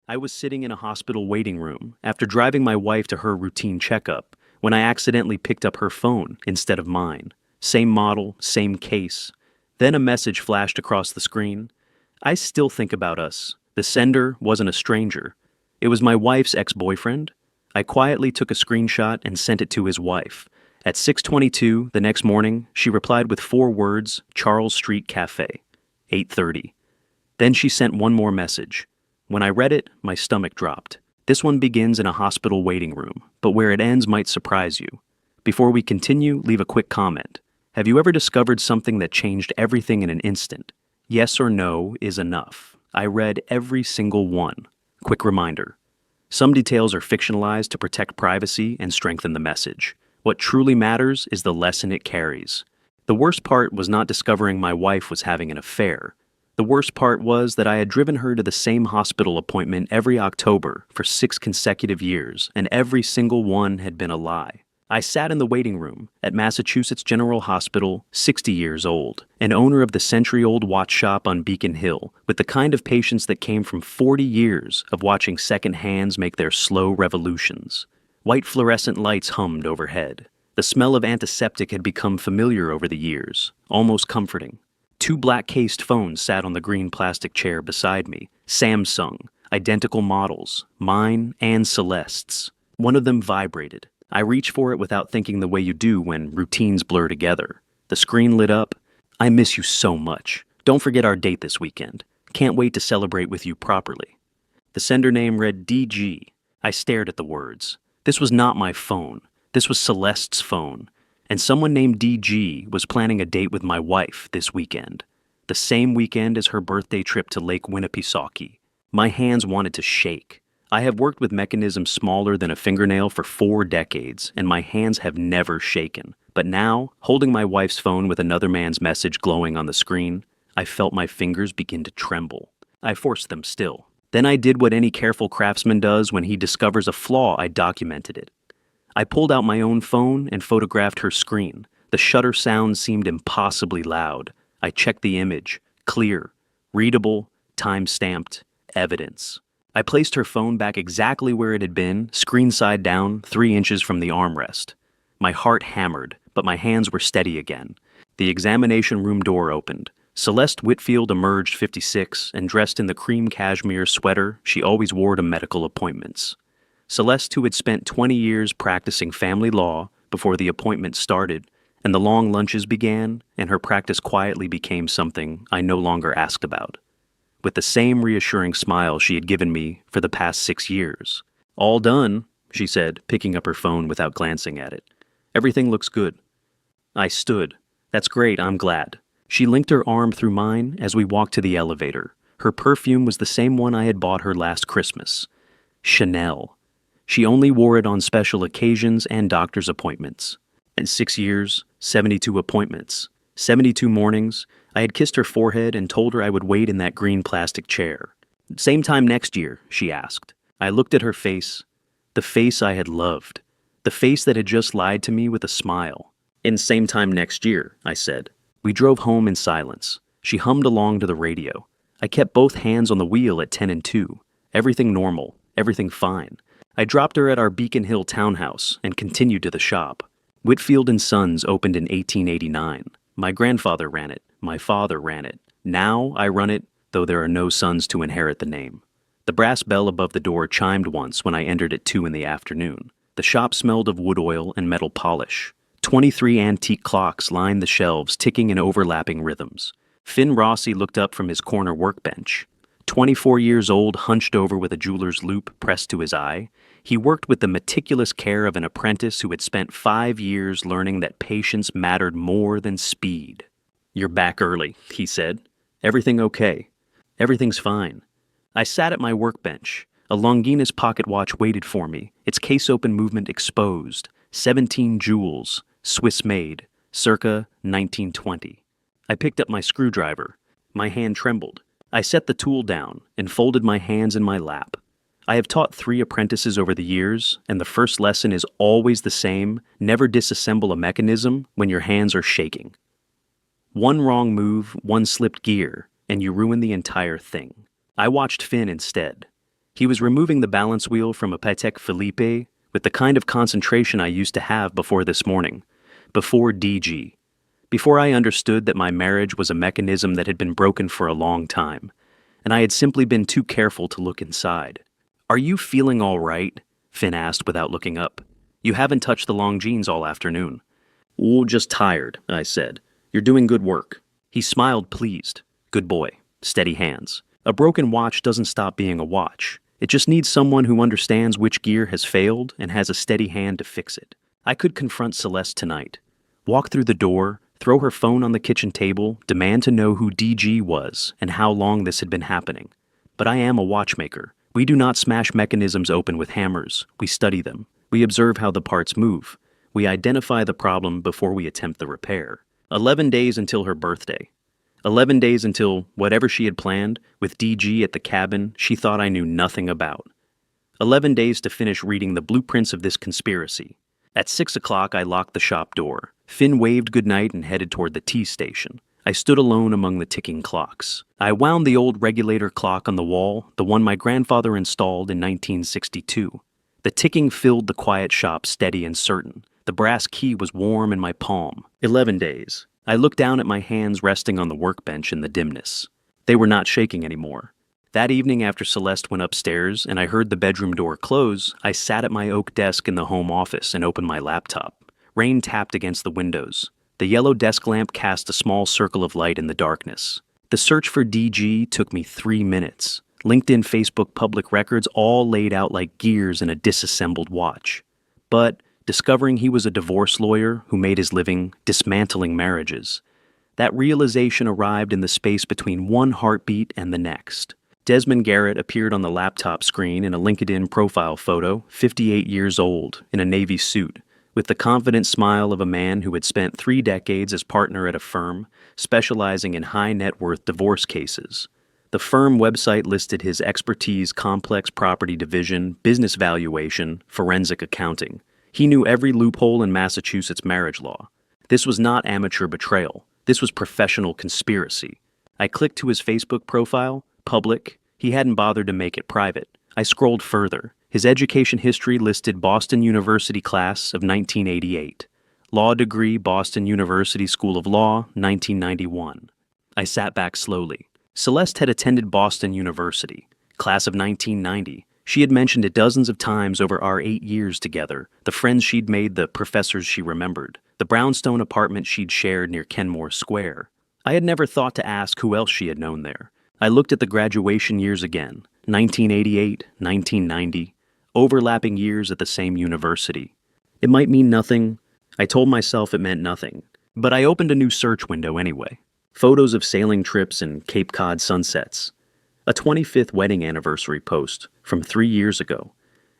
I was sitting in a hospital waiting room after driving my wife to her routine checkup when I accidentally picked up her phone instead of mine. Same model, same case. Then a message flashed across the screen. I still think about us. The sender wasn't a stranger. It was my wife's ex-boyfriend. I quietly took a screenshot and sent it to his wife. At 6:22 the next morning, she replied with 4 words, Charles Street Cafe, 8:30. Then she sent one more message. When I read it, my stomach dropped. This one begins in a hospital waiting room, but where it ends might surprise you. Before we continue, leave a quick comment. Have you ever discovered something that changed everything in an instant? Yes or no is enough. I read every single one. Quick reminder. Some details are fictionalized to protect privacy and strengthen the message. What truly matters is the lesson it carries. The worst part was not discovering my wife was having an affair. The worst part was that I had driven her to the same hospital appointment every October for 6 consecutive years, and every single one had been a lie. I sat in the waiting room at Massachusetts General Hospital, 60 years old, and owner of the century-old watch shop on Beacon Hill, with the kind of patients that came from 40 years of watching second hands make their slow revolutions. White fluorescent lights hummed overhead. The smell of antiseptic had become familiar over the years, almost comforting. 2 black-cased phones sat on the green plastic chair beside me. Samsung, identical models, mine and Celeste's. One of them vibrated. I reached for it without thinking the way you do when routines blur together. The screen lit up. I miss you so much. Don't forget our date this weekend. Can't wait to celebrate with you properly. The sender name read DG. I stared at the words. This was not my phone. This was Celeste's phone. And someone named DG was planning a date with my wife this weekend. The same weekend as her birthday trip to Lake Winnipesaukee. My hands wanted to shake. I have worked with mechanisms smaller than a fingernail for 4 decades, and my hands have never shaken. But now, holding my wife's phone with another man's message glowing on the screen, I felt my fingers begin to tremble. I forced them still. Then I did what any careful craftsman does when he discovers a flaw. I documented it. I pulled out my own phone and photographed her screen. The shutter sound seemed impossibly loud. I checked the image. Clear, readable, time-stamped, evidence. I placed her phone back exactly where it had been, screen side down, 3 inches from the armrest. My heart hammered, but my hands were steady again. The examination room door opened. Celeste Whitfield emerged 56 and dressed in the cream cashmere sweater she always wore to medical appointments. Celeste, who had spent 20 years practicing family law before the appointment started, and the long lunches began, and her practice quietly became something I no longer asked about. With the same reassuring smile she had given me for the past 6 years. All done, she said, picking up her phone without glancing at it. Everything looks good. I stood. That's great, I'm glad. She linked her arm through mine as we walked to the elevator. Her perfume was the same one I had bought her last Christmas. Chanel. She only wore it on special occasions and doctor's appointments. In 6 years, 72 appointments. 72 mornings, I had kissed her forehead and told her I would wait in that green plastic chair. Same time next year, she asked. I looked at her face, the face I had loved, the face that had just lied to me with a smile. In same time next year, I said. We drove home in silence. She hummed along to the radio. I kept both hands on the wheel at 10 and 2. Everything normal, everything fine. I dropped her at our Beacon Hill townhouse and continued to the shop. Whitfield & Sons opened in 1889. My grandfather ran it. My father ran it. Now I run it, though there are no sons to inherit the name. The brass bell above the door chimed once when I entered at 2 in the afternoon. The shop smelled of wood oil and metal polish. 23 antique clocks lined the shelves, ticking in overlapping rhythms. Finn Rossi looked up from his corner workbench. 24 years old, hunched over with a jeweler's loupe pressed to his eye, he worked with the meticulous care of an apprentice who had spent 5 years learning that patience mattered more than speed. You're back early, he said. Everything okay? Everything's fine. I sat at my workbench. A Longinus pocket watch waited for me, its case open movement exposed. 17 jewels, Swiss-made, circa 1920. I picked up my screwdriver. My hand trembled. I set the tool down and folded my hands in my lap. I have taught 3 apprentices over the years, and the first lesson is always the same: never disassemble a mechanism when your hands are shaking. One wrong move, one slipped gear, and you ruin the entire thing. I watched Finn instead. He was removing the balance wheel from a Patek Philippe with the kind of concentration I used to have before this morning, before DG, before I understood that my marriage was a mechanism that had been broken for a long time, and I had simply been too careful to look inside. "Are you feeling all right?" Finn asked without looking up. "You haven't touched the long jeans all afternoon." "Oh, just tired," I said. "You're doing good work." He smiled, pleased. "Good boy. Steady hands. A broken watch doesn't stop being a watch. It just needs someone who understands which gear has failed and has a steady hand to fix it." I could confront Celeste tonight. Walk through the door, throw her phone on the kitchen table, demand to know who DG was and how long this had been happening. But I am a watchmaker. We do not smash mechanisms open with hammers. We study them. We observe how the parts move. We identify the problem before we attempt the repair. 11 days until her birthday. 11 days until whatever she had planned, with DG at the cabin she thought I knew nothing about. 11 days to finish reading the blueprints of this conspiracy. At 6 o'clock I locked the shop door. Finn waved goodnight and headed toward the tea station. I stood alone among the ticking clocks. I wound the old regulator clock on the wall, the one my grandfather installed in 1962. The ticking filled the quiet shop steady and certain. The brass key was warm in my palm. 11 days. I looked down at my hands resting on the workbench in the dimness. They were not shaking anymore. That evening after Celeste went upstairs and I heard the bedroom door close, I sat at my oak desk in the home office and opened my laptop. Rain tapped against the windows. The yellow desk lamp cast a small circle of light in the darkness. The search for DG took me 3 minutes. LinkedIn, Facebook, public records all laid out like gears in a disassembled watch. But discovering he was a divorce lawyer who made his living dismantling marriages, that realization arrived in the space between one heartbeat and the next. Desmond Garrett appeared on the laptop screen in a LinkedIn profile photo, 58 years old, in a navy suit, with the confident smile of a man who had spent 3 decades as partner at a firm specializing in high net worth divorce cases. The firm website listed his expertise: complex property division, business valuation, forensic accounting. He knew every loophole in Massachusetts marriage law. This was not amateur betrayal. This was professional conspiracy. I clicked to his Facebook profile, public. He hadn't bothered to make it private. I scrolled further. His education history listed Boston University class of 1988. Law degree, Boston University School of Law, 1991. I sat back slowly. Celeste had attended Boston University, class of 1990. She had mentioned it dozens of times over our 8 years together, the friends she'd made, the professors she remembered, the brownstone apartment she'd shared near Kenmore Square. I had never thought to ask who else she had known there. I looked at the graduation years again, 1988, 1990, overlapping years at the same university. It might mean nothing. I told myself it meant nothing. But I opened a new search window anyway. Photos of sailing trips and Cape Cod sunsets. A 25th wedding anniversary post from 3 years ago,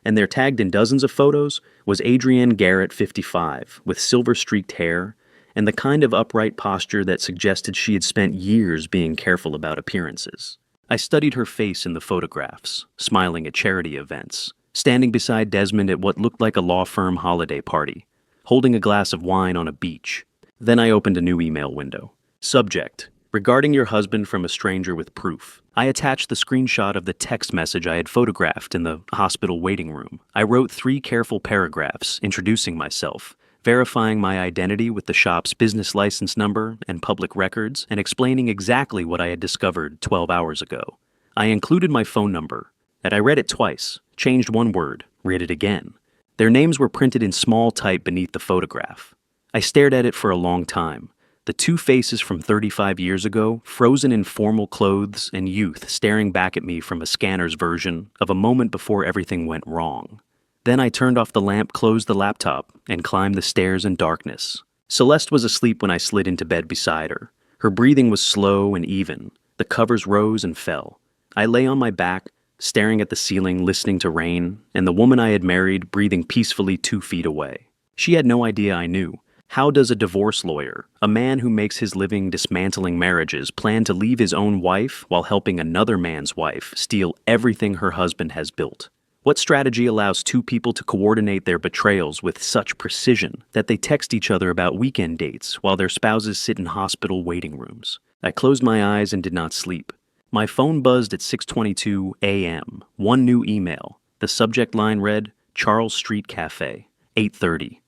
and there, tagged in dozens of photos, was Adrienne Garrett, 55, with silver-streaked hair and the kind of upright posture that suggested she had spent years being careful about appearances. I studied her face in the photographs, smiling at charity events, standing beside Desmond at what looked like a law firm holiday party, holding a glass of wine on a beach. Then I opened a new email window. Subject: regarding your husband from a stranger with proof. I attached the screenshot of the text message I had photographed in the hospital waiting room. I wrote 3 careful paragraphs introducing myself, verifying my identity with the shop's business license number and public records, and explaining exactly what I had discovered 12 hours ago. I included my phone number, and I read it twice, changed one word, read it again. Their names were printed in small type beneath the photograph. I stared at it for a long time. The 2 faces from 35 years ago, frozen in formal clothes and youth, staring back at me from a scanner's version of a moment before everything went wrong. Then I turned off the lamp, closed the laptop, and climbed the stairs in darkness. Celeste was asleep when I slid into bed beside her. Her breathing was slow and even. The covers rose and fell. I lay on my back, staring at the ceiling, listening to rain, and the woman I had married breathing peacefully 2 feet away. She had no idea I knew. How does a divorce lawyer, a man who makes his living dismantling marriages, plan to leave his own wife while helping another man's wife steal everything her husband has built? What strategy allows 2 people to coordinate their betrayals with such precision that they text each other about weekend dates while their spouses sit in hospital waiting rooms? I closed my eyes and did not sleep. My phone buzzed at 6:22 a.m. One new email. The subject line read, Charles Street Cafe, 8:30.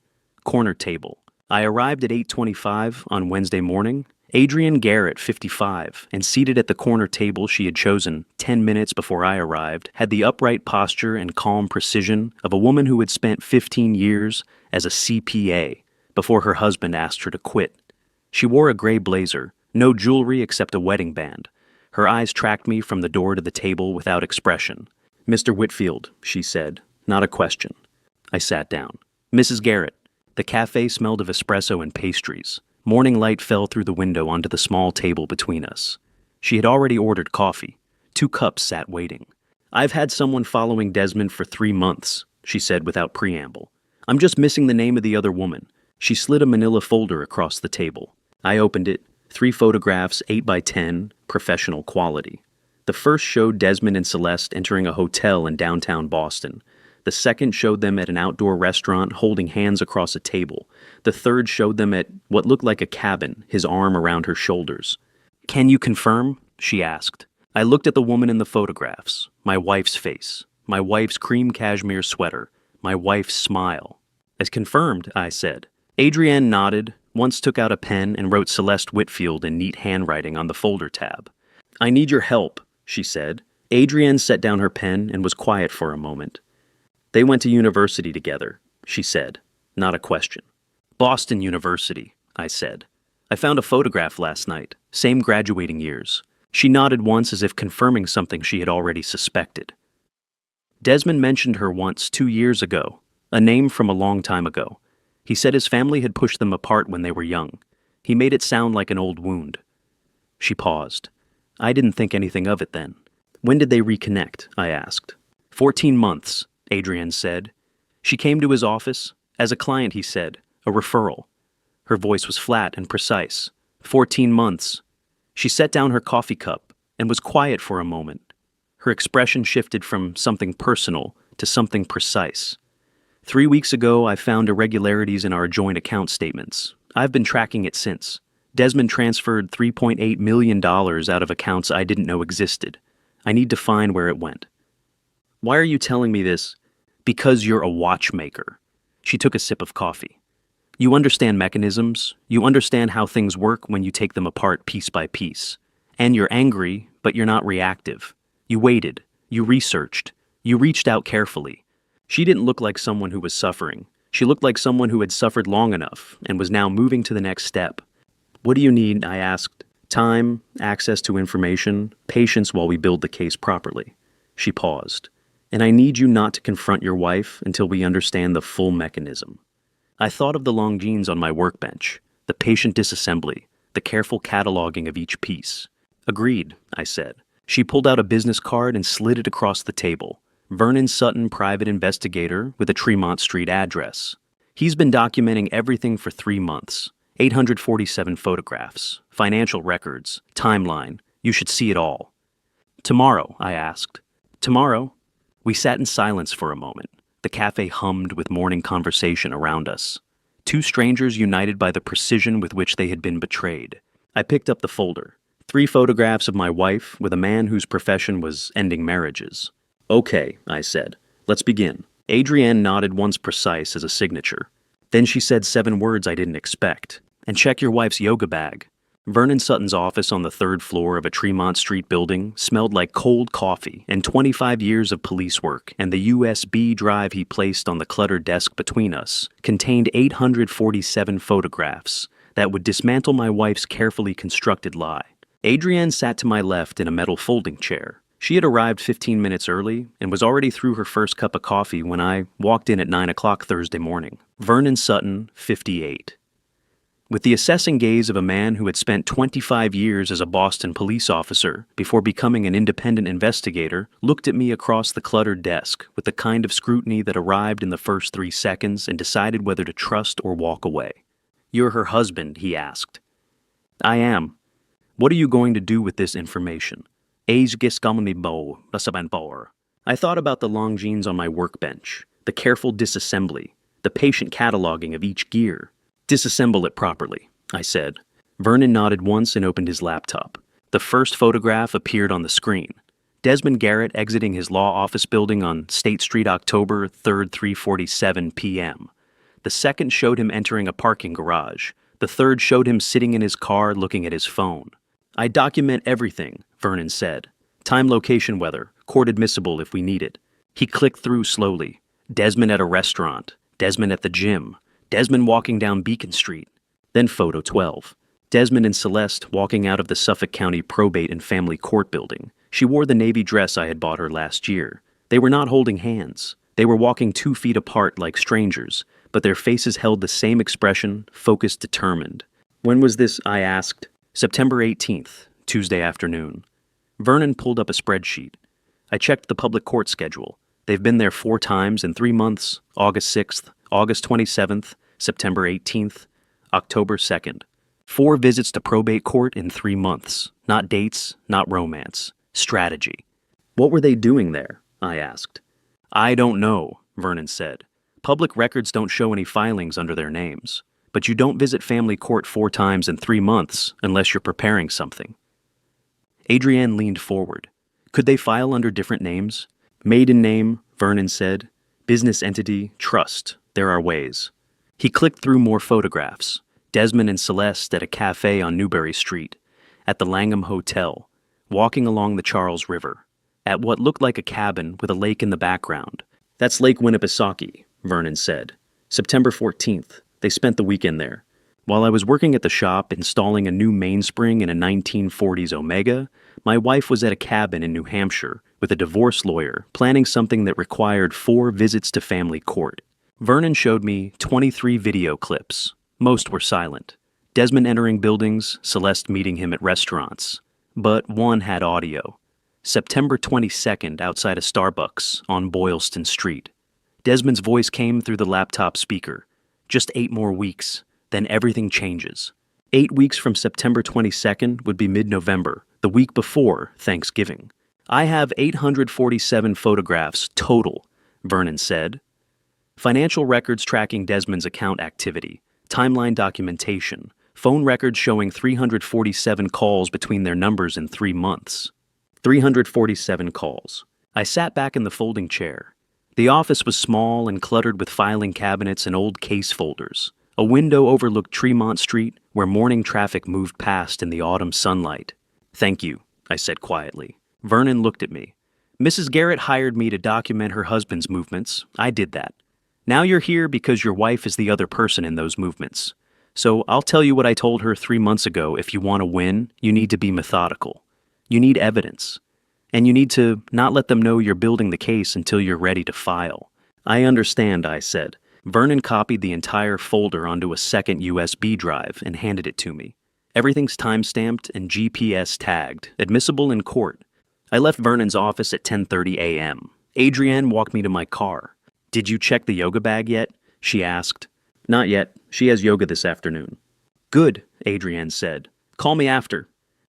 Corner table. I arrived at 8:25 on Wednesday morning. Adrienne Garrett, 55, and seated at the corner table she had chosen 10 minutes before I arrived, had the upright posture and calm precision of a woman who had spent 15 years as a CPA before her husband asked her to quit. She wore a gray blazer, no jewelry except a wedding band. Her eyes tracked me from the door to the table without expression. Mr. Whitfield, she said, not a question. I sat down. Mrs. Garrett. The cafe smelled of espresso and pastries. Morning light fell through the window onto the small table between us. She had already ordered coffee. 2 cups sat waiting. I've had someone following Desmond for 3 months, she said without preamble. I'm just missing the name of the other woman. She slid a manila folder across the table. I opened it. 3 photographs, 8 by 10, professional quality. The first showed Desmond and Celeste entering a hotel in downtown Boston. The second showed them at an outdoor restaurant holding hands across a table. The third showed them at what looked like a cabin, his arm around her shoulders. Can you confirm? She asked. I looked at the woman in the photographs, my wife's face, my wife's cream cashmere sweater, my wife's smile. As confirmed, I said. Adrienne nodded, once took out a pen and wrote Celeste Whitfield in neat handwriting on the folder tab. I need your help, she said. Adrienne set down her pen and was quiet for a moment. They went to university together, she said. Not a question. Boston University, I said. I found a photograph last night, same graduating years. She nodded once as if confirming something she had already suspected. Desmond mentioned her once 2 years ago, a name from a long time ago. He said his family had pushed them apart when they were young. He made it sound like an old wound. She paused. I didn't think anything of it then. When did they reconnect? I asked. 14 months. Adrienne said. She came to his office. As a client, he said. A referral. Her voice was flat and precise. 14 months. She set down her coffee cup and was quiet for a moment. Her expression shifted from something personal to something precise. 3 weeks ago, I found irregularities in our joint account statements. I've been tracking it since. Desmond transferred $3.8 million out of accounts I didn't know existed. I need to find where it went. Why are you telling me this? Because you're a watchmaker. She took a sip of coffee. You understand mechanisms. You understand how things work when you take them apart piece by piece. And you're angry, but you're not reactive. You waited. You researched. You reached out carefully. She didn't look like someone who was suffering. She looked like someone who had suffered long enough and was now moving to the next step. What do you need? I asked. Time, access to information, patience while we build the case properly. She paused. And I need you not to confront your wife until we understand the full mechanism. I thought of the Longines on my workbench, the patient disassembly, the careful cataloging of each piece. Agreed, I said. She pulled out a business card and slid it across the table. Vernon Sutton, private investigator with a Tremont Street address. He's been documenting everything for 3 months. 847 photographs, financial records, timeline. You should see it all. Tomorrow, I asked. Tomorrow? We sat in silence for a moment. The cafe hummed with morning conversation around us. 2 strangers united by the precision with which they had been betrayed. I picked up the folder. 3 photographs of my wife with a man whose profession was ending marriages. Okay, I said. Let's begin. Adrienne nodded once precise as a signature. Then she said 7 words I didn't expect. And check your wife's yoga bag. Vernon Sutton's office on the 3rd floor of a Tremont Street building smelled like cold coffee and 25 years of police work, and the USB drive he placed on the cluttered desk between us contained 847 photographs that would dismantle my wife's carefully constructed lie. Adrienne sat to my left in a metal folding chair. She had arrived 15 minutes early and was already through her first cup of coffee when I walked in at 9 o'clock Thursday morning. Vernon Sutton, 58. With the assessing gaze of a man who had spent 25 years as a Boston police officer before becoming an independent investigator, looked at me across the cluttered desk with the kind of scrutiny that arrived in the first 3 seconds and decided whether to trust or walk away. You're her husband, he asked. I am. What are you going to do with this information? I thought about the Longines on my workbench, the careful disassembly, the patient cataloging of each gear. Disassemble it properly, I said. Vernon nodded once and opened his laptop. The first photograph appeared on the screen. Desmond Garrett exiting his law office building on State Street, October 3rd, 3:47 p.m. The second showed him entering a parking garage. The third showed him sitting in his car looking at his phone. "I document everything," Vernon said. "Time, location, weather. Court admissible if we need it." He clicked through slowly. Desmond at a restaurant. Desmond at the gym. Desmond walking down Beacon Street. Then photo 12. Desmond and Celeste walking out of the Suffolk County Probate and Family Court building. She wore the navy dress I had bought her last year. They were not holding hands. They were walking 2 feet apart like strangers, but their faces held the same expression, focused, determined. "When was this?" I asked. "September 18th, Tuesday afternoon." Vernon pulled up a spreadsheet. I checked the public court schedule. They've been there 4 times in 3 months: August 6th, August 27th, September 18th, October 2nd. 4 visits to probate court in 3 months. Not dates, not romance. Strategy. "What were they doing there?" I asked. "I don't know," Vernon said. "Public records don't show any filings under their names. But you don't visit family court 4 times in 3 months unless you're preparing something." Adrienne leaned forward. "Could they file under different names?" "Maiden name," Vernon said. "Business entity, trust. There are ways." He clicked through more photographs. Desmond and Celeste at a cafe on Newbury Street. At the Langham Hotel. Walking along the Charles River. At what looked like a cabin with a lake in the background. "That's Lake Winnipesaukee," Vernon said. "September 14th. They spent the weekend there. While I was working at the shop installing a new mainspring in a 1940s Omega, my wife was at a cabin in New Hampshire with a divorce lawyer planning something that required 4 visits to family court." Vernon showed me 23 video clips. Most were silent. Desmond entering buildings, Celeste meeting him at restaurants. But one had audio. September 22nd outside a Starbucks on Boylston Street. Desmond's voice came through the laptop speaker. "Just 8 more weeks, then everything changes." 8 weeks from September 22nd would be mid-November, the week before Thanksgiving. "I have 847 photographs total," Vernon said. Financial records tracking Desmond's account activity, timeline documentation, phone records showing 347 calls between their numbers in 3 months. 347 calls. I sat back in the folding chair. The office was small and cluttered with filing cabinets and old case folders. A window overlooked Tremont Street, where morning traffic moved past in the autumn sunlight. "Thank you," I said quietly. Vernon looked at me. "Mrs. Garrett hired me to document her husband's movements. I did that. Now you're here because your wife is the other person in those movements. So I'll tell you what I told her 3 months ago. If you want to win, you need to be methodical. You need evidence. And you need to not let them know you're building the case until you're ready to file." "I understand," I said. Vernon copied the entire folder onto a second USB drive and handed it to me. "Everything's time-stamped and GPS tagged, admissible in court." I left Vernon's office at 10:30 a.m. Adrienne walked me to my car. "Did you check the yoga bag yet?" she asked. "Not yet. She has yoga this afternoon." "Good," Adrienne said. "Call me after."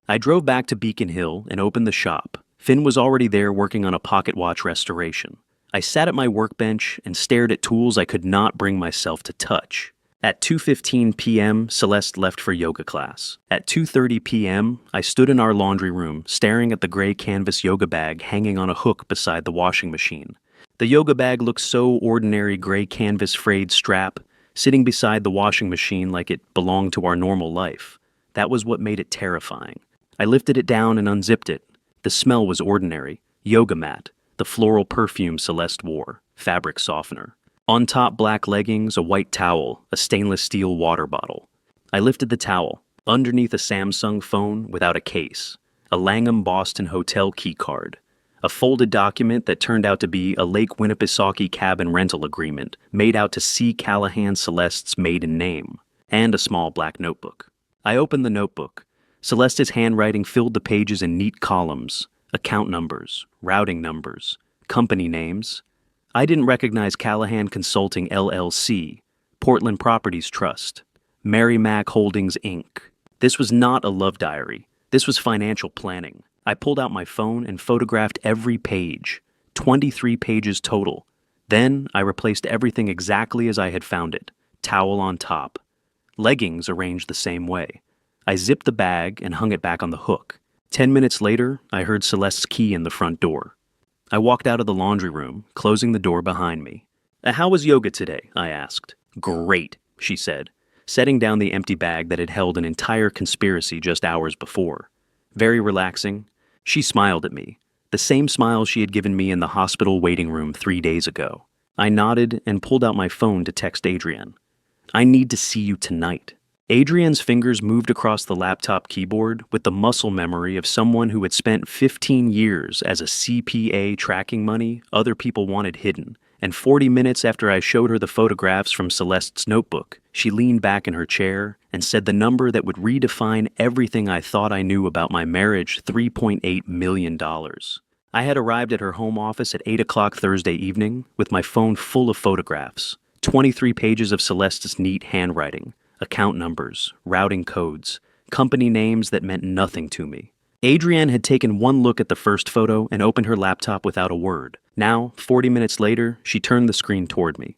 I drove back to Beacon Hill and opened the shop. Finn was already there working on a pocket watch restoration. I sat at my workbench and stared at tools I could not bring myself to touch. At 2:15 p.m., Celeste left for yoga class. At 2:30 p.m., I stood in our laundry room, staring at the gray canvas yoga bag hanging on a hook beside the washing machine. The yoga bag looked so ordinary, gray canvas frayed strap, sitting beside the washing machine like it belonged to our normal life. That was what made it terrifying. I lifted it down and unzipped it. The smell was ordinary. Yoga mat, the floral perfume Celeste wore, fabric softener. On top, black leggings, a white towel, a stainless steel water bottle. I lifted the towel. Underneath a Samsung phone without a case. A Langham Boston Hotel key card. A folded document that turned out to be a Lake Winnipesaukee cabin rental agreement made out to C. Callahan Celeste's maiden name. And a small black notebook. I opened the notebook. Celeste's handwriting filled the pages in neat columns. Account numbers, routing numbers, company names. I didn't recognize Callahan Consulting LLC, Portland Properties Trust, Mary Mac Holdings Inc. This was not a love diary. This was financial planning. I pulled out my phone and photographed every page. 23 pages total. Then I replaced everything exactly as I had found it. Towel on top. Leggings arranged the same way. I zipped the bag and hung it back on the hook. 10 minutes later, I heard Celeste's key in the front door. I walked out of the laundry room, closing the door behind me. How was yoga today? I asked. Great, she said, setting down the empty bag that had held an entire conspiracy just hours before. Very relaxing. She smiled at me, the same smile she had given me in the hospital waiting room 3 days ago. I nodded and pulled out my phone to text Adrienne. I need to see you tonight. Adrienne's fingers moved across the laptop keyboard with the muscle memory of someone who had spent 15 years as a CPA tracking money other people wanted hidden, and 40 minutes after I showed her the photographs from Celeste's notebook, she leaned back in her chair and said the number that would redefine everything I thought I knew about my marriage, $3.8 million. I had arrived at her home office at 8 o'clock Thursday evening with my phone full of photographs, 23 pages of Celeste's neat handwriting, account numbers, routing codes, company names that meant nothing to me. Adrienne had taken one look at the first photo and opened her laptop without a word. Now, 40 minutes later, she turned the screen toward me.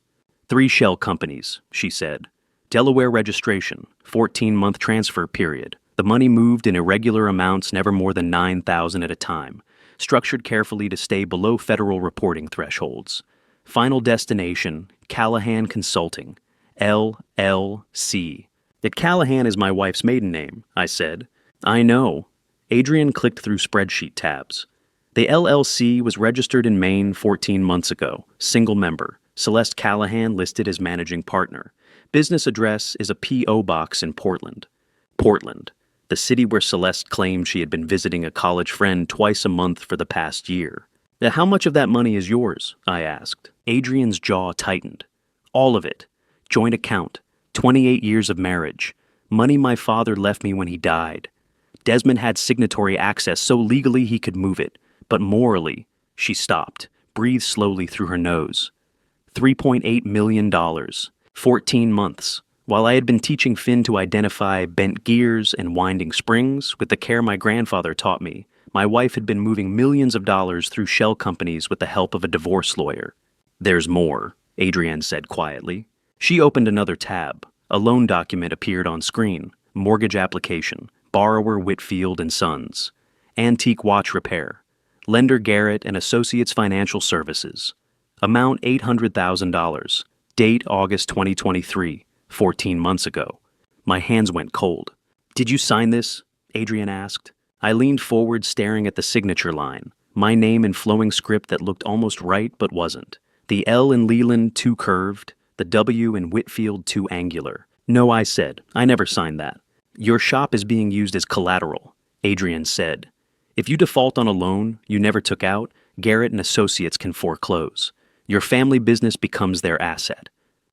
3 shell companies, she said. Delaware registration, 14-month transfer period. The money moved in irregular amounts, never more than $9,000 at a time, structured carefully to stay below federal reporting thresholds. Final destination, Callahan Consulting, LLC. That Callahan is my wife's maiden name, I said. I know. Adrienne clicked through spreadsheet tabs. The LLC was registered in Maine 14 months ago, single member. Celeste Callahan listed as managing partner. Business address is a P.O. box in Portland. Portland, the city where Celeste claimed she had been visiting a college friend twice a month for the past year. How much of that money is yours? I asked. Adrienne's jaw tightened. All of it. Joint account. 28 years of marriage. Money my father left me when he died. Desmond had signatory access so legally he could move it, but morally, she stopped, breathed slowly through her nose. $3.8 million. 14 months. While I had been teaching Finn to identify bent gears and winding springs with the care my grandfather taught me, my wife had been moving millions of dollars through shell companies with the help of a divorce lawyer. There's more, Adrienne said quietly. She opened another tab. A loan document appeared on screen. Mortgage application. Borrower Whitfield and Sons. Antique watch repair. Lender Garrett and Associates Financial Services. Amount $800,000. Date August 2023, 14 months ago. My hands went cold. Did you sign this? Adrienne asked. I leaned forward, staring at the signature line. My name in flowing script that looked almost right but wasn't. The L in Leland too curved. The W in Whitfield too angular. No, I said. I never signed that. Your shop is being used as collateral, Adrienne said. If you default on a loan you never took out, Garrett and Associates can foreclose. Your family business becomes their asset.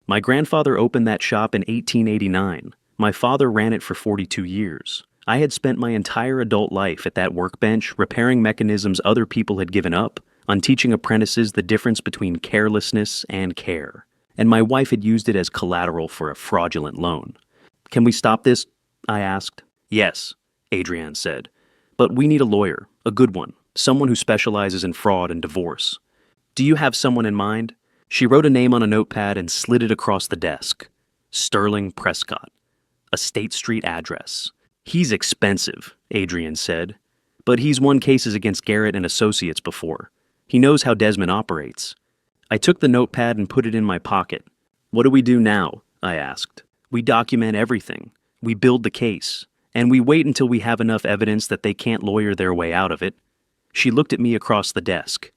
My grandfather opened that shop in 1889. My father ran it for 42 years. I had spent my entire adult life at that workbench repairing mechanisms other people had given up, on teaching apprentices the difference between carelessness and care. And my wife had used it as collateral for a fraudulent loan. Can we stop this? I asked. Yes, Adrienne said. But we need a lawyer, a good one, someone who specializes in fraud and divorce. Do you have someone in mind? She wrote a name on a notepad and slid it across the desk. Sterling Prescott. A State Street address. He's expensive, Adrienne said. But he's won cases against Garrett and Associates before. He knows how Desmond operates. I took the notepad and put it in my pocket. What do we do now? I asked. We document everything. We build the case. And we wait until we have enough evidence that they can't lawyer their way out of it. She looked at me across the desk.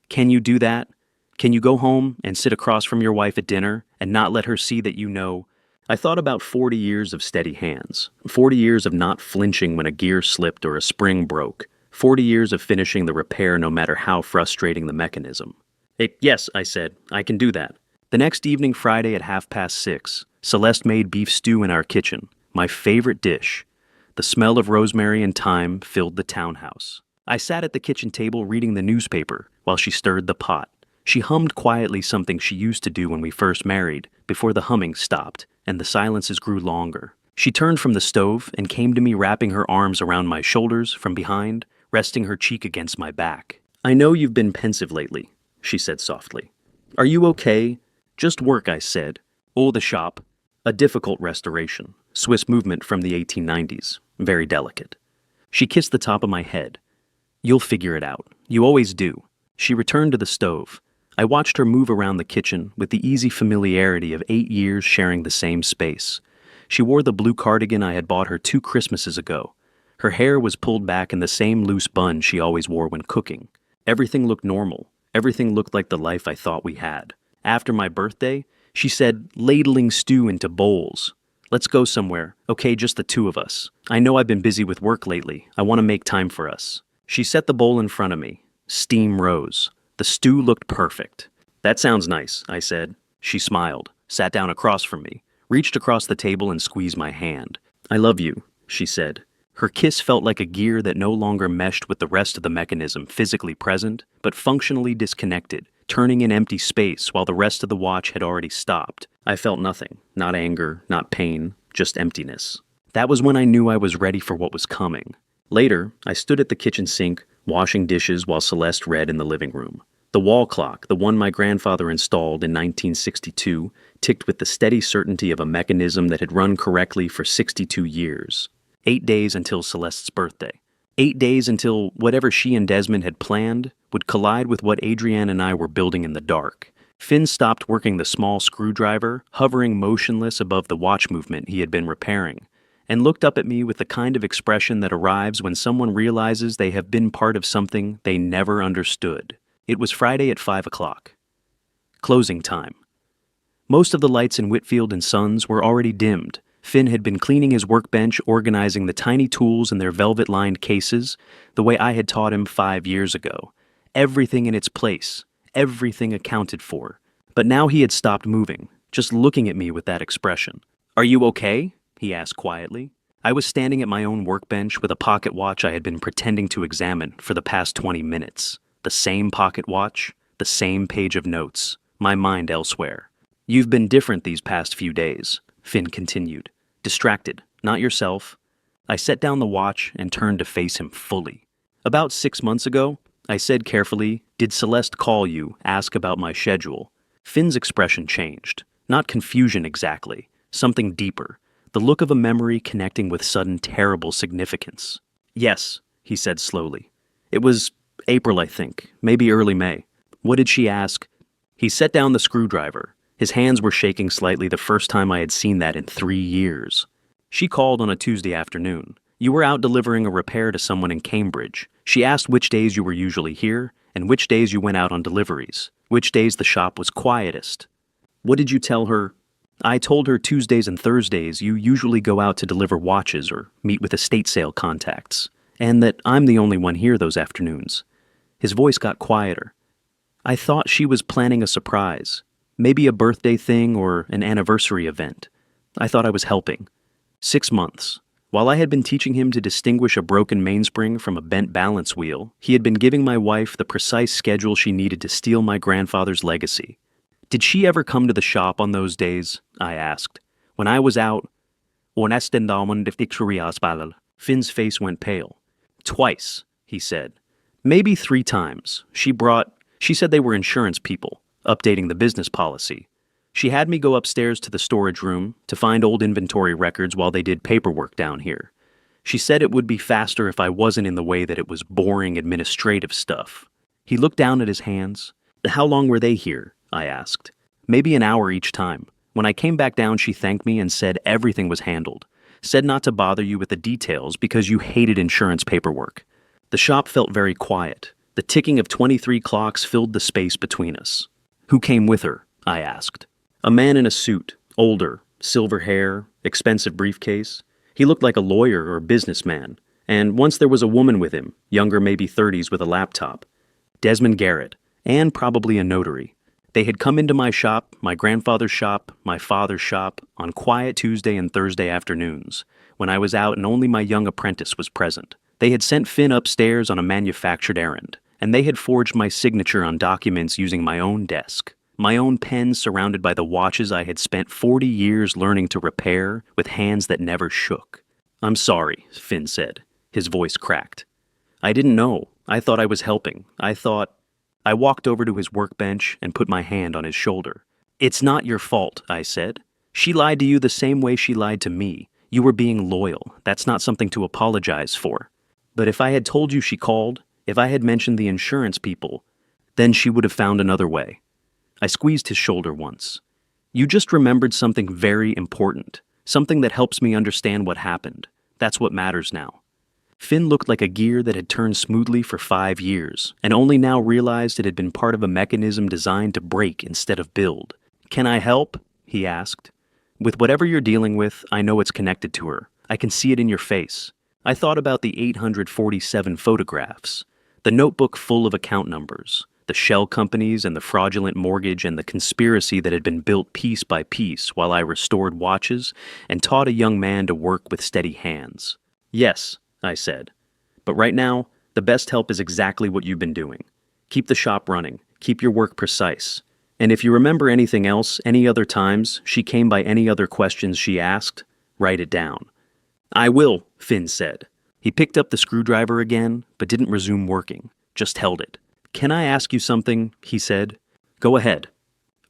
Can you do that? Can you go home and sit across from your wife at dinner and not let her see that you know? I thought about 40 years of steady hands, 40 years of not flinching when a gear slipped or a spring broke, 40 years of finishing the repair no matter how frustrating the mechanism. Yes, I said, I can do that. The next evening, Friday at 6:30, Celeste made beef stew in our kitchen, my favorite dish. The smell of rosemary and thyme filled the townhouse. I sat at the kitchen table reading the newspaper while she stirred the pot. She hummed quietly something she used to do when we first married, before the humming stopped and the silences grew longer. She turned from the stove and came to me, wrapping her arms around my shoulders from behind, resting her cheek against my back. I know you've been pensive lately, she said softly. Are you okay? Just work, I said. Oh, the shop. A difficult restoration. Swiss movement from the 1890s. Very delicate. She kissed the top of my head. "You'll figure it out. You always do." She returned to the stove. I watched her move around the kitchen with the easy familiarity of 8 years sharing the same space. She wore the blue cardigan I had bought her 2 Christmases ago. Her hair was pulled back in the same loose bun she always wore when cooking. Everything looked normal. Everything looked like the life I thought we had. After my birthday, she said, ladling stew into bowls. "Let's go somewhere. Okay, just the two of us. I know I've been busy with work lately. I want to make time for us." She set the bowl in front of me. Steam rose. The stew looked perfect. "That sounds nice," I said. She smiled, sat down across from me, reached across the table and squeezed my hand. "I love you," she said. Her kiss felt like a gear that no longer meshed with the rest of the mechanism, physically present, but functionally disconnected, turning in empty space while the rest of the watch had already stopped. I felt nothing, not anger, not pain, just emptiness. That was when I knew I was ready for what was coming. Later, I stood at the kitchen sink, washing dishes while Celeste read in the living room. The wall clock, the one my grandfather installed in 1962, ticked with the steady certainty of a mechanism that had run correctly for 62 years. 8 days until Celeste's birthday. 8 days until whatever she and Desmond had planned would collide with what Adrienne and I were building in the dark. Finn stopped working the small screwdriver, hovering motionless above the watch movement he had been repairing, and looked up at me with the kind of expression that arrives when someone realizes they have been part of something they never understood. It was Friday at 5 o'clock. Closing time. Most of the lights in Whitfield and Sons were already dimmed. Finn had been cleaning his workbench, organizing the tiny tools in their velvet-lined cases, the way I had taught him 5 years ago. Everything in its place, everything accounted for. But now he had stopped moving, just looking at me with that expression. "Are you okay?" he asked quietly. I was standing at my own workbench with a pocket watch I had been pretending to examine for the past 20 minutes. The same pocket watch, the same page of notes, my mind elsewhere. "You've been different these past few days," Finn continued. "Distracted, not yourself." I set down the watch and turned to face him fully. "About 6 months ago," I said carefully, "did Celeste call you, ask about my schedule?" Finn's expression changed. Not confusion exactly, something deeper. The look of a memory connecting with sudden terrible significance. "Yes," he said slowly. "It was April, I think, maybe early May." "What did she ask?" He set down the screwdriver. His hands were shaking slightly, the first time I had seen that in 3 years. "She called on a Tuesday afternoon. You were out delivering a repair to someone in Cambridge. She asked which days you were usually here, and which days you went out on deliveries, which days the shop was quietest." "What did you tell her?" "I told her Tuesdays and Thursdays you usually go out to deliver watches or meet with estate sale contacts, and that I'm the only one here those afternoons." His voice got quieter. "I thought she was planning a surprise, maybe a birthday thing or an anniversary event. I thought I was helping." 6 months. While I had been teaching him to distinguish a broken mainspring from a bent balance wheel, he had been giving my wife the precise schedule she needed to steal my grandfather's legacy. "Did she ever come to the shop on those days?" I asked. "When I was out." Finn's face went pale. "Twice," he said. "Maybe 3 times. She said they were insurance people, updating the business policy. She had me go upstairs to the storage room to find old inventory records while they did paperwork down here. She said it would be faster if I wasn't in the way, that it was boring administrative stuff." He looked down at his hands. "How long were they here?" I asked. "Maybe an hour each time. When I came back down, she thanked me and said everything was handled. Said not to bother you with the details because you hated insurance paperwork." The shop felt very quiet. The ticking of 23 clocks filled the space between us. "Who came with her?" I asked. "A man in a suit, older, silver hair, expensive briefcase. He looked like a lawyer or businessman. And once there was a woman with him, younger, maybe 30s, with a laptop. Desmond Garrett, and probably a notary. They had come into my shop, my grandfather's shop, my father's shop, on quiet Tuesday and Thursday afternoons, when I was out and only my young apprentice was present. They had sent Finn upstairs on a manufactured errand, and they had forged my signature on documents using my own desk. My own pen surrounded by the watches I had spent 40 years learning to repair with hands that never shook. "I'm sorry," Finn said. His voice cracked. "I didn't know. I thought I was helping. I walked over to his workbench and put my hand on his shoulder. "It's not your fault," I said. "She lied to you the same way she lied to me. You were being loyal. That's not something to apologize for." But if I had told you she called, if I had mentioned the insurance people, then she would have found another way. I squeezed his shoulder once. You just remembered something very important, something that helps me understand what happened. That's what matters now. Finn looked like a gear that had turned smoothly for 5 years, and only now realized it had been part of a mechanism designed to break instead of build. Can I help? He asked. With whatever you're dealing with, I know it's connected to her. I can see it in your face. I thought about the 847 photographs, the notebook full of account numbers, the shell companies and the fraudulent mortgage and the conspiracy that had been built piece by piece while I restored watches and taught a young man to work with steady hands. Yes, I said. But right now, the best help is exactly what you've been doing. Keep the shop running. Keep your work precise. And if you remember anything else, any other times she came by any other questions she asked, write it down. I will, Finn said. He picked up the screwdriver again, but didn't resume working, just held it. Can I ask you something? He said. Go ahead.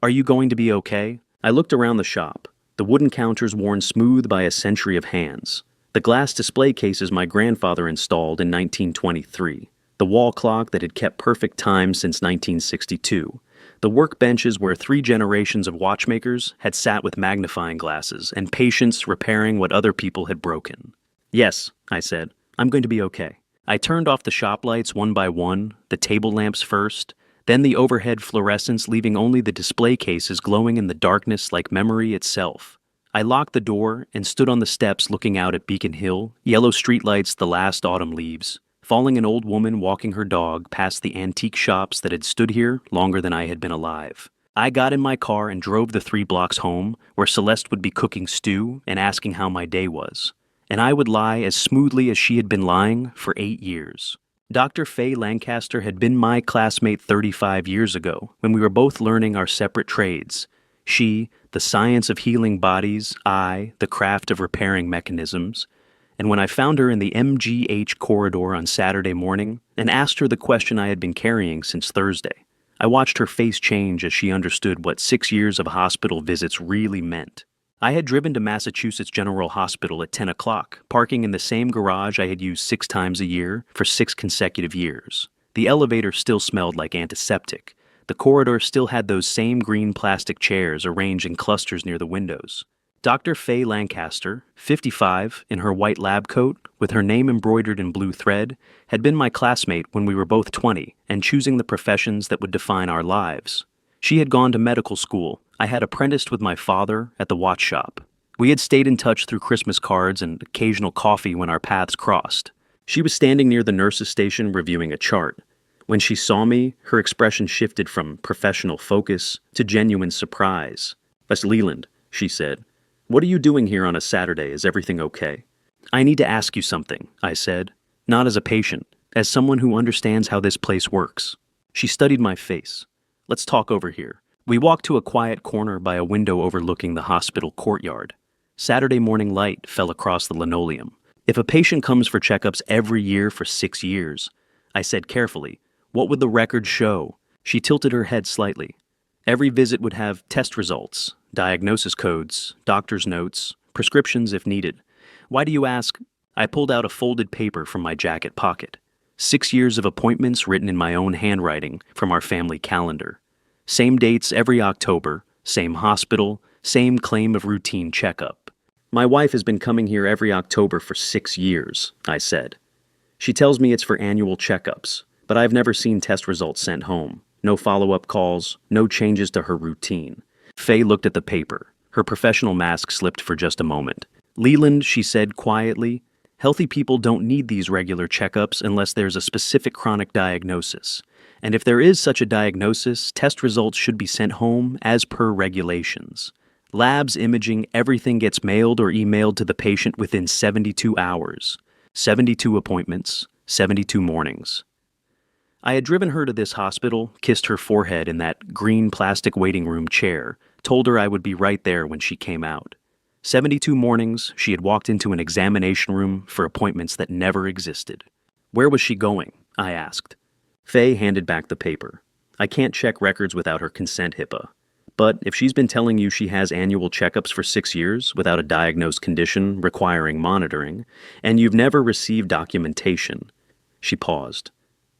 Are you going to be okay? I looked around the shop, the wooden counters worn smooth by a century of hands, the glass display cases my grandfather installed in 1923, the wall clock that had kept perfect time since 1962, the workbenches where 3 generations of watchmakers had sat with magnifying glasses and patients repairing what other people had broken. Yes, I said, I'm going to be okay. I turned off the shop lights one by one, the table lamps first, then the overhead fluorescents, leaving only the display cases glowing in the darkness like memory itself. I locked the door and stood on the steps looking out at Beacon Hill, yellow streetlights, the last autumn leaves, following an old woman walking her dog past the antique shops that had stood here longer than I had been alive. I got in my car and drove the 3 blocks home, where Celeste would be cooking stew and asking how my day was. And I would lie as smoothly as she had been lying for 8 years. Dr. Faye Lancaster had been my classmate 35 years ago, when we were both learning our separate trades. She, the science of healing bodies, I, the craft of repairing mechanisms. And when I found her in the MGH corridor on Saturday morning and asked her the question I had been carrying since Thursday, I watched her face change as she understood what 6 years of hospital visits really meant. I had driven to Massachusetts General Hospital at 10 o'clock, parking in the same garage I had used 6 times a year for 6 consecutive years. The elevator still smelled like antiseptic. The corridor still had those same green plastic chairs arranged in clusters near the windows. Dr. Faye Lancaster, 55, in her white lab coat, with her name embroidered in blue thread, had been my classmate when we were both 20 and choosing the professions that would define our lives. She had gone to medical school. I had apprenticed with my father at the watch shop. We had stayed in touch through Christmas cards and occasional coffee when our paths crossed. She was standing near the nurse's station reviewing a chart. When she saw me, her expression shifted from professional focus to genuine surprise. "Miss Leland," she said, "what are you doing here on a Saturday? Is everything okay?" "I need to ask you something," I said, not as a patient, as someone who understands how this place works. She studied my face. "Let's talk over here." We walked to a quiet corner by a window overlooking the hospital courtyard. Saturday morning light fell across the linoleum. If a patient comes for checkups every year for 6 years, I said carefully, what would the record show? She tilted her head slightly. Every visit would have test results, diagnosis codes, doctor's notes, prescriptions if needed. Why do you ask? I pulled out a folded paper from my jacket pocket. 6 years of appointments written in my own handwriting from our family calendar. Same dates every October, same hospital, same claim of routine checkup. My wife has been coming here every October for 6 years, I said. She tells me it's for annual checkups, but I've never seen test results sent home. No follow-up calls, no changes to her routine. Faye looked at the paper. Her professional mask slipped for just a moment. "Leland," she said quietly, "healthy people don't need these regular checkups unless there's a specific chronic diagnosis. And if there is such a diagnosis, test results should be sent home as per regulations. Labs, imaging, everything gets mailed or emailed to the patient within 72 hours. 72 appointments, 72 mornings." I had driven her to this hospital, kissed her forehead in that green plastic waiting room chair, told her I would be right there when she came out. 72 mornings, she had walked into an examination room for appointments that never existed. Where was she going? I asked. Faye handed back the paper. I can't check records without her consent, HIPAA. But if she's been telling you she has annual checkups for 6 years without a diagnosed condition requiring monitoring, and you've never received documentation, She paused.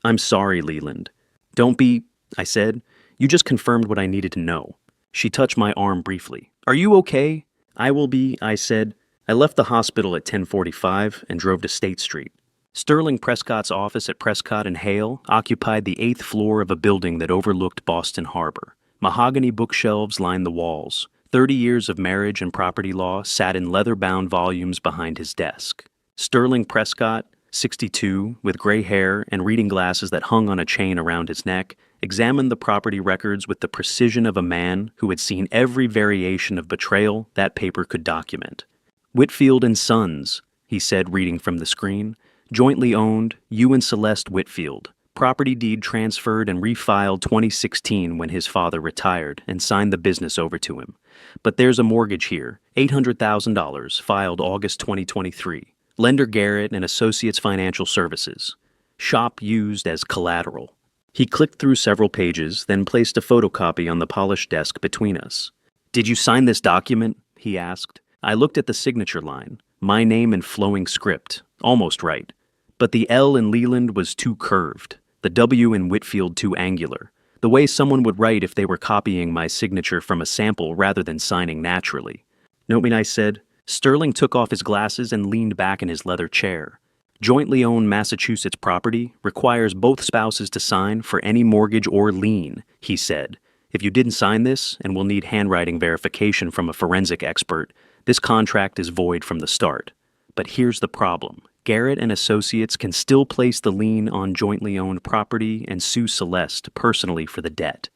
I'm sorry, Leland. Don't be, I said. You just confirmed what I needed to know. She touched my arm briefly. Are you okay? I will be, I said. I left the hospital at 10:45 and drove to State Street. Sterling Prescott's office at Prescott and Hale occupied the 8th floor of a building that overlooked Boston Harbor. Mahogany bookshelves lined the walls. 30 years of marriage and property law sat in leather-bound volumes behind his desk. Sterling Prescott, 62, with gray hair and reading glasses that hung on a chain around his neck, examined the property records with the precision of a man who had seen every variation of betrayal that paper could document. Whitfield and Sons, he said, reading from the screen. Jointly owned, you and Celeste Whitfield. Property deed transferred and refiled 2016 when his father retired and signed the business over to him. But there's a mortgage here, $800,000, filed August 2023. Lender Garrett and Associates Financial Services. Shop used as collateral. He clicked through several pages, then placed a photocopy on the polished desk between us. Did you sign this document? He asked. I looked at the signature line. My name in flowing script. Almost right. But the L in Leland was too curved. The W in Whitfield too angular. The way someone would write if they were copying my signature from a sample rather than signing naturally. Note I said. Sterling took off his glasses and leaned back in his leather chair. Jointly owned Massachusetts property requires both spouses to sign for any mortgage or lien, he said. If you didn't sign this, and will need handwriting verification from a forensic expert, this contract is void from the start. But here's the problem. Garrett and Associates can still place the lien on jointly owned property and sue Celeste personally for the debt.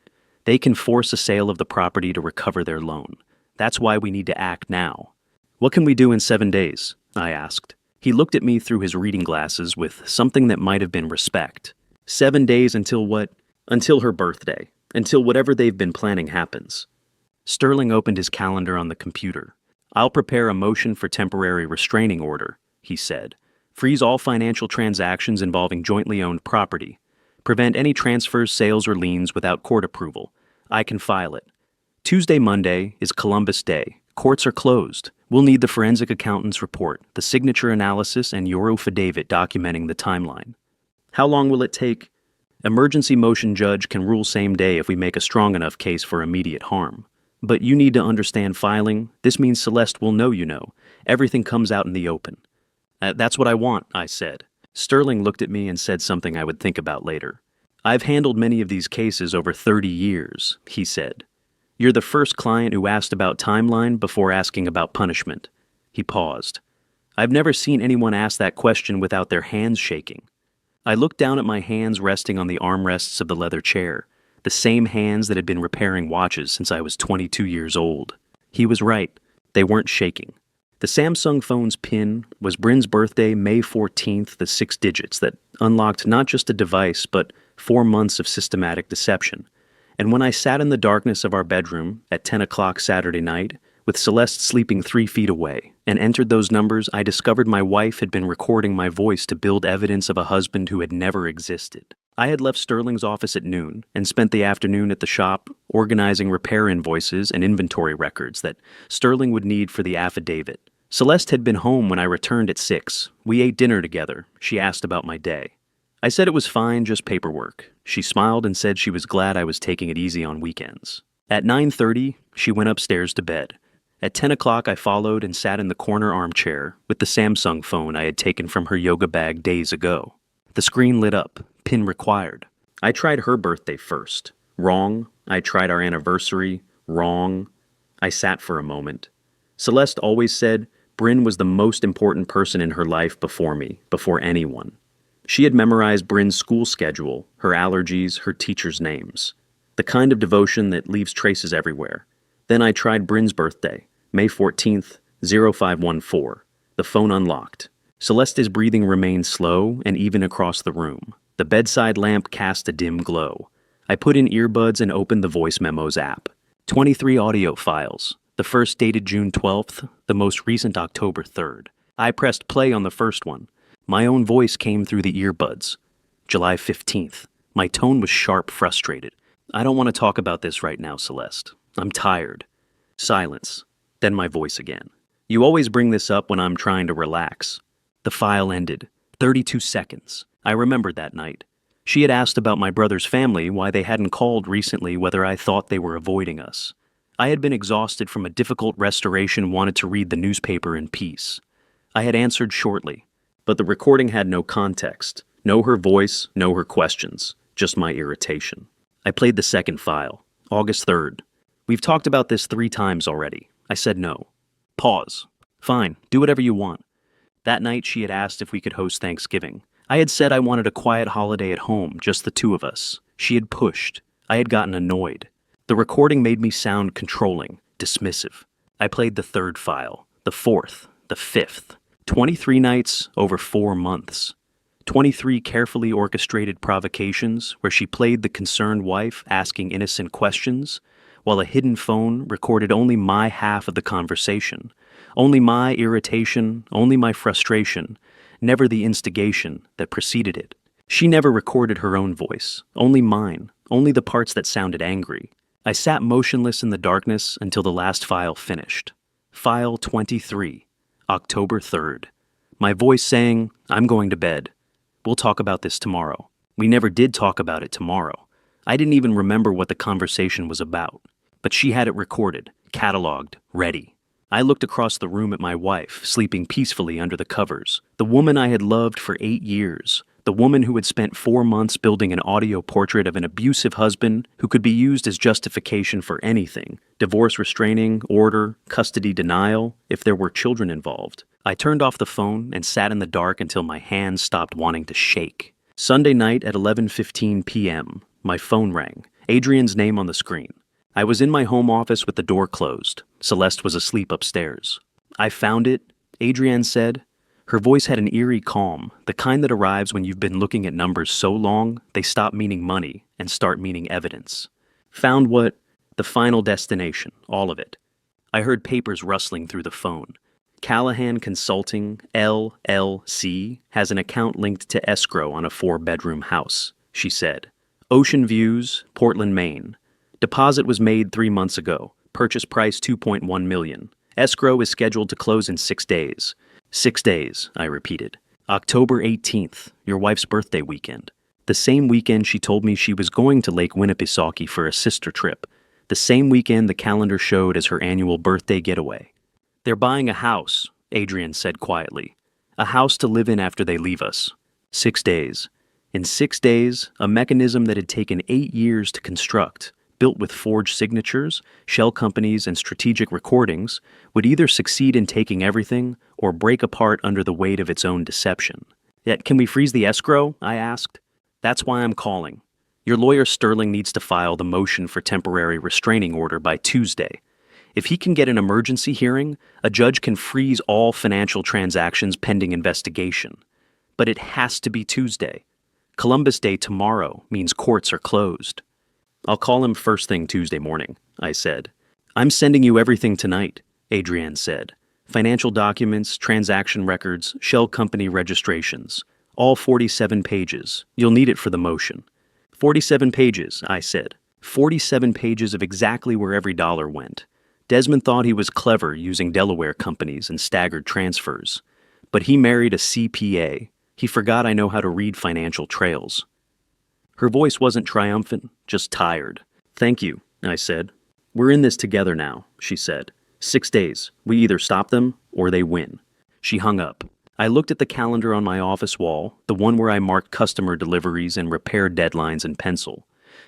They can force a sale of the property to recover their loan. That's why we need to act now. What can we do in 7 days? I asked. He looked at me through his reading glasses with something that might have been respect. 7 days until what? Until her birthday. Until whatever they've been planning happens. Sterling opened his calendar on the computer. I'll prepare a motion for temporary restraining order, he said. Freeze all financial transactions involving jointly owned property. Prevent any transfers, sales, or liens without court approval. I can file it. Tuesday, Monday is Columbus Day. Courts are closed. We'll need the forensic accountant's report, the signature analysis, and your affidavit documenting the timeline. How long will it take? Emergency motion judge can rule same day if we make a strong enough case for immediate harm. But you need to understand filing. This means Celeste will know you know. Everything comes out in the open. That's what I want, I said. Sterling looked at me and said something I would think about later. I've handled many of these cases over 30 years, he said. You're the first client who asked about timeline before asking about punishment. He paused. I've never seen anyone ask that question without their hands shaking. I looked down at my hands resting on the armrests of the leather chair, the same hands that had been repairing watches since I was 22 years old. He was right. They weren't shaking. The Samsung phone's PIN was Bryn's birthday, May 14th, the 6 digits that unlocked not just a device, but 4 months of systematic deception. And when I sat in the darkness of our bedroom at 10 o'clock Saturday night, with Celeste sleeping 3 feet away, and entered those numbers, I discovered my wife had been recording my voice to build evidence of a husband who had never existed. I had left Sterling's office at noon and spent the afternoon at the shop organizing repair invoices and inventory records that Sterling would need for the affidavit. Celeste had been home when I returned at 6. We ate dinner together. She asked about my day. I said it was fine, just paperwork. She smiled and said she was glad I was taking it easy on weekends. At 9:30, she went upstairs to bed. At 10 o'clock, I followed and sat in the corner armchair with the Samsung phone I had taken from her yoga bag days ago. The screen lit up. PIN required. I tried her birthday first. Wrong. I tried our anniversary. Wrong. I sat for a moment. Celeste always said Bryn was the most important person in her life before me, before anyone. She had memorized Bryn's school schedule, her allergies, her teachers' names. The kind of devotion that leaves traces everywhere. Then I tried Bryn's birthday, May 14th, 0514. The phone unlocked. Celeste's breathing remained slow and even across the room. The bedside lamp cast a dim glow. I put in earbuds and opened the Voice Memos app. 23 audio files. The first dated June 12th, the most recent October 3rd. I pressed play on the first one. My own voice came through the earbuds. July 15th. My tone was sharp, frustrated. I don't want to talk about this right now, Celeste. I'm tired. Silence. Then my voice again. You always bring this up when I'm trying to relax. The file ended. 32 seconds. I remembered that night. She had asked about my brother's family, why they hadn't called recently, whether I thought they were avoiding us. I had been exhausted from a difficult restoration, wanted to read the newspaper in peace. I had answered shortly, but the recording had no context, no her voice, no her questions, just my irritation. I played the second file, August 3rd. We've talked about this 3 times already. I said no. Pause. Fine, do whatever you want. That night she had asked if we could host Thanksgiving. I had said I wanted a quiet holiday at home, just the 2 of us. She had pushed. I had gotten annoyed. The recording made me sound controlling, dismissive. I played the 3rd file, the 4th, the 5th. 23 nights over 4 months. 23 carefully orchestrated provocations where she played the concerned wife asking innocent questions, while a hidden phone recorded only my half of the conversation, only my irritation, only my frustration, never the instigation that preceded it. She never recorded her own voice, only mine, only the parts that sounded angry. I sat motionless in the darkness until the last file finished. File 23, October 3rd. My voice saying, I'm going to bed. We'll talk about this tomorrow. We never did talk about it tomorrow. I didn't even remember what the conversation was about. But she had it recorded, cataloged, ready. I looked across the room at my wife, sleeping peacefully under the covers. The woman I had loved for 8 years. The woman who had spent 4 months building an audio portrait of an abusive husband who could be used as justification for anything. Divorce restraining order, custody denial, if there were children involved. I turned off the phone and sat in the dark until my hands stopped wanting to shake. Sunday night at 11:15 p.m., my phone rang. Adrian's name on the screen. I was in my home office with the door closed. Celeste was asleep upstairs. I found it, Adrienne said. Her voice had an eerie calm, the kind that arrives when you've been looking at numbers so long they stop meaning money and start meaning evidence. Found what? The final destination, all of it. I heard papers rustling through the phone. Callahan Consulting, LLC, has an account linked to escrow on a 4-bedroom house, she said. Ocean Views, Portland, Maine. Deposit was made 3 months ago. Purchase price $2.1 million. Escrow is scheduled to close in 6 days. 6 days, I repeated. October 18th, your wife's birthday weekend. The same weekend she told me she was going to Lake Winnipesaukee for a sister trip. The same weekend the calendar showed as her annual birthday getaway. They're buying a house, Adrian said quietly. A house to live in after they leave us. 6 days. In 6 days, a mechanism that had taken 8 years to construct, built with forged signatures, shell companies, and strategic recordings, would either succeed in taking everything or break apart under the weight of its own deception. Yet, can we freeze the escrow? I asked. That's why I'm calling. Your lawyer Sterling needs to file the motion for temporary restraining order by Tuesday. If he can get an emergency hearing, a judge can freeze all financial transactions pending investigation. But it has to be Tuesday. Columbus Day tomorrow means courts are closed. I'll call him first thing Tuesday morning, I said. I'm sending you everything tonight, Adrienne said. Financial documents, transaction records, shell company registrations. All 47 pages. You'll need it for the motion. 47 pages, I said. 47 pages of exactly where every dollar went. Desmond thought he was clever using Delaware companies and staggered transfers. But he married a CPA. He forgot I know how to read financial trails. Her voice wasn't triumphant, just tired. Thank you, I said. We're in this together now, she said. 6 days. We either stop them or they win. She hung up. I looked at the calendar on my office wall, the one where I marked customer deliveries and repair deadlines in pencil.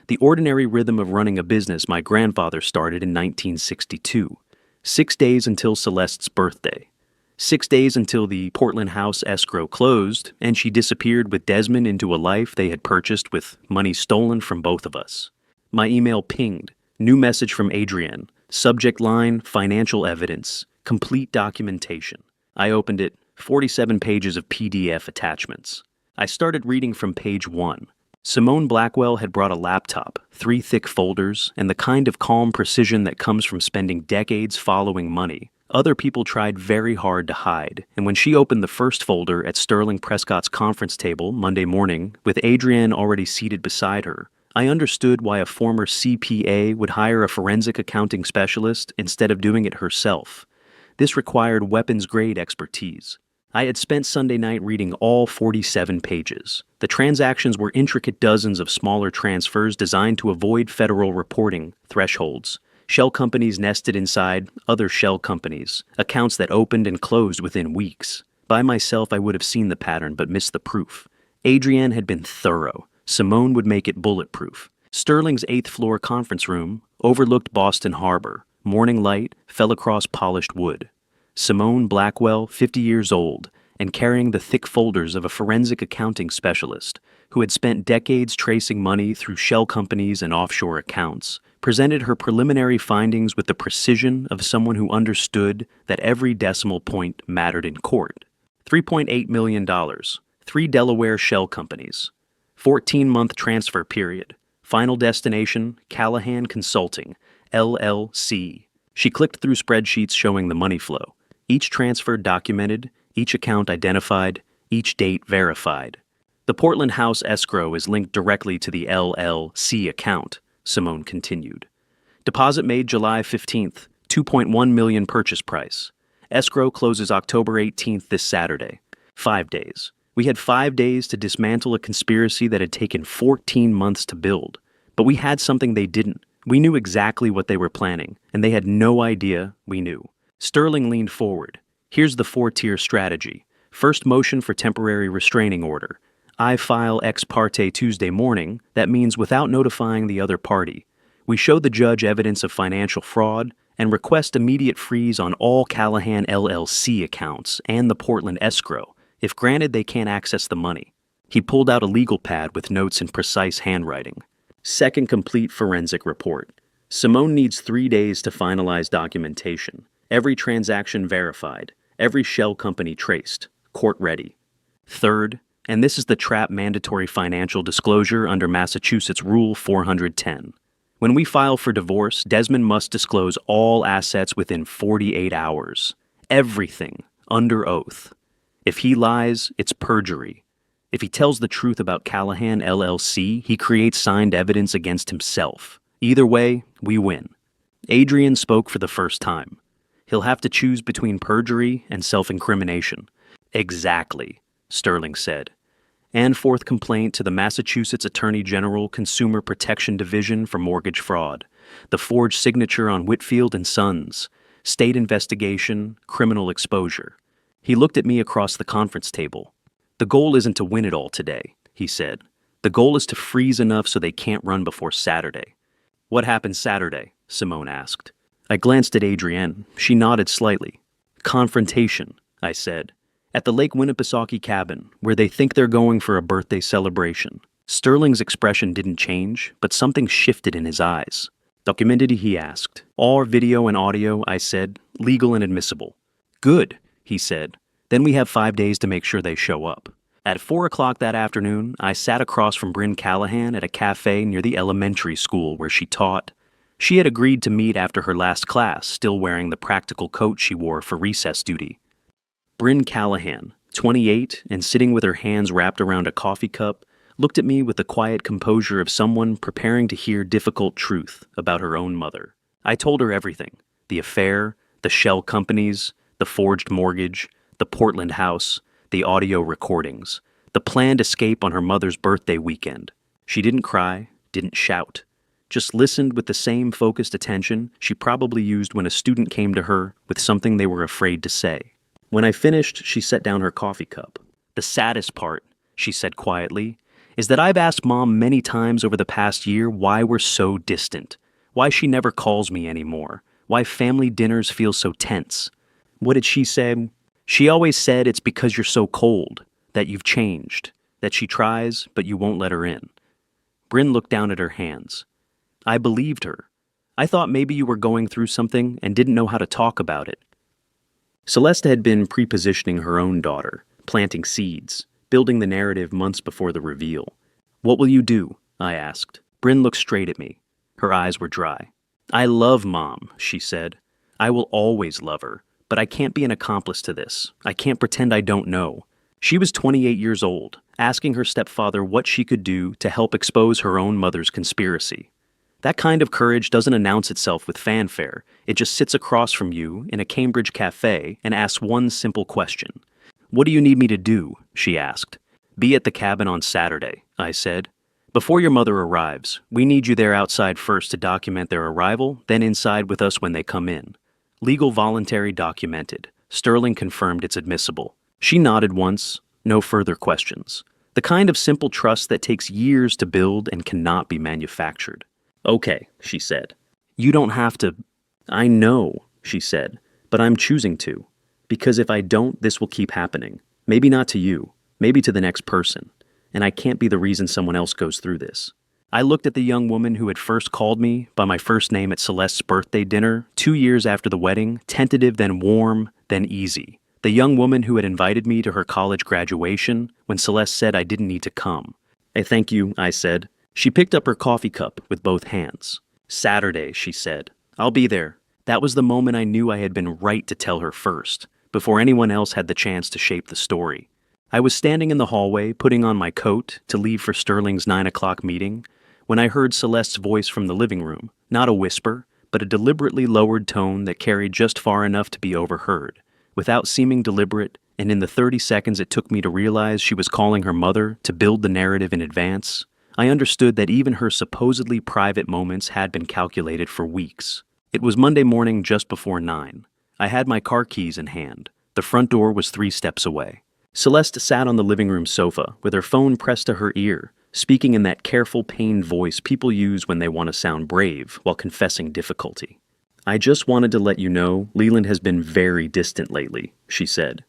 The ordinary rhythm of running a business my grandfather started in 1962. 6 days until Celeste's birthday. 6 days until the Portland house escrow closed, and she disappeared with Desmond into a life they had purchased with money stolen from both of us. My email pinged. New message from Adrienne. Subject line, financial evidence. Complete documentation. I opened it. 47 pages of PDF attachments. I started reading from page 1. Simone Blackwell had brought a laptop, 3 thick folders, and the kind of calm precision that comes from spending decades following money. Other people tried very hard to hide, and when she opened the first folder at Sterling Prescott's conference table Monday morning, with Adrienne already seated beside her, I understood why a former CPA would hire a forensic accounting specialist instead of doing it herself. This required weapons-grade expertise. I had spent Sunday night reading all 47 pages. The transactions were intricate dozens of smaller transfers designed to avoid federal reporting thresholds. Shell companies nested inside other shell companies, accounts that opened and closed within weeks. By myself, I would have seen the pattern but missed the proof. Adrienne had been thorough. Simone would make it bulletproof. Sterling's 8th floor conference room overlooked Boston Harbor. Morning light fell across polished wood. Simone Blackwell, 50 years old, and carrying the thick folders of a forensic accounting specialist who had spent decades tracing money through shell companies and offshore accounts, presented her preliminary findings with the precision of someone who understood that every decimal point mattered in court. $3.8 million, 3 Delaware shell companies, 14-month transfer period, final destination, Callahan Consulting, LLC. She clicked through spreadsheets showing the money flow. Each transfer documented, each account identified, each date verified. The Portland House escrow is linked directly to the LLC account, Simone continued. Deposit made July 15th, $2.1 million purchase price. Escrow closes October 18th this Saturday. 5 days. We had 5 days to dismantle a conspiracy that had taken 14 months to build. But we had something they didn't. We knew exactly what they were planning, and they had no idea we knew. Sterling leaned forward. Here's the 4-tier strategy. First motion for temporary restraining order. I file ex parte Tuesday morning. That means without notifying the other party. We show the judge evidence of financial fraud and request immediate freeze on all Callahan LLC accounts and the Portland escrow. If granted, they can't access the money. He pulled out a legal pad with notes in precise handwriting. Second complete forensic report. Simone needs 3 days to finalize documentation. Every transaction verified. Every shell company traced. Court ready. Third, and this is the trap, mandatory financial disclosure under Massachusetts Rule 410. When we file for divorce, Desmond must disclose all assets within 48 hours. Everything, under oath. If he lies, it's perjury. If he tells the truth about Callahan LLC, he creates signed evidence against himself. Either way, we win. Adrienne spoke for the first time. He'll have to choose between perjury and self-incrimination. Exactly, Sterling said. And fourth complaint to the Massachusetts Attorney General Consumer Protection Division for mortgage fraud. The forged signature on Whitfield and Sons. State investigation, criminal exposure. He looked at me across the conference table. The goal isn't to win it all today, he said. The goal is to freeze enough so they can't run before Saturday. What happened Saturday? Simone asked. I glanced at Adrienne. She nodded slightly. Confrontation, I said. At the Lake Winnipesaukee cabin, where they think they're going for a birthday celebration. Sterling's expression didn't change, but something shifted in his eyes. Documented, he asked. All video and audio, I said. Legal and admissible. Good, he said. Then we have 5 days to make sure they show up. At 4 o'clock that afternoon, I sat across from Bryn Callahan at a cafe near the elementary school where she taught. She had agreed to meet after her last class, still wearing the practical coat she wore for recess duty. Bryn Callahan, 28 and sitting with her hands wrapped around a coffee cup, looked at me with the quiet composure of someone preparing to hear difficult truth about her own mother. I told her everything. The affair, the shell companies, the forged mortgage, the Portland house, the audio recordings, the planned escape on her mother's birthday weekend. She didn't cry, didn't shout, just listened with the same focused attention she probably used when a student came to her with something they were afraid to say. When I finished, she set down her coffee cup. The saddest part, she said quietly, is that I've asked Mom many times over the past year why we're so distant, why she never calls me anymore, why family dinners feel so tense. What did she say? She always said it's because you're so cold, that you've changed, that she tries, but you won't let her in. Bryn looked down at her hands. I believed her. I thought maybe you were going through something and didn't know how to talk about it. Celeste had been prepositioning her own daughter, planting seeds, building the narrative months before the reveal. What will you do? I asked. Bryn looked straight at me. Her eyes were dry. I love Mom, she said. I will always love her. But I can't be an accomplice to this. I can't pretend I don't know. She was 28 years old, asking her stepfather what she could do to help expose her own mother's conspiracy. That kind of courage doesn't announce itself with fanfare. It just sits across from you in a Cambridge cafe and asks one simple question. What do you need me to do? She asked. Be at the cabin on Saturday, I said. Before your mother arrives, we need you there outside first to document their arrival, then inside with us when they come in. Legal voluntary documented. Sterling confirmed it's admissible. She nodded once, no further questions. The kind of simple trust that takes years to build and cannot be manufactured. Okay, she said. You don't have to. I know, she said, but I'm choosing to. Because if I don't, this will keep happening. Maybe not to you, maybe to the next person. And I can't be the reason someone else goes through this. I looked at the young woman who had first called me by my first name at Celeste's birthday dinner, 2 years after the wedding, tentative then warm, then easy. The young woman who had invited me to her college graduation when Celeste said I didn't need to come. Thank you, I said. She picked up her coffee cup with both hands. Saturday, she said. I'll be there. That was the moment I knew I had been right to tell her first, before anyone else had the chance to shape the story. I was standing in the hallway, putting on my coat to leave for Sterling's 9 o'clock meeting, when I heard Celeste's voice from the living room, not a whisper, but a deliberately lowered tone that carried just far enough to be overheard. Without seeming deliberate, and in the 30 seconds it took me to realize she was calling her mother to build the narrative in advance, I understood that even her supposedly private moments had been calculated for weeks. It was Monday morning just before 9. I had my car keys in hand. The front door was 3 steps away. Celeste sat on the living room sofa with her phone pressed to her ear, speaking in that careful, pained voice people use when they want to sound brave while confessing difficulty. I just wanted to let you know Leland has been very distant lately, she said.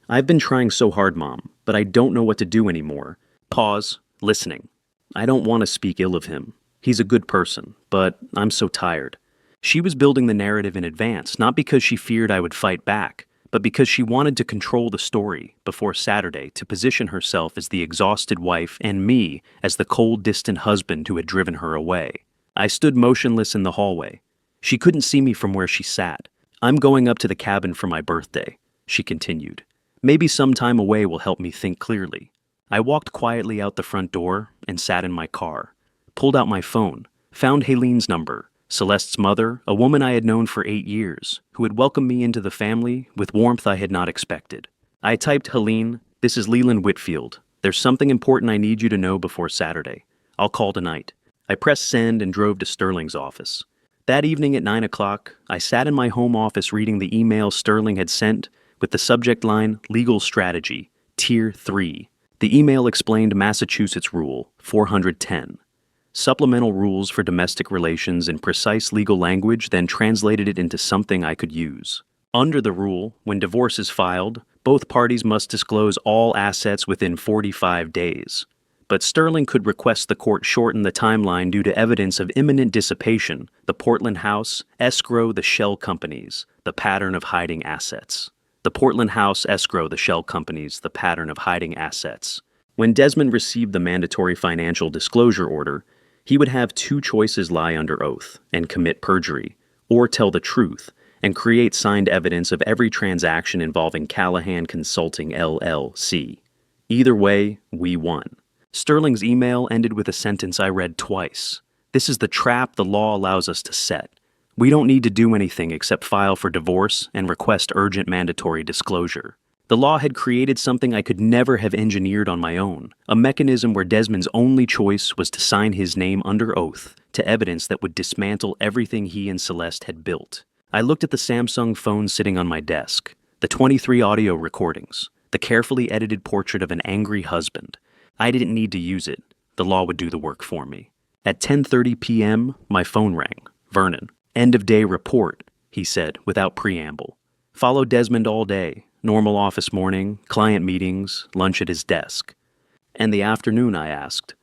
I've been trying so hard, Mom, but I don't know what to do anymore. Pause, listening. I don't want to speak ill of him. He's a good person, but I'm so tired. She was building the narrative in advance, not because she feared I would fight back, but because she wanted to control the story before Saturday to position herself as the exhausted wife and me as the cold, distant husband who had driven her away. I stood motionless in the hallway. She couldn't see me from where she sat. I'm going up to the cabin for my birthday, she continued. Maybe some time away will help me think clearly. I walked quietly out the front door and sat in my car, pulled out my phone, found Helene's number, Celeste's mother, a woman I had known for 8 years, who had welcomed me into the family with warmth I had not expected. I typed, Helene, this is Leland Whitfield. There's something important I need you to know before Saturday. I'll call tonight. I pressed send and drove to Sterling's office. That evening at 9 o'clock, I sat in my home office reading the email Sterling had sent with the subject line, Legal Strategy, Tier 3. The email explained Massachusetts Rule 410. Supplemental rules for domestic relations in precise legal language, then translated it into something I could use. Under the rule, when divorce is filed, both parties must disclose all assets within 45 days. But Sterling could request the court shorten the timeline due to evidence of imminent dissipation, the Portland House, escrow the shell companies, the pattern of hiding assets. The Portland House, escrow the shell companies, the pattern of hiding assets. When Desmond received the mandatory financial disclosure order, he would have 2 choices lie under oath and commit perjury, or tell the truth and create signed evidence of every transaction involving Callahan Consulting LLC. Either way, we won. Sterling's email ended with a sentence I read twice. This is the trap the law allows us to set. We don't need to do anything except file for divorce and request urgent mandatory disclosure. The law had created something I could never have engineered on my own, a mechanism where Desmond's only choice was to sign his name under oath to evidence that would dismantle everything he and Celeste had built. I looked at the Samsung phone sitting on my desk, the 23 audio recordings, the carefully edited portrait of an angry husband. I didn't need to use it. The law would do the work for me. At 10:30 p.m., my phone rang. Vernon. End of day report, he said without preamble. Followed Desmond all day. Normal office morning, client meetings, lunch at his desk. And the afternoon, I asked.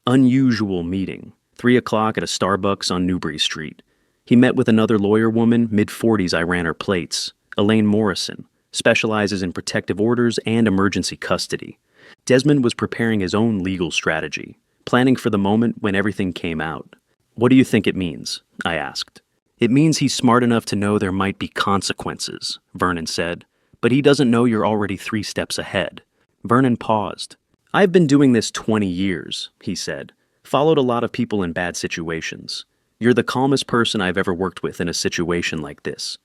Unusual meeting. 3 o'clock at a Starbucks on Newbury Street. He met with another lawyer woman, mid-40s. I ran her plates. Elaine Morrison. Specializes in protective orders and emergency custody. Desmond was preparing his own legal strategy, planning for the moment when everything came out. What do you think it means? I asked. It means he's smart enough to know there might be consequences, Vernon said. But he doesn't know you're already 3 steps ahead. Vernon paused. I've been doing this 20 years, he said. Followed a lot of people in bad situations. You're the calmest person I've ever worked with in a situation like this.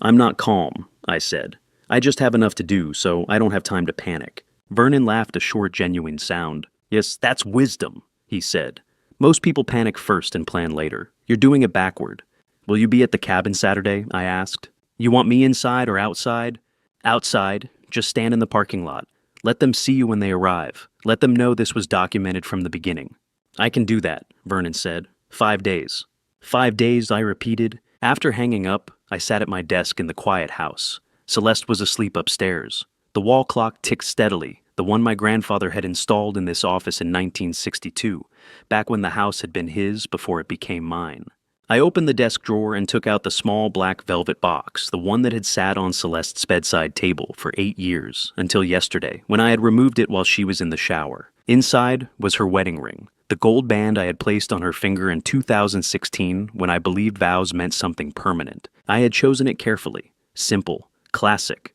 I'm not calm, I said. I just have enough to do, so I don't have time to panic. Vernon laughed a short, genuine sound. Yes, that's wisdom, he said. Most people panic first and plan later. You're doing it backward. Will you be at the cabin Saturday? I asked. You want me inside or outside? Outside. Just stand in the parking lot. Let them see you when they arrive. Let them know this was documented from the beginning. I can do that, Vernon said. 5 days. 5 days, I repeated. After hanging up, I sat at my desk in the quiet house. Celeste was asleep upstairs. The wall clock ticked steadily, the one my grandfather had installed in this office in 1962, back when the house had been his before it became mine. I opened the desk drawer and took out the small black velvet box, the one that had sat on Celeste's bedside table for 8 years, until yesterday, when I had removed it while she was in the shower. Inside was her wedding ring, the gold band I had placed on her finger in 2016 when I believed vows meant something permanent. I had chosen it carefully, simple, classic.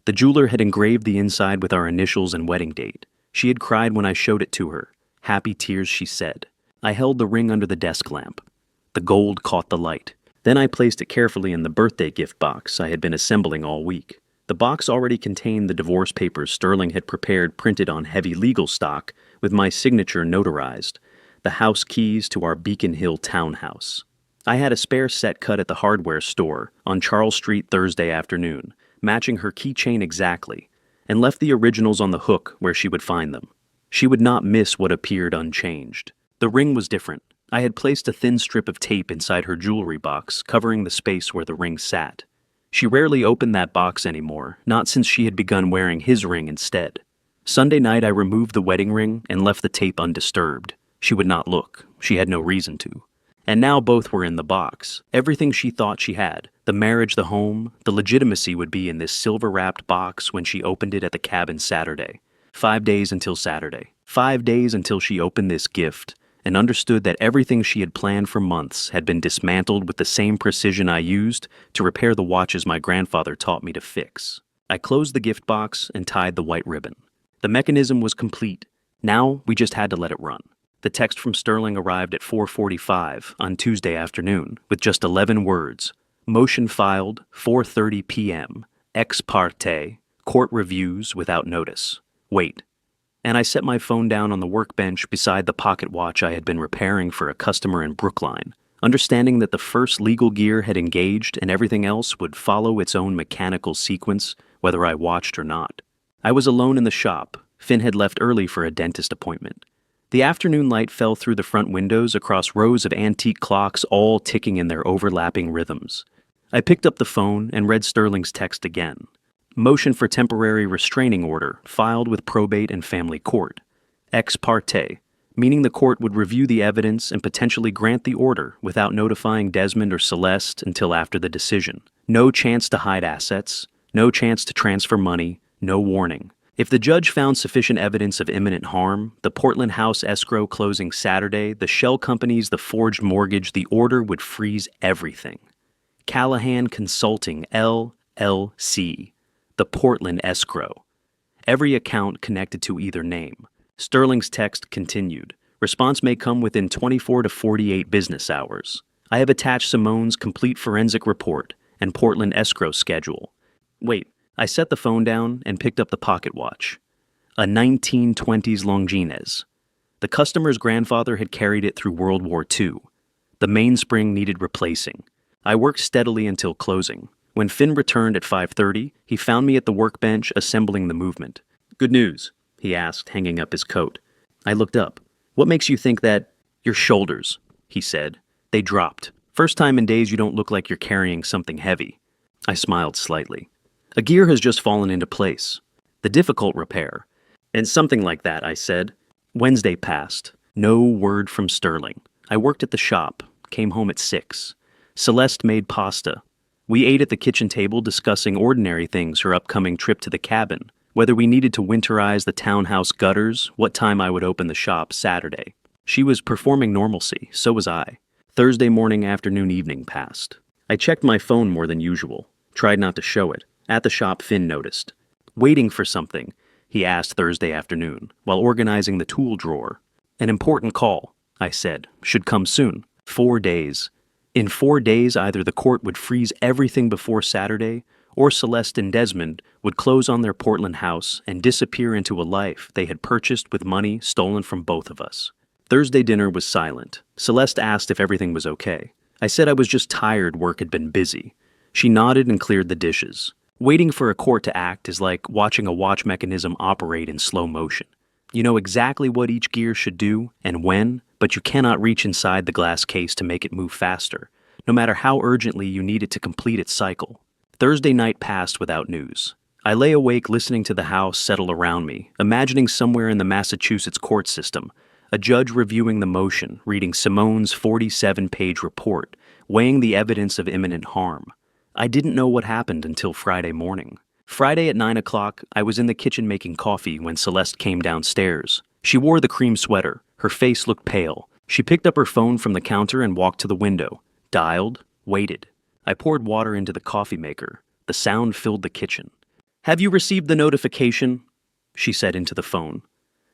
The jeweler had engraved the inside with our initials and wedding date. She had cried when I showed it to her. Happy tears, she said. I held the ring under the desk lamp. The gold caught the light. Then I placed it carefully in the birthday gift box I had been assembling all week. The box already contained the divorce papers Sterling had prepared printed on heavy legal stock with my signature notarized, the house keys to our Beacon Hill townhouse. I had a spare set cut at the hardware store on Charles Street Thursday afternoon, matching her keychain exactly, and left the originals on the hook where she would find them. She would not miss what appeared unchanged. The ring was different. I had placed a thin strip of tape inside her jewelry box, covering the space where the ring sat. She rarely opened that box anymore, not since she had begun wearing his ring instead. Sunday night I removed the wedding ring and left the tape undisturbed. She would not look. She had no reason to. And now both were in the box. Everything she thought she had, the marriage, the home, the legitimacy would be in this silver-wrapped box when she opened it at the cabin Saturday. 5 days until Saturday. 5 days until she opened this gift and understood that everything she had planned for months had been dismantled with the same precision I used to repair the watches my grandfather taught me to fix. I closed the gift box and tied the white ribbon. The mechanism was complete. Now we just had to let it run. The text from Sterling arrived at 4:45 on Tuesday afternoon with just 11 words. Motion filed, 4:30 p.m. Ex parte, court reviews without notice. Wait. And I set my phone down on the workbench beside the pocket watch I had been repairing for a customer in Brookline, understanding that the first legal gear had engaged and everything else would follow its own mechanical sequence, whether I watched or not. I was alone in the shop. Finn had left early for a dentist appointment. The afternoon light fell through the front windows across rows of antique clocks, all ticking in their overlapping rhythms. I picked up the phone and read Sterling's text again. Motion for temporary restraining order filed with probate and family court. Ex parte, meaning the court would review the evidence and potentially grant the order without notifying Desmond or Celeste until after the decision. No chance to hide assets, no chance to transfer money, no warning. If the judge found sufficient evidence of imminent harm, the Portland House escrow closing Saturday, the shell companies, the forged mortgage, the order would freeze everything. Callahan Consulting, LLC. The Portland escrow. Every account connected to either name. Sterling's text continued. Response may come within 24 to 48 business hours. I have attached Simone's complete forensic report and Portland escrow schedule. Wait, I set the phone down and picked up the pocket watch. A 1920s Longines. The customer's grandfather had carried it through World War II. The mainspring needed replacing. I worked steadily until closing. When Finn returned at 5:30, he found me at the workbench assembling the movement. Good news, he asked, hanging up his coat. I looked up. What makes you think that? Your shoulders, he said. They dropped. First time in days you don't look like you're carrying something heavy. I smiled slightly. A gear has just fallen into place. The difficult repair. And something like that, I said. Wednesday passed. No word from Sterling. I worked at the shop, came home at 6. Celeste made pasta. We ate at the kitchen table discussing ordinary things, her upcoming trip to the cabin, whether we needed to winterize the townhouse gutters, what time I would open the shop Saturday. She was performing normalcy, so was I. Thursday morning, afternoon, evening passed. I checked my phone more than usual, tried not to show it. At the shop, Finn noticed. Waiting for something, he asked Thursday afternoon, while organizing the tool drawer. An important call, I said, should come soon. 4 days. In 4 days, either the court would freeze everything before Saturday, or Celeste and Desmond would close on their Portland house and disappear into a life they had purchased with money stolen from both of us. Thursday dinner was silent. Celeste asked if everything was okay. I said I was just tired, work had been busy. She nodded and cleared the dishes. Waiting for a court to act is like watching a watch mechanism operate in slow motion. You know exactly what each gear should do and when, but you cannot reach inside the glass case to make it move faster, no matter how urgently you need it to complete its cycle. Thursday night passed without news. I lay awake listening to the house settle around me, imagining somewhere in the Massachusetts court system, a judge reviewing the motion, reading Simone's 47-page report, weighing the evidence of imminent harm. I didn't know what happened until Friday morning. Friday at 9 o'clock, I was in the kitchen making coffee when Celeste came downstairs. She wore the cream sweater. Her face looked pale. She picked up her phone from the counter and walked to the window, dialed, waited. I poured water into the coffee maker. The sound filled the kitchen. "Have you received the notification?" she said into the phone.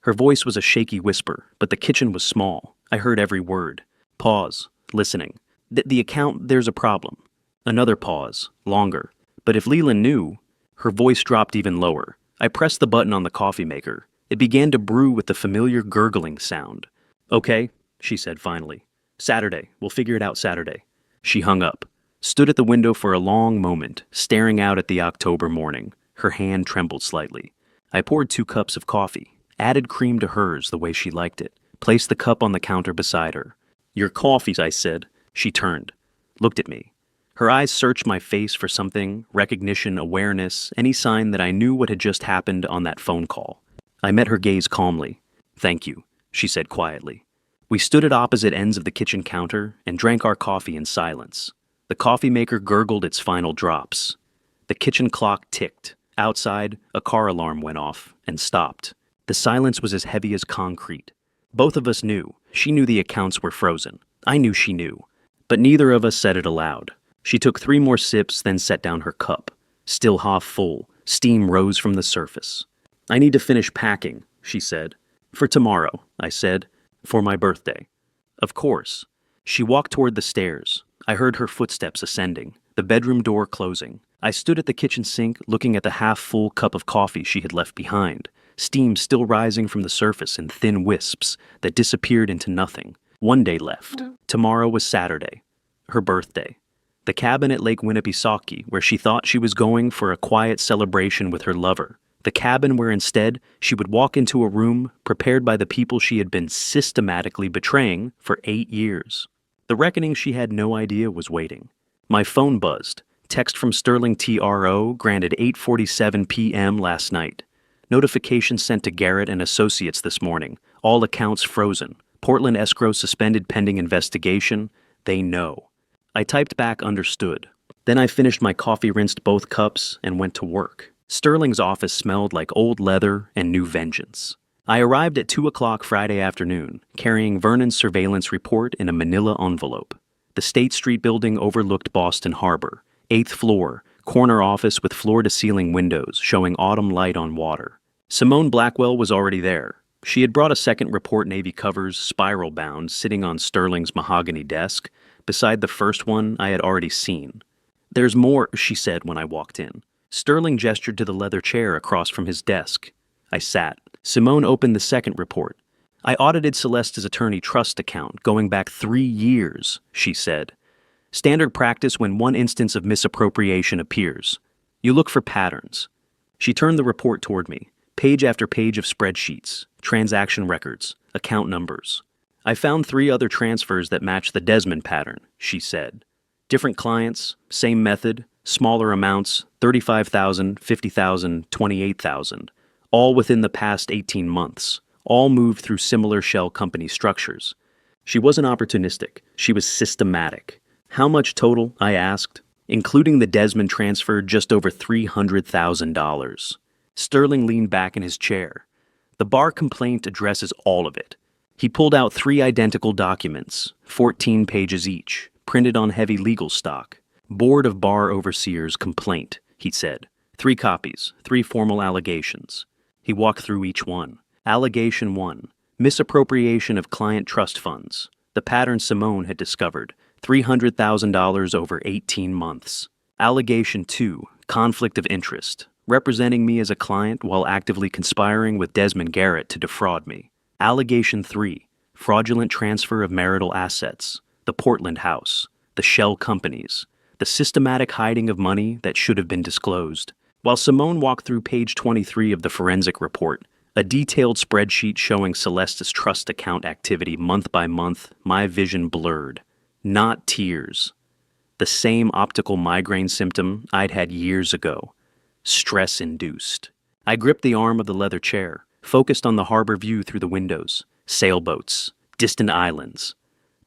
Her voice was a shaky whisper, but the kitchen was small. I heard every word. Pause, listening. The account, there's a problem. Another pause, longer. But if Leland knew, her voice dropped even lower. I pressed the button on the coffee maker. It began to brew with the familiar gurgling sound. "Okay," she said finally. "Saturday. We'll figure it out Saturday." She hung up. Stood at the window for a long moment, staring out at the October morning. Her hand trembled slightly. I poured 2 cups of coffee, added cream to hers the way she liked it, placed the cup on the counter beside her. "Your coffee," I said. She turned, looked at me. Her eyes searched my face for something, recognition, awareness, any sign that I knew what had just happened on that phone call. I met her gaze calmly. "Thank you," she said quietly. We stood at opposite ends of the kitchen counter and drank our coffee in silence. The coffee maker gurgled its final drops. The kitchen clock ticked. Outside, a car alarm went off and stopped. The silence was as heavy as concrete. Both of us knew. She knew the accounts were frozen. I knew she knew. But neither of us said it aloud. She took 3 more sips, then set down her cup. Still half full, steam rose from the surface. "I need to finish packing," she said. "For tomorrow," I said. "For my birthday." "Of course." She walked toward the stairs. I heard her footsteps ascending, the bedroom door closing. I stood at the kitchen sink, looking at the half-full cup of coffee she had left behind, steam still rising from the surface in thin wisps that disappeared into nothing. One day left. Tomorrow was Saturday. Her birthday. The cabin at Lake Winnipesaukee, where she thought she was going for a quiet celebration with her lover. The cabin where instead she would walk into a room prepared by the people she had been systematically betraying for 8 years. The reckoning she had no idea was waiting. My phone buzzed. Text from Sterling TRO, granted 8:47 p.m. last night. Notification sent to Garrett and Associates this morning. All accounts frozen. Portland escrow suspended pending investigation. They know. I typed back understood. Then I finished my coffee, rinsed both cups, and went to work. Sterling's office smelled like old leather and new vengeance. I arrived at 2 o'clock Friday afternoon, carrying Vernon's surveillance report in a manila envelope. The State Street building overlooked Boston Harbor. 8th floor, corner office with floor-to-ceiling windows showing autumn light on water. Simone Blackwell was already there. She had brought a second report, Navy covers, spiral-bound, sitting on Sterling's mahogany desk, beside the first one I had already seen. "There's more," she said when I walked in. Sterling gestured to the leather chair across from his desk. I sat. Simone opened the second report. "I audited Celeste's attorney trust account going back 3 years," she said. "Standard practice when one instance of misappropriation appears. You look for patterns." She turned the report toward me. Page after page of spreadsheets, transaction records, account numbers. "I found 3 other transfers that match the Desmond pattern," she said. "Different clients, same method, smaller amounts, $35,000, $50,000, $28,000, all within the past 18 months, all moved through similar shell company structures." She wasn't opportunistic. She was systematic. "How much total?" I asked. "Including the Desmond transfer, just over $300,000. Sterling leaned back in his chair. "The bar complaint addresses all of it." He pulled out 3 identical documents, 14 pages each, printed on heavy legal stock. "Board of Bar Overseers complaint," he said. 3 copies, 3 formal allegations. He walked through each one. Allegation 1, misappropriation of client trust funds. The pattern Simone had discovered, $300,000 over 18 months. Allegation 2, conflict of interest, representing me as a client while actively conspiring with Desmond Garrett to defraud me. Allegation 3, fraudulent transfer of marital assets, the Portland House, the shell companies, the systematic hiding of money that should have been disclosed. While Simone walked through page 23 of the forensic report, a detailed spreadsheet showing Celeste's trust account activity month by month, my vision blurred. Not tears. The same optical migraine symptom I'd had years ago. Stress-induced. I gripped the arm of the leather chair, focused on the harbor view through the windows, sailboats, distant islands.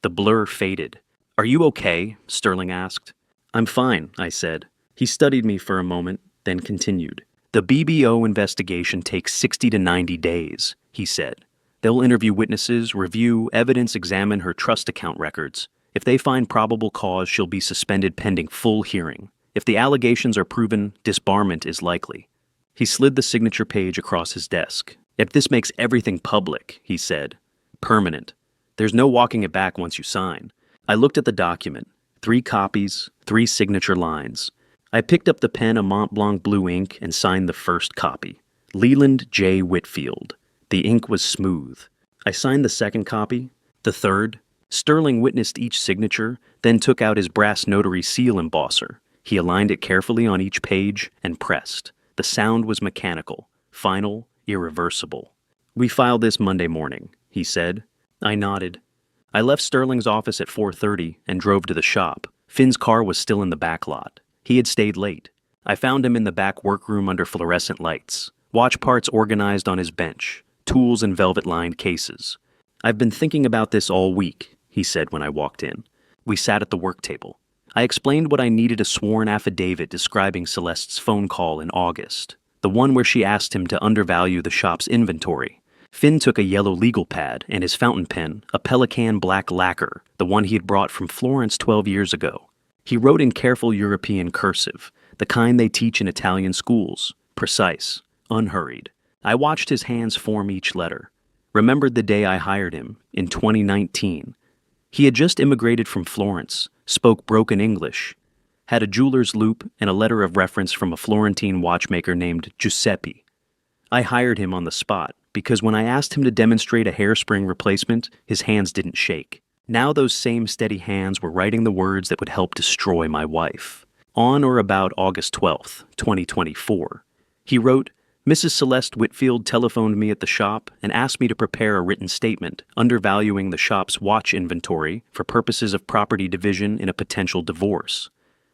The blur faded. "Are you okay?" Sterling asked. "I'm fine," I said. He studied me for a moment, then continued. "The BBO investigation takes 60 to 90 days, he said. They'll interview witnesses, review evidence, examine her trust account records. If they find probable cause, she'll be suspended pending full hearing. If the allegations are proven, disbarment is likely." He slid the signature page across his desk. "If this makes everything public," he said. "Permanent. There's no walking it back once you sign." I looked at the document. 3 copies, 3 signature lines. I picked up the pen of Mont Blanc blue ink and signed the first copy. Leland J. Whitfield. The ink was smooth. I signed the second copy, the third. Sterling witnessed each signature, then took out his brass notary seal embosser. He aligned it carefully on each page and pressed. The sound was mechanical, final, irreversible. "We filed this Monday morning," he said. I nodded. I left Sterling's office at 4:30 and drove to the shop. Finn's car was still in the back lot. He had stayed late. I found him in the back workroom under fluorescent lights, watch parts organized on his bench, tools in velvet-lined cases. "I've been thinking about this all week," he said when I walked in. We sat at the work table. I explained what I needed: a sworn affidavit describing Celeste's phone call in August, the one where she asked him to undervalue the shop's inventory. Finn took a yellow legal pad and his fountain pen, a Pelican black lacquer, the one he had brought from Florence 12 years ago. He wrote in careful European cursive, the kind they teach in Italian schools, precise, unhurried. I watched his hands form each letter, remembered the day I hired him, in 2019. He had just immigrated from Florence, spoke broken English, had a jeweler's loupe and a letter of reference from a Florentine watchmaker named Giuseppe. I hired him on the spot because when I asked him to demonstrate a hairspring replacement, his hands didn't shake. Now those same steady hands were writing the words that would help destroy my wife. On or about August 12th, 2024, he wrote, "Mrs. Celeste Whitfield telephoned me at the shop and asked me to prepare a written statement undervaluing the shop's watch inventory for purposes of property division in a potential divorce.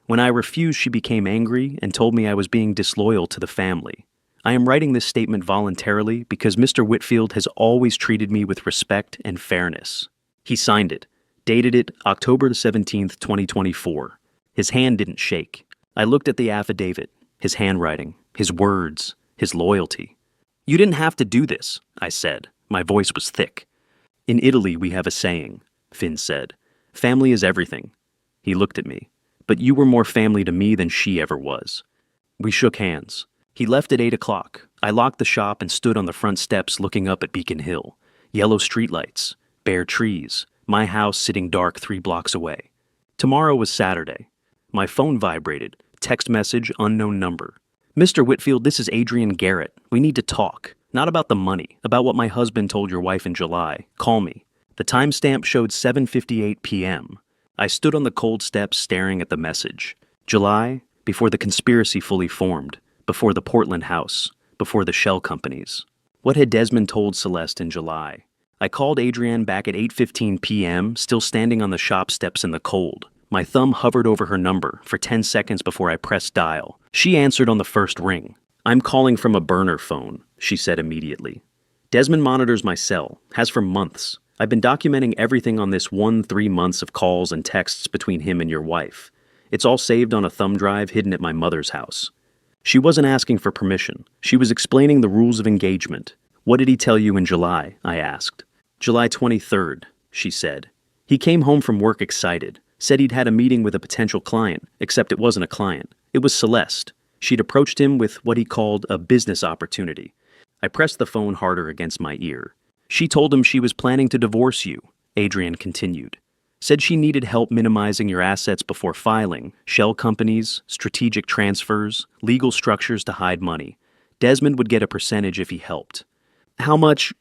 When I refused, she became angry and told me I was being disloyal to the family. I am writing this statement voluntarily because Mr. Whitfield has always treated me with respect and fairness." He signed it, dated it October 17th, 2024. His hand didn't shake. I looked at the affidavit, his handwriting, his words, his loyalty. "You didn't have to do this," I said. My voice was thick. "In Italy, we have a saying," Finn said. "Family is everything." He looked at me. "But you were more family to me than she ever was." We shook hands. He left at 8 o'clock. I locked the shop and stood on the front steps looking up at Beacon Hill. Yellow streetlights, bare trees, my house sitting dark 3 blocks away. Tomorrow was Saturday. My phone vibrated. Text message, unknown number. "Mr. Whitfield, this is Adrian Garrett. We need to talk. Not about the money, about what my husband told your wife in July. Call me." The timestamp showed 7:58 p.m. I stood on the cold steps staring at the message. July, before the conspiracy fully formed, before the Portland House, before the shell companies. What had Desmond told Celeste in July? I called Adrienne back at 8:15 p.m., still standing on the shop steps in the cold. My thumb hovered over her number for 10 seconds before I pressed dial. She answered on the first ring. "I'm calling from a burner phone," she said immediately. "Desmond monitors my cell, has for months. I've been documenting everything on this 3 months of calls and texts between him and your wife. It's all saved on a thumb drive hidden at my mother's house." She wasn't asking for permission. She was explaining the rules of engagement. "What did he tell you in July?" I asked. "July 23rd, she said. "He came home from work excited, said he'd had a meeting with a potential client, except it wasn't a client. It was Celeste. She'd approached him with what he called a business opportunity." I pressed the phone harder against my ear. "She told him she was planning to divorce you," Adrienne continued. Said she needed help minimizing your assets before filing, shell companies, strategic transfers, legal structures to hide money. Desmond would get a percentage if he helped. How much?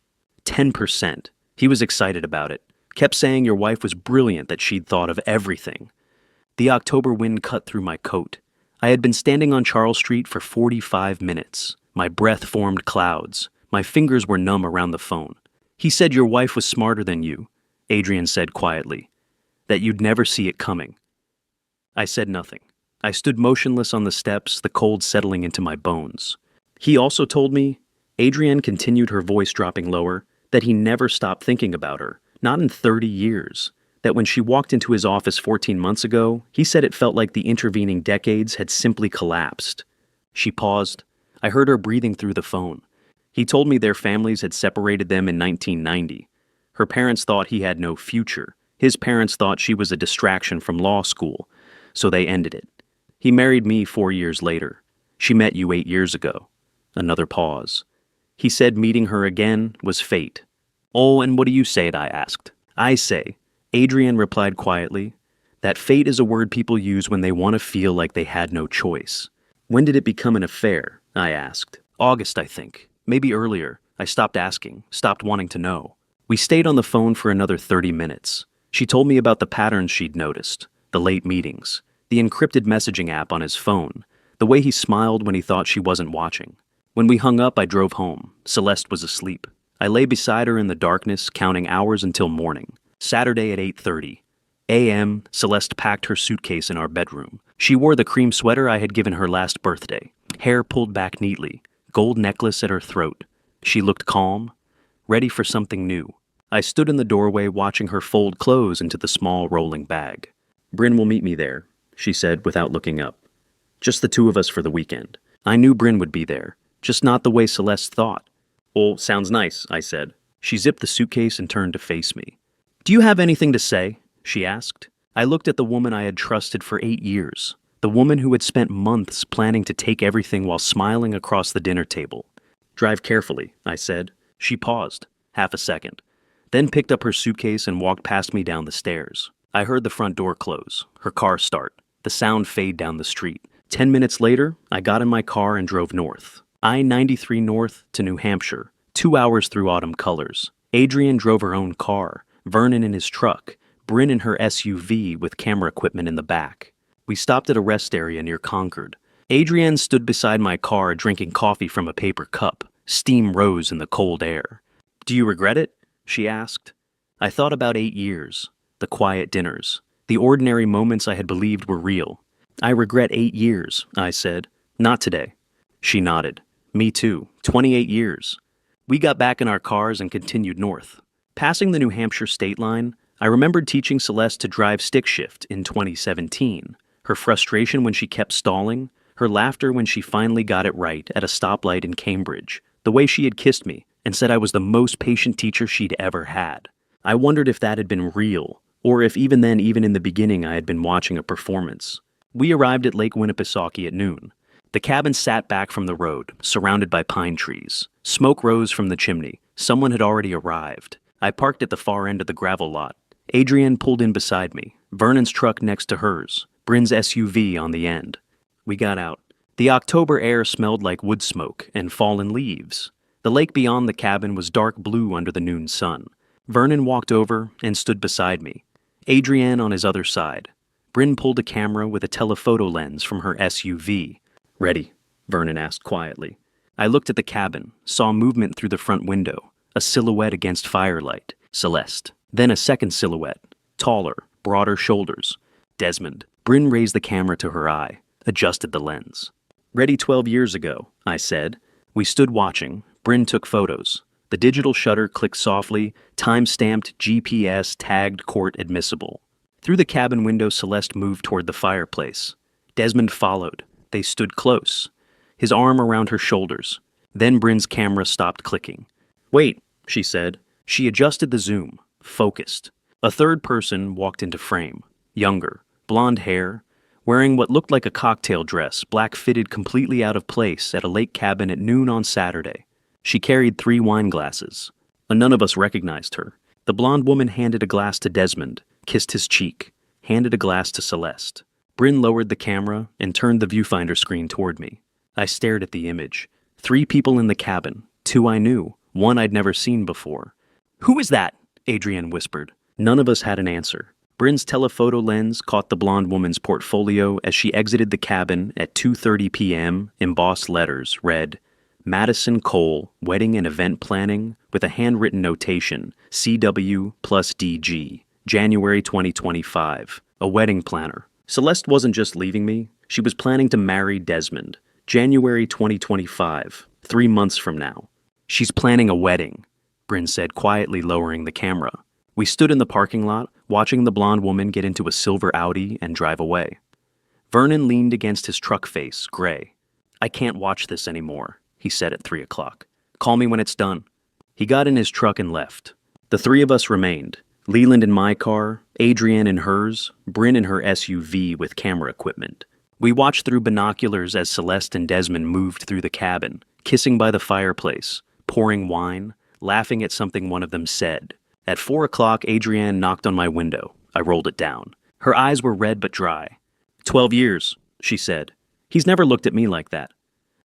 10%. He was excited about it. Kept saying your wife was brilliant, that she'd thought of everything. The October wind cut through my coat. I had been standing on Charles Street for 45 minutes. My breath formed clouds. My fingers were numb around the phone. He said your wife was smarter than you, Adrian said quietly. That you'd never see it coming. I said nothing. I stood motionless on the steps, the cold settling into my bones. He also told me, Adrian continued, her voice dropping lower, that he never stopped thinking about her, not in 30 years. That when she walked into his office 14 months ago, he said it felt like the intervening decades had simply collapsed. She paused. I heard her breathing through the phone. He told me their families had separated them in 1990. Her parents thought he had no future. His parents thought she was a distraction from law school, so they ended it. He married me 4 years later. She met you 8 years ago. Another pause. He said meeting her again was fate. Oh, and what do you say? I asked. I say, Adrian replied quietly, that fate is a word people use when they want to feel like they had no choice. When did it become an affair? I asked. August, I think. Maybe earlier. I stopped asking, stopped wanting to know. We stayed on the phone for another 30 minutes. She told me about the patterns she'd noticed, the late meetings, the encrypted messaging app on his phone, the way he smiled when he thought she wasn't watching. When we hung up, I drove home. Celeste was asleep. I lay beside her in the darkness, counting hours until morning. Saturday at 8:30 a.m., Celeste packed her suitcase in our bedroom. She wore the cream sweater I had given her last birthday, hair pulled back neatly, gold necklace at her throat. She looked calm, ready for something new. I stood in the doorway watching her fold clothes into the small rolling bag. Bryn will meet me there, she said without looking up. Just the two of us for the weekend. I knew Bryn would be there, just not the way Celeste thought. Well, sounds nice, I said. She zipped the suitcase and turned to face me. Do you have anything to say? She asked. I looked at the woman I had trusted for 8 years, the woman who had spent months planning to take everything while smiling across the dinner table. Drive carefully, I said. She paused, half a second, then picked up her suitcase and walked past me down the stairs. I heard the front door close, her car start, the sound fade down the street. 10 minutes later, I got in my car and drove north. I-93 north to New Hampshire, 2 hours through autumn colors. Adrian drove her own car, Vernon in his truck, Bryn in her SUV with camera equipment in the back. We stopped at a rest area near Concord. Adrian stood beside my car drinking coffee from a paper cup. Steam rose in the cold air. Do you regret it? She asked. I thought about 8 years, the quiet dinners, the ordinary moments I had believed were real. I regret 8 years, I said. Not today. She nodded. Me too. 28 years. We got back in our cars and continued north. Passing the New Hampshire state line, I remembered teaching Celeste to drive stick shift in 2017. Her frustration when she kept stalling, her laughter when she finally got it right at a stoplight in Cambridge, the way she had kissed me and said I was the most patient teacher she'd ever had. I wondered if that had been real, or if even then, even in the beginning, I had been watching a performance. We arrived at Lake Winnipesaukee at noon. The cabin sat back from the road, surrounded by pine trees. Smoke rose from the chimney. Someone had already arrived. I parked at the far end of the gravel lot. Adrian pulled in beside me, Vernon's truck next to hers, Bryn's SUV on the end. We got out. The October air smelled like wood smoke and fallen leaves. The lake beyond the cabin was dark blue under the noon sun. Vernon walked over and stood beside me, Adrian on his other side. Bryn pulled a camera with a telephoto lens from her SUV. Ready? Vernon asked quietly. I looked at the cabin, saw movement through the front window, a silhouette against firelight, Celeste. Then a second silhouette, taller, broader shoulders. Desmond. Bryn raised the camera to her eye, adjusted the lens. Ready 12 years ago, I said. We stood watching. Bryn took photos. The digital shutter clicked softly, time-stamped GPS tagged court admissible. Through the cabin window, Celeste moved toward the fireplace. Desmond followed. They stood close, his arm around her shoulders. Then Bryn's camera stopped clicking. Wait, she said. She adjusted the zoom, focused. A third person walked into frame, younger, blonde hair, wearing what looked like a cocktail dress, black fitted completely out of place at a lake cabin at noon on Saturday. She carried 3 wine glasses. None of us recognized her. The blonde woman handed a glass to Desmond, kissed his cheek, handed a glass to Celeste. Bryn lowered the camera and turned the viewfinder screen toward me. I stared at the image. 3 people in the cabin, 2 I knew, 1 I'd never seen before. "Who is that?" Adrienne whispered. None of us had an answer. Bryn's telephoto lens caught the blonde woman's portfolio as she exited the cabin at 2:30 p.m. Embossed letters read, Madison Cole, Wedding and Event Planning, with a handwritten notation, CW plus DG, January 2025, a wedding planner. Celeste wasn't just leaving me, she was planning to marry Desmond, January 2025, 3 months from now. "She's planning a wedding," Bryn said, quietly lowering the camera. We stood in the parking lot, watching the blonde woman get into a silver Audi and drive away. Vernon leaned against his truck face, gray. "I can't watch this anymore," he said at 3 o'clock. "Call me when it's done." He got in his truck and left. The 3 of us remained. Leland in my car, Adrienne in hers, Bryn in her SUV with camera equipment. We watched through binoculars as Celeste and Desmond moved through the cabin, kissing by the fireplace, pouring wine, laughing at something one of them said. At 4 o'clock, Adrienne knocked on my window. I rolled it down. Her eyes were red but dry. 12 years, she said. He's never looked at me like that.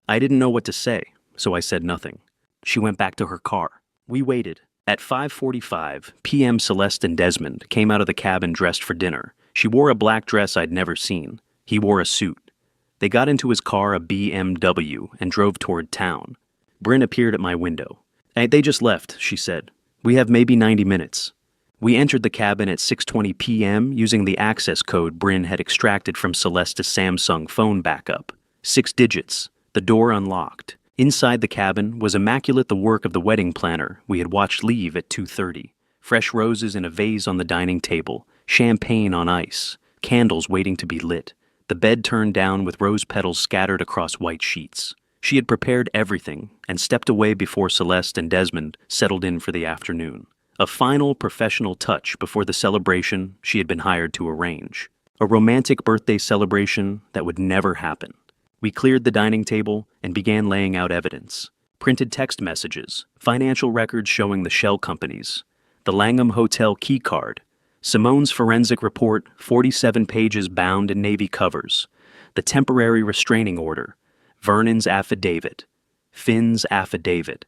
I didn't know what to say, so I said nothing. She went back to her car. We waited. At 5:45 p.m., Celeste and Desmond came out of the cabin dressed for dinner. She wore a black dress I'd never seen. He wore a suit. They got into his car, a BMW, and drove toward town. Bryn appeared at my window. They just left, she said. We have maybe 90 minutes. We entered the cabin at 6:20 p.m. using the access code Bryn had extracted from Celeste's Samsung phone backup. 6 digits. The door unlocked. Inside the cabin was immaculate the work of the wedding planner we had watched leave at 2:30. Fresh roses in a vase on the dining table, champagne on ice, candles waiting to be lit, the bed turned down with rose petals scattered across white sheets. She had prepared everything and stepped away before Celeste and Desmond settled in for the afternoon. A final professional touch before the celebration she had been hired to arrange. A romantic birthday celebration that would never happen. We cleared the dining table and began laying out evidence. Printed text messages, financial records showing the shell companies, the Langham Hotel key card, Simone's forensic report, 47 pages bound in navy covers, the temporary restraining order, Vernon's affidavit, Finn's affidavit,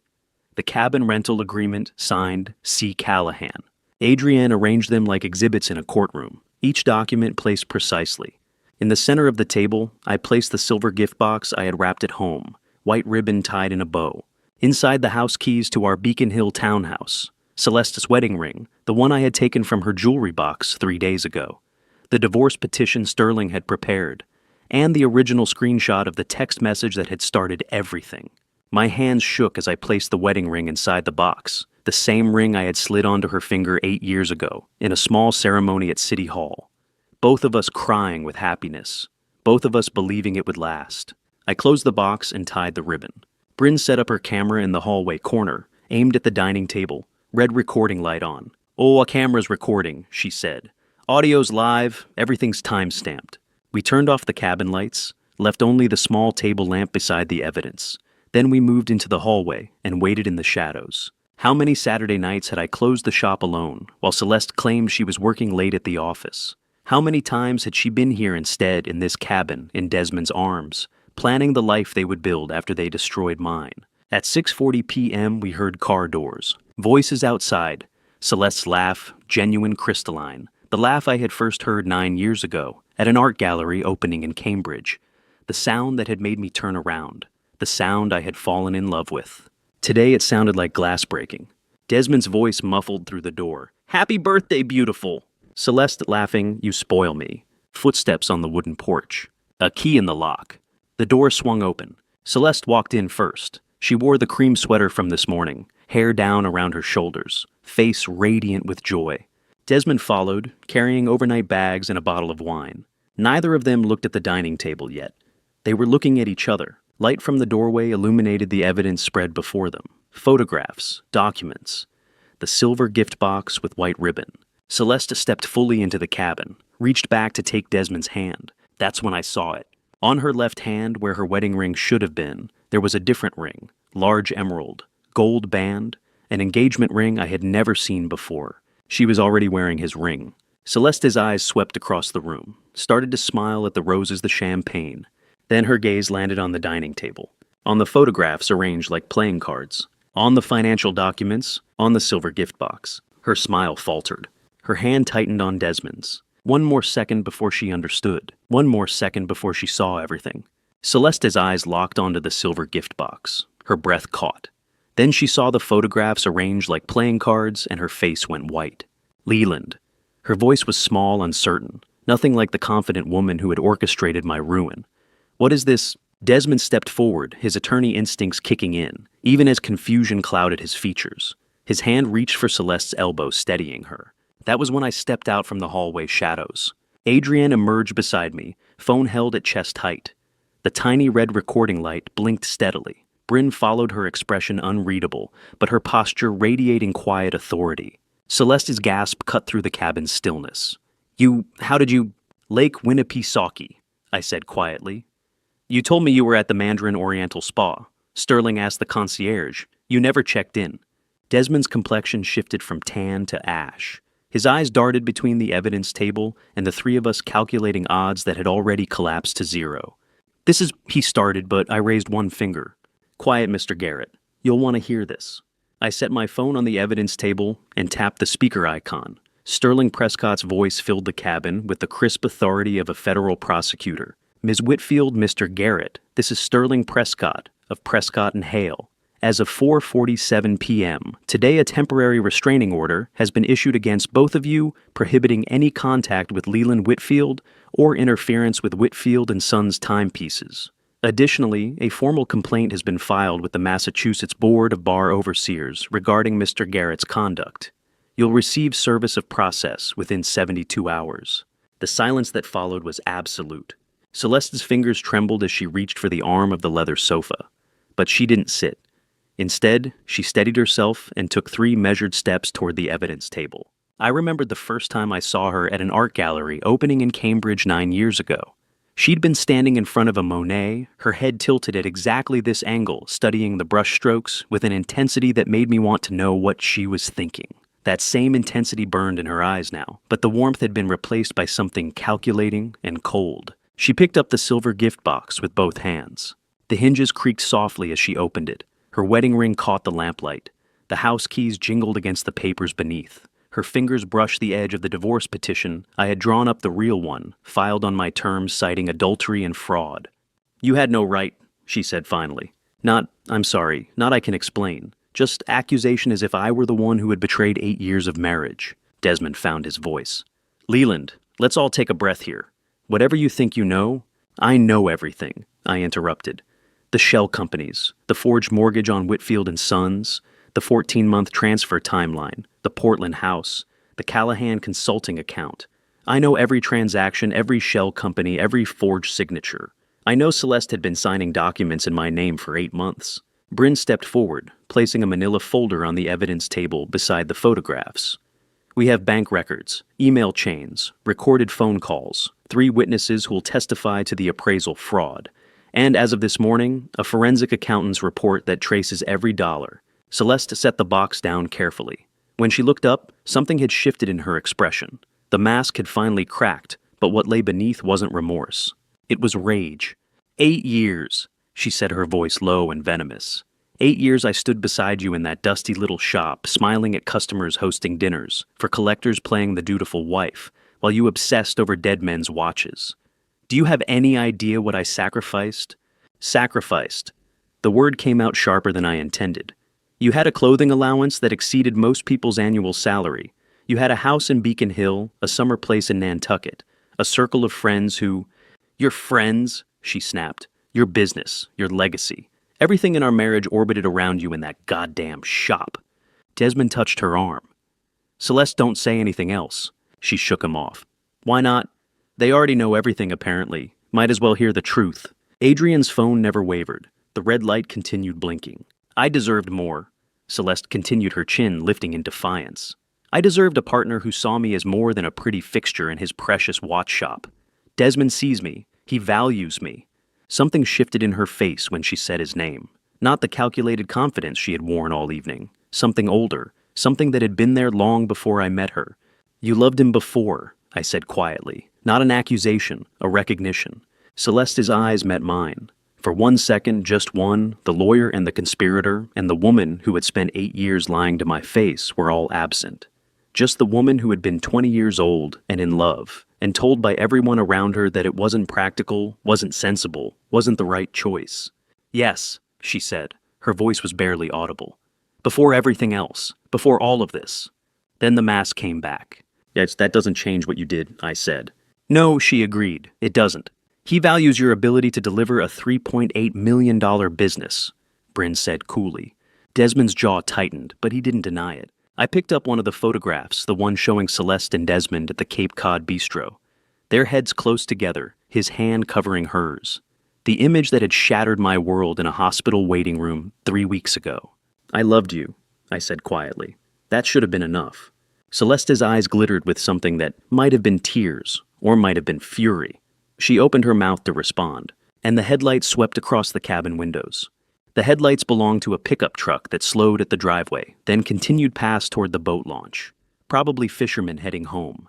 the cabin rental agreement signed C. Callahan. Adrienne arranged them like exhibits in a courtroom, each document placed precisely. In the center of the table, I placed the silver gift box I had wrapped at home, white ribbon tied in a bow. Inside, the house keys to our Beacon Hill townhouse, Celeste's wedding ring, the one I had taken from her jewelry box 3 days ago, the divorce petition Sterling had prepared, and the original screenshot of the text message that had started everything. My hands shook as I placed the wedding ring inside the box, the same ring I had slid onto her finger 8 years ago, in a small ceremony at City Hall. Both of us crying with happiness, both of us believing it would last. I closed the box and tied the ribbon. Bryn set up her camera in the hallway corner, aimed at the dining table, red recording light on. "Oh, a camera's recording," she said. "Audio's live, everything's time-stamped." We turned off the cabin lights, left only the small table lamp beside the evidence. Then we moved into the hallway and waited in the shadows. How many Saturday nights had I closed the shop alone, while Celeste claimed she was working late at the office? How many times had she been here instead in this cabin in Desmond's arms, planning the life they would build after they destroyed mine? At 6:40 p.m. we heard car doors, voices outside, Celeste's laugh, genuine crystalline, the laugh I had first heard 9 years ago at an art gallery opening in Cambridge, the sound that had made me turn around, the sound I had fallen in love with. Today it sounded like glass breaking. Desmond's voice muffled through the door. "Happy birthday, beautiful!" Celeste laughing, "You spoil me." Footsteps on the wooden porch. A key in the lock. The door swung open. Celeste walked in first. She wore the cream sweater from this morning, hair down around her shoulders, face radiant with joy. Desmond followed, carrying overnight bags and a bottle of wine. Neither of them looked at the dining table yet. They were looking at each other. Light from the doorway illuminated the evidence spread before them. Photographs, documents. The silver gift box with white ribbon. Celeste stepped fully into the cabin, reached back to take Desmond's hand. That's when I saw it. On her left hand, where her wedding ring should have been, there was a different ring, large emerald, gold band, an engagement ring I had never seen before. She was already wearing his ring. Celeste's eyes swept across the room, started to smile at the roses, the champagne. Then her gaze landed on the dining table, on the photographs arranged like playing cards, on the financial documents, on the silver gift box. Her smile faltered. Her hand tightened on Desmond's. One more second before she understood. One more second before she saw everything. Celeste's eyes locked onto the silver gift box. Her breath caught. Then she saw the photographs arranged like playing cards, and her face went white. Leland. Her voice was small, uncertain, nothing like the confident woman who had orchestrated my ruin. What is this? Desmond stepped forward, his attorney instincts kicking in, even as confusion clouded his features. His hand reached for Celeste's elbow, steadying her. That was when I stepped out from the hallway shadows. Adrienne emerged beside me, phone held at chest height. The tiny red recording light blinked steadily. Bryn followed, her expression unreadable, but her posture radiating quiet authority. Celeste's gasp cut through the cabin's stillness. How did you... Lake Winnipesaukee, I said quietly. You told me you were at the Mandarin Oriental Spa. Sterling asked the concierge. You never checked in. Desmond's complexion shifted from tan to ash. His eyes darted between the evidence table and the three of us calculating odds that had already collapsed to zero. This is... He started, but I raised one finger. Quiet, Mr. Garrett. You'll want to hear this. I set my phone on the evidence table and tapped the speaker icon. Sterling Prescott's voice filled the cabin with the crisp authority of a federal prosecutor. Ms. Whitfield, Mr. Garrett, this is Sterling Prescott of Prescott and Hale. As of 4:47 p.m., today a temporary restraining order has been issued against both of you, prohibiting any contact with Leland Whitfield or interference with Whitfield and Sons timepieces. Additionally, a formal complaint has been filed with the Massachusetts Board of Bar Overseers regarding Mr. Garrett's conduct. You'll receive service of process within 72 hours. The silence that followed was absolute. Celeste's fingers trembled as she reached for the arm of the leather sofa. But she didn't sit. Instead, she steadied herself and took 3 measured steps toward the evidence table. I remembered the first time I saw her at an art gallery opening in Cambridge 9 years ago. She'd been standing in front of a Monet, her head tilted at exactly this angle, studying the brushstrokes with an intensity that made me want to know what she was thinking. That same intensity burned in her eyes now, but the warmth had been replaced by something calculating and cold. She picked up the silver gift box with both hands. The hinges creaked softly as she opened it. Her wedding ring caught the lamplight. The house keys jingled against the papers beneath. Her fingers brushed the edge of the divorce petition. I had drawn up the real one, filed on my terms citing adultery and fraud. You had no right, she said finally. I'm sorry, not I can explain. Just accusation as if I were the one who had betrayed 8 years of marriage. Desmond found his voice. Leland, let's all take a breath here. Whatever you think you know, I know everything, I interrupted. The shell companies, the forged mortgage on Whitfield and Sons, the 14-month transfer timeline, the Portland house, the Callahan consulting account. I know every transaction, every shell company, every forged signature. I know Celeste had been signing documents in my name for 8 months. Bryn stepped forward, placing a manila folder on the evidence table beside the photographs. We have bank records, email chains, recorded phone calls, 3 witnesses who will testify to the appraisal fraud, and as of this morning, a forensic accountant's report that traces every dollar. Celeste set the box down carefully. When she looked up, something had shifted in her expression. The mask had finally cracked, but what lay beneath wasn't remorse. It was rage. 8 years, she said, her voice low and venomous. 8 years I stood beside you in that dusty little shop, smiling at customers hosting dinners, for collectors playing the dutiful wife, while you obsessed over dead men's watches. Do you have any idea what I sacrificed? Sacrificed. The word came out sharper than I intended. You had a clothing allowance that exceeded most people's annual salary. You had a house in Beacon Hill, a summer place in Nantucket, a circle of friends who... Your friends, she snapped. Your business, your legacy. Everything in our marriage orbited around you in that goddamn shop. Desmond touched her arm. Celeste, don't say anything else. She shook him off. Why not? They already know everything, apparently. Might as well hear the truth. Adrienne's phone never wavered. The red light continued blinking. I deserved more. Celeste continued, her chin lifting in defiance. I deserved a partner who saw me as more than a pretty fixture in his precious watch shop. Desmond sees me. He values me. Something shifted in her face when she said his name. Not the calculated confidence she had worn all evening. Something older. Something that had been there long before I met her. You loved him before, I said quietly. Not an accusation, a recognition. Celeste's eyes met mine. For 1 second, just one, the lawyer and the conspirator and the woman who had spent 8 years lying to my face were all absent. Just the woman who had been 20 years old and in love, and told by everyone around her that it wasn't practical, wasn't sensible, wasn't the right choice. Yes, she said. Her voice was barely audible. Before everything else, before all of this. Then the mask came back. Yes, that doesn't change what you did, I said. No, she agreed. It doesn't. He values your ability to deliver a $3.8 million business, Bryn said coolly. Desmond's jaw tightened, but he didn't deny it. I picked up one of the photographs, the one showing Celeste and Desmond at the Cape Cod Bistro. Their heads close together, his hand covering hers. The image that had shattered my world in a hospital waiting room 3 weeks ago. I loved you, I said quietly. That should have been enough. Celeste's eyes glittered with something that might have been tears, or might have been fury. She opened her mouth to respond, and the headlights swept across the cabin windows. The headlights belonged to a pickup truck that slowed at the driveway, then continued past toward the boat launch. Probably fishermen heading home.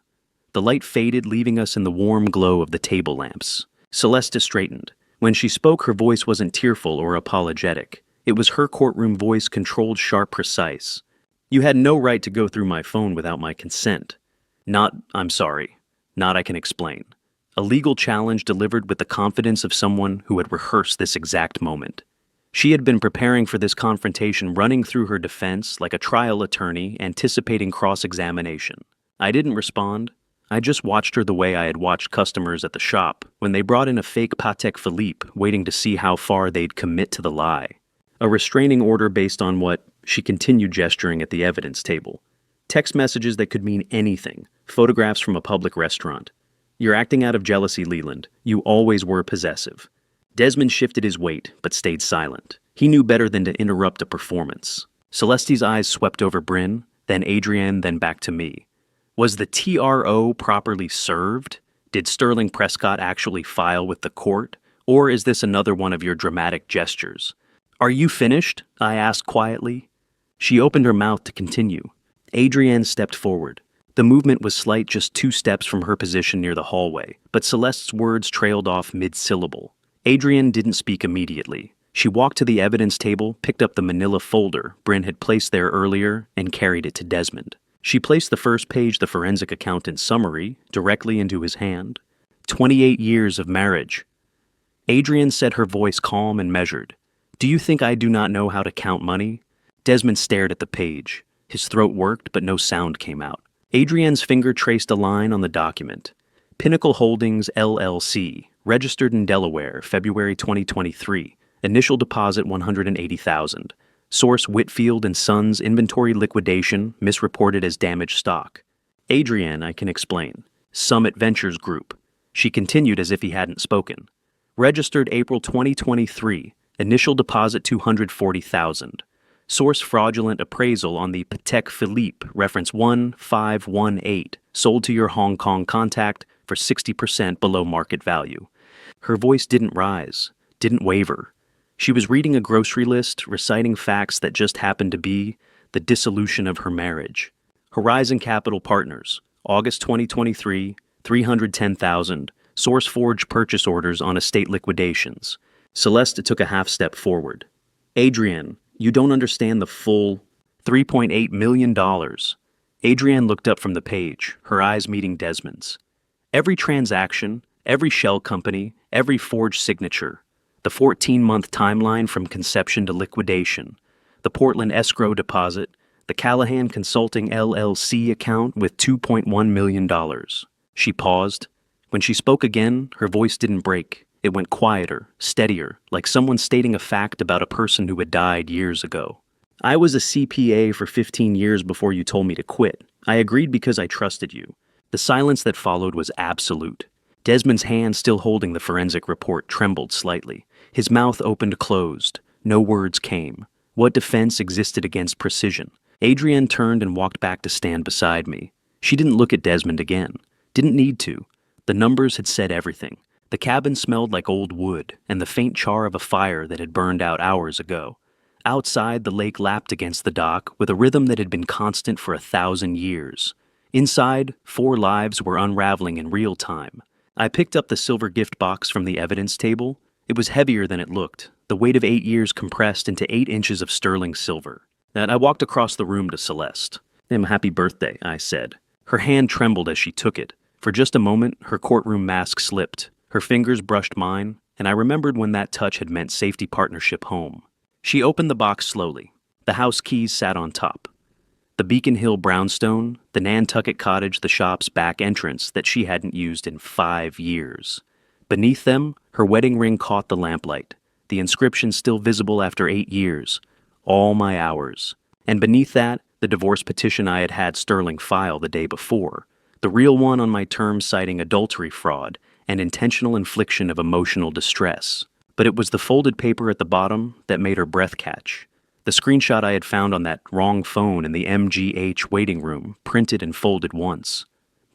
The light faded, leaving us in the warm glow of the table lamps. Celeste straightened. When she spoke, her voice wasn't tearful or apologetic. It was her courtroom voice, controlled, sharp, precise. You had no right to go through my phone without my consent. Not, I'm sorry. Not, I can explain. A legal challenge delivered with the confidence of someone who had rehearsed this exact moment. She had been preparing for this confrontation, running through her defense like a trial attorney, anticipating cross-examination. I didn't respond. I just watched her the way I had watched customers at the shop when they brought in a fake Patek Philippe, waiting to see how far they'd commit to the lie. A restraining order based on what? She continued gesturing at the evidence table. Text messages that could mean anything. Photographs from a public restaurant. You're acting out of jealousy, Leland. You always were possessive. Desmond shifted his weight, but stayed silent. He knew better than to interrupt a performance. Celeste's eyes swept over Bryn, then Adrienne, then back to me. Was the TRO properly served? Did Sterling Prescott actually file with the court? Or is this another one of your dramatic gestures? Are you finished? I asked quietly. She opened her mouth to continue. Adrienne stepped forward. The movement was slight, just 2 steps from her position near the hallway, but Celeste's words trailed off mid-syllable. Adrienne didn't speak immediately. She walked to the evidence table, picked up the manila folder Bryn had placed there earlier, and carried it to Desmond. She placed the first page, the forensic accountant's summary, directly into his hand. 28 years of marriage. Adrienne said, her voice calm and measured. Do you think I do not know how to count money? Desmond stared at the page. His throat worked, but no sound came out. Adrienne's finger traced a line on the document. Pinnacle Holdings, LLC, registered in Delaware, February 2023. Initial deposit $180,000. Source Whitfield and Sons, inventory liquidation, misreported as damaged stock. Adrienne, I can explain. Summit Ventures Group. She continued as if he hadn't spoken. Registered April 2023. Initial deposit $240,000. Source fraudulent appraisal on the Patek Philippe, reference 1518, sold to your Hong Kong contact for 60% below market value. Her voice didn't rise, didn't waver. She was reading a grocery list, reciting facts that just happened to be the dissolution of her marriage. Horizon Capital Partners, August 2023, $310,000, Source forged purchase orders on estate liquidations. Celeste took a half step forward. Adrienne, you don't understand the full $3.8 million. Adrienne looked up from the page, her eyes meeting Desmond's. Every transaction, every shell company, every forged signature, the 14-month timeline from conception to liquidation, the Portland escrow deposit, the Callahan Consulting LLC account with $2.1 million. She paused. When she spoke again, her voice didn't break. It went quieter, steadier, like someone stating a fact about a person who had died years ago. I was a CPA for 15 years before you told me to quit. I agreed because I trusted you. The silence that followed was absolute. Desmond's hand, still holding the forensic report, trembled slightly. His mouth opened closed. No words came. What defense existed against precision? Adrienne turned and walked back to stand beside me. She didn't look at Desmond again. Didn't need to. The numbers had said everything. The cabin smelled like old wood and the faint char of a fire that had burned out hours ago. Outside, the lake lapped against the dock with a rhythm that had been constant for 1,000 years. Inside, 4 lives were unraveling in real time. I picked up the silver gift box from the evidence table. It was heavier than it looked, the weight of 8 years compressed into 8 inches of sterling silver. And I walked across the room to Celeste. Happy birthday, I said. Her hand trembled as she took it. For just a moment, her courtroom mask slipped. Her fingers brushed mine, and I remembered when that touch had meant safety partnership home. She opened the box slowly. The house keys sat on top. The Beacon Hill brownstone, the Nantucket cottage, the shop's back entrance that she hadn't used in 5 years. Beneath them, her wedding ring caught the lamplight, the inscription still visible after 8 years. All my hours. And beneath that, the divorce petition I had had Sterling file the day before, the real one on my terms citing adultery fraud and intentional infliction of emotional distress. But it was the folded paper at the bottom that made her breath catch. The screenshot I had found on that wrong phone in the MGH waiting room, printed and folded once.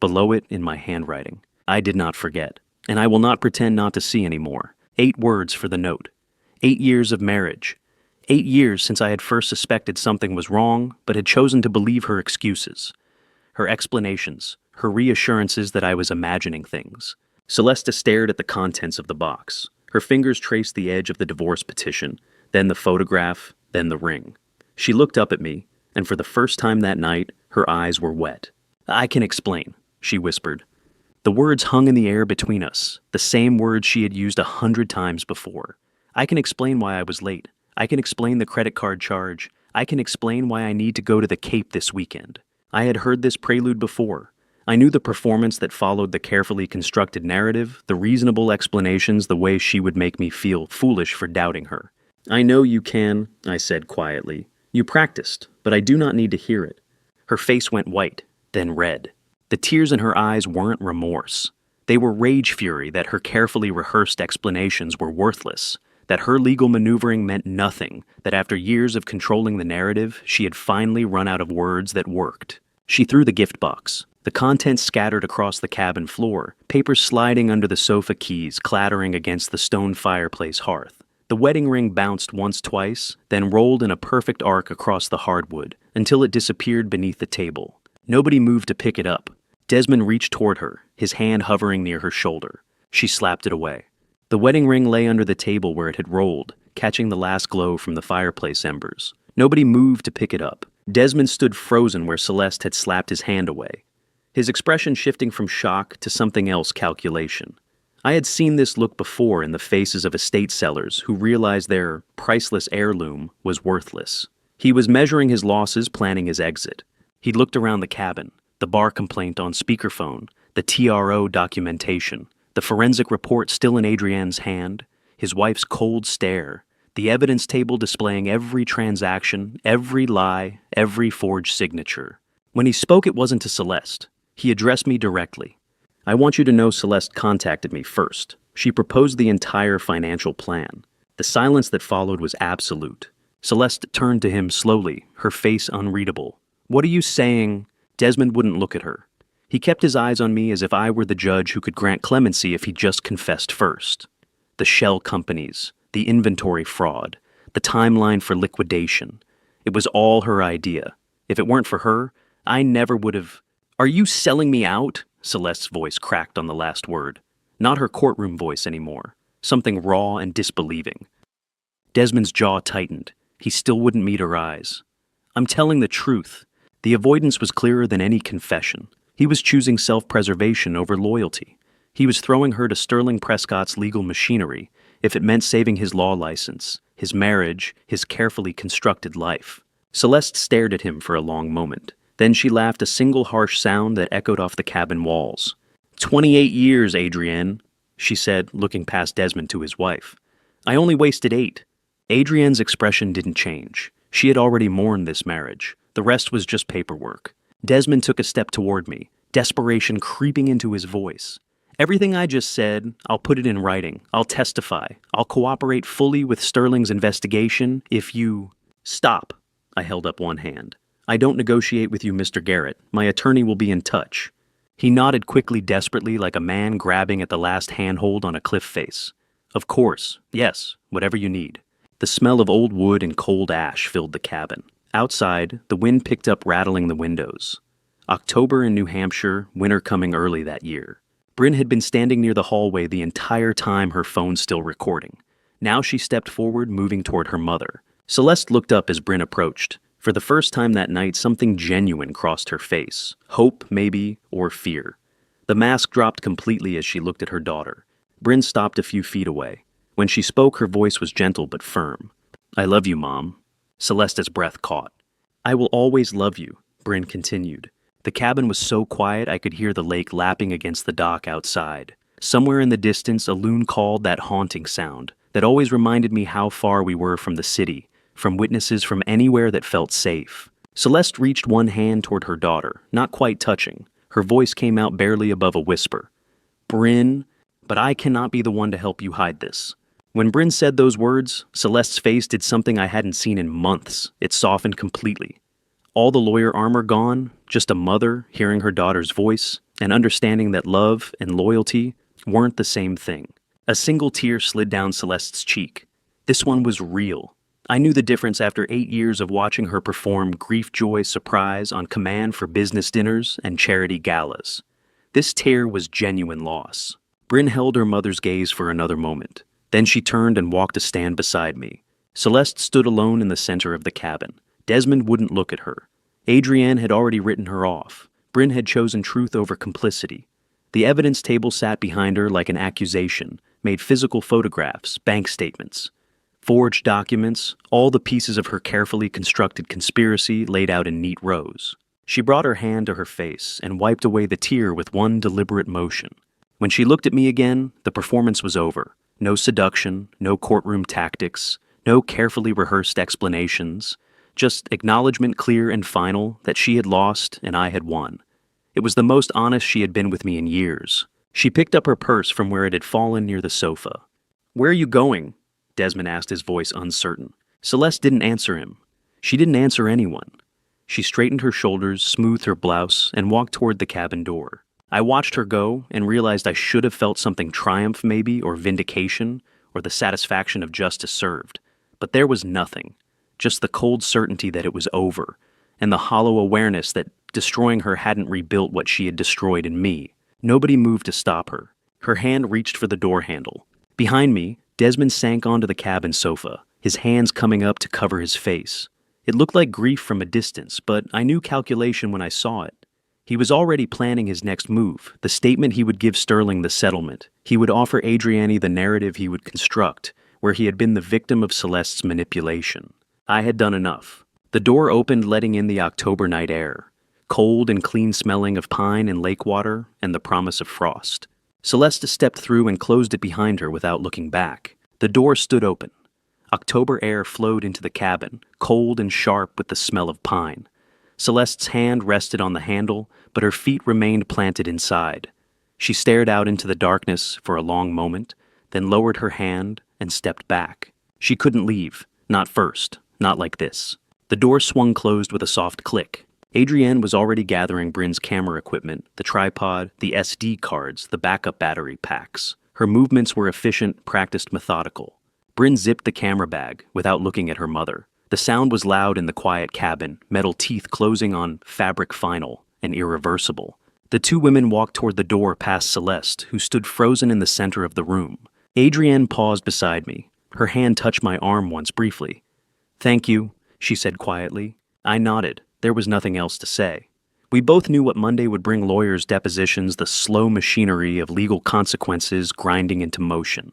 Below it, in my handwriting. I did not forget, and I will not pretend not to see anymore. 8 words for the note. 8 years of marriage. 8 years since I had first suspected something was wrong, but had chosen to believe her excuses. Her explanations, her reassurances that I was imagining things. Celeste stared at the contents of the box. Her fingers traced the edge of the divorce petition, then the photograph, then the ring. She looked up at me, and for the first time that night, her eyes were wet. "I can explain," she whispered. The words hung in the air between us, the same words she had used 100 times before. I can explain why I was late. I can explain the credit card charge. I can explain why I need to go to the Cape this weekend. I had heard this prelude before. I knew the performance that followed the carefully constructed narrative, the reasonable explanations, the way she would make me feel foolish for doubting her. "I know you can," I said quietly. "You practiced, but I do not need to hear it." Her face went white, then red. The tears in her eyes weren't remorse. They were rage fury that her carefully rehearsed explanations were worthless, that her legal maneuvering meant nothing, that after years of controlling the narrative, she had finally run out of words that worked. She threw the gift box. The contents scattered across the cabin floor, papers sliding under the sofa keys, clattering against the stone fireplace hearth. The wedding ring bounced once, twice, then rolled in a perfect arc across the hardwood, until it disappeared beneath the table. Nobody moved to pick it up. Desmond reached toward her, his hand hovering near her shoulder. She slapped it away. The wedding ring lay under the table where it had rolled, catching the last glow from the fireplace embers. Nobody moved to pick it up. Desmond stood frozen where Celeste had slapped his hand away, his expression shifting from shock to something else, calculation. I had seen this look before in the faces of estate sellers who realized their priceless heirloom was worthless. He was measuring his losses, planning his exit. He looked around the cabin, the bar complaint on speakerphone, the TRO documentation, the forensic report still in Adrienne's hand, his wife's cold stare, the evidence table displaying every transaction, every lie, every forged signature. When he spoke, it wasn't to Celeste. He addressed me directly. "I want you to know Celeste contacted me first. She proposed the entire financial plan." The silence that followed was absolute. Celeste turned to him slowly, her face unreadable. "What are you saying?" Desmond wouldn't look at her. He kept his eyes on me as if I were the judge who could grant clemency if he just confessed first. The shell companies, the inventory fraud, the timeline for liquidation. It was all her idea. If it weren't for her, I never would have... "Are you selling me out?" Celeste's voice cracked on the last word. Not her courtroom voice anymore. Something raw and disbelieving. Desmond's jaw tightened. He still wouldn't meet her eyes. "I'm telling the truth." The avoidance was clearer than any confession. He was choosing self-preservation over loyalty. He was throwing her to Sterling Prescott's legal machinery if it meant saving his law license, his marriage, his carefully constructed life. Celeste stared at him for a long moment. Then she laughed, a single harsh sound that echoed off the cabin walls. 28 years, Adrienne," she said, looking past Desmond to his wife. "I only wasted 8. Adrienne's expression didn't change. She had already mourned this marriage. The rest was just paperwork. Desmond took a step toward me, desperation creeping into his voice. "Everything I just said, I'll put it in writing. I'll testify. I'll cooperate fully with Sterling's investigation if you..." "Stop." I held up one hand. "I don't negotiate with you, Mr. Garrett. My attorney will be in touch." He nodded quickly, desperately, like a man grabbing at the last handhold on a cliff face. "Of course. Yes. Whatever you need." The smell of old wood and cold ash filled the cabin. Outside, the wind picked up, rattling the windows. October in New Hampshire, winter coming early that year. Bryn had been standing near the hallway the entire time, her phone still recording. Now she stepped forward, moving toward her mother. Celeste looked up as Bryn approached. For the first time that night, something genuine crossed her face. Hope, maybe, or fear. The mask dropped completely as she looked at her daughter. Bryn stopped a few feet away. When she spoke, her voice was gentle but firm. "I love you, Mom." Celeste's breath caught. "I will always love you," Bryn continued. The cabin was so quiet I could hear the lake lapping against the dock outside. Somewhere in the distance, a loon called, that haunting sound that always reminded me how far we were from the city, from witnesses from anywhere that felt safe. Celeste reached one hand toward her daughter, not quite touching. Her voice came out barely above a whisper. "Bryn, but I cannot be the one to help you hide this." When Bryn said those words, Celeste's face did something I hadn't seen in months. It softened completely. All the lawyer armor gone, just a mother hearing her daughter's voice and understanding that love and loyalty weren't the same thing. A single tear slid down Celeste's cheek. This one was real. I knew the difference after 8 years of watching her perform grief, joy, surprise on command for business dinners and charity galas. This tear was genuine loss. Bryn held her mother's gaze for another moment. Then she turned and walked to stand beside me. Celeste stood alone in the center of the cabin. Desmond wouldn't look at her. Adrienne had already written her off. Bryn had chosen truth over complicity. The evidence table sat behind her like an accusation, made physical photographs, bank statements, forged documents, all the pieces of her carefully constructed conspiracy laid out in neat rows. She brought her hand to her face and wiped away the tear with one deliberate motion. When she looked at me again, the performance was over. No seduction, no courtroom tactics, no carefully rehearsed explanations. Just acknowledgement, clear and final, that she had lost and I had won. It was the most honest she had been with me in years. She picked up her purse from where it had fallen near the sofa. "Where are you going?" Desmond asked, his voice uncertain. Celeste didn't answer him. She didn't answer anyone. She straightened her shoulders, smoothed her blouse, and walked toward the cabin door. I watched her go and realized I should have felt something, triumph maybe, or vindication, or the satisfaction of justice served. But there was nothing. Just the cold certainty that it was over, and the hollow awareness that destroying her hadn't rebuilt what she had destroyed in me. Nobody moved to stop her. Her hand reached for the door handle. Behind me, Desmond sank onto the cabin sofa, his hands coming up to cover his face. It looked like grief from a distance, but I knew calculation when I saw it. He was already planning his next move, the statement he would give Sterling, the settlement. He would offer Adrienne the narrative he would construct, where he had been the victim of Celeste's manipulation. I had done enough. The door opened, letting in the October night air, cold and clean smelling of pine and lake water and the promise of frost. Celeste stepped through and closed it behind her without looking back. The door stood open. October air flowed into the cabin, cold and sharp with the smell of pine. Celeste's hand rested on the handle, but her feet remained planted inside. She stared out into the darkness for a long moment, then lowered her hand and stepped back. She couldn't leave, not first. Not like this. The door swung closed with a soft click. Adrienne was already gathering Bryn's camera equipment, the tripod, the SD cards, the backup battery packs. Her movements were efficient, practiced, methodical. Bryn zipped the camera bag without looking at her mother. The sound was loud in the quiet cabin, metal teeth closing on fabric final and irreversible. The two women walked toward the door past Celeste, who stood frozen in the center of the room. Adrienne paused beside me. Her hand touched my arm once briefly. "Thank you," she said quietly. I nodded. There was nothing else to say. We both knew what Monday would bring: lawyers' depositions, the slow machinery of legal consequences grinding into motion.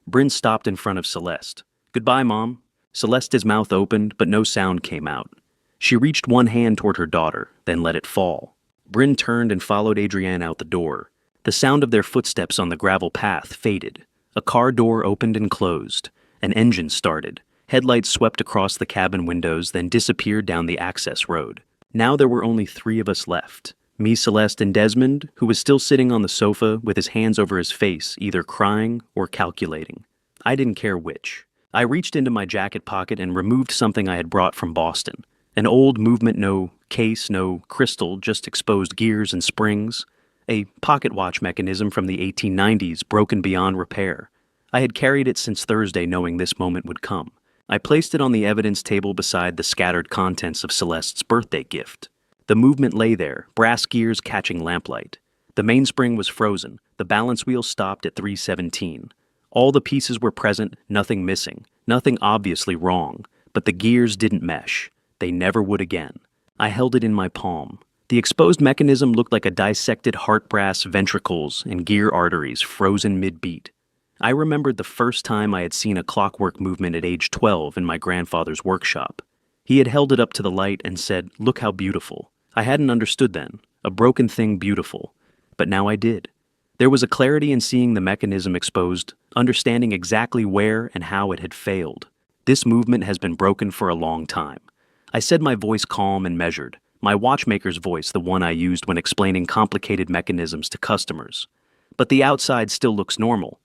Bryn stopped in front of Celeste. "Goodbye, Mom." Celeste's mouth opened, but no sound came out. She reached one hand toward her daughter, then let it fall. Bryn turned and followed Adrienne out the door. The sound of their footsteps on the gravel path faded. A car door opened and closed. An engine started. Headlights swept across the cabin windows, then disappeared down the access road. Now there were only 3 of us left. Me, Celeste, and Desmond, who was still sitting on the sofa with his hands over his face, either crying or calculating. I didn't care which. I reached into my jacket pocket and removed something I had brought from Boston. An old movement, no case, no crystal, just exposed gears and springs. A pocket watch mechanism from the 1890s, broken beyond repair. I had carried it since Thursday, knowing this moment would come. I placed it on the evidence table beside the scattered contents of Celeste's birthday gift. The movement lay there, brass gears catching lamplight. The mainspring was frozen, the balance wheel stopped at 317. All the pieces were present, nothing missing, nothing obviously wrong, but the gears didn't mesh. They never would again. I held it in my palm. The exposed mechanism looked like a dissected heart brass ventricles and gear arteries frozen mid-beat. I remembered the first time I had seen a clockwork movement at age 12 in my grandfather's workshop. He had held it up to the light and said, "Look how beautiful." I hadn't understood then. A broken thing beautiful. But now I did. There was a clarity in seeing the mechanism exposed, understanding exactly where and how it had failed. This movement has been broken for a long time. I said, my voice calm and measured, my watchmaker's voice, the one I used when explaining complicated mechanisms to customers. But the outside still looks normal.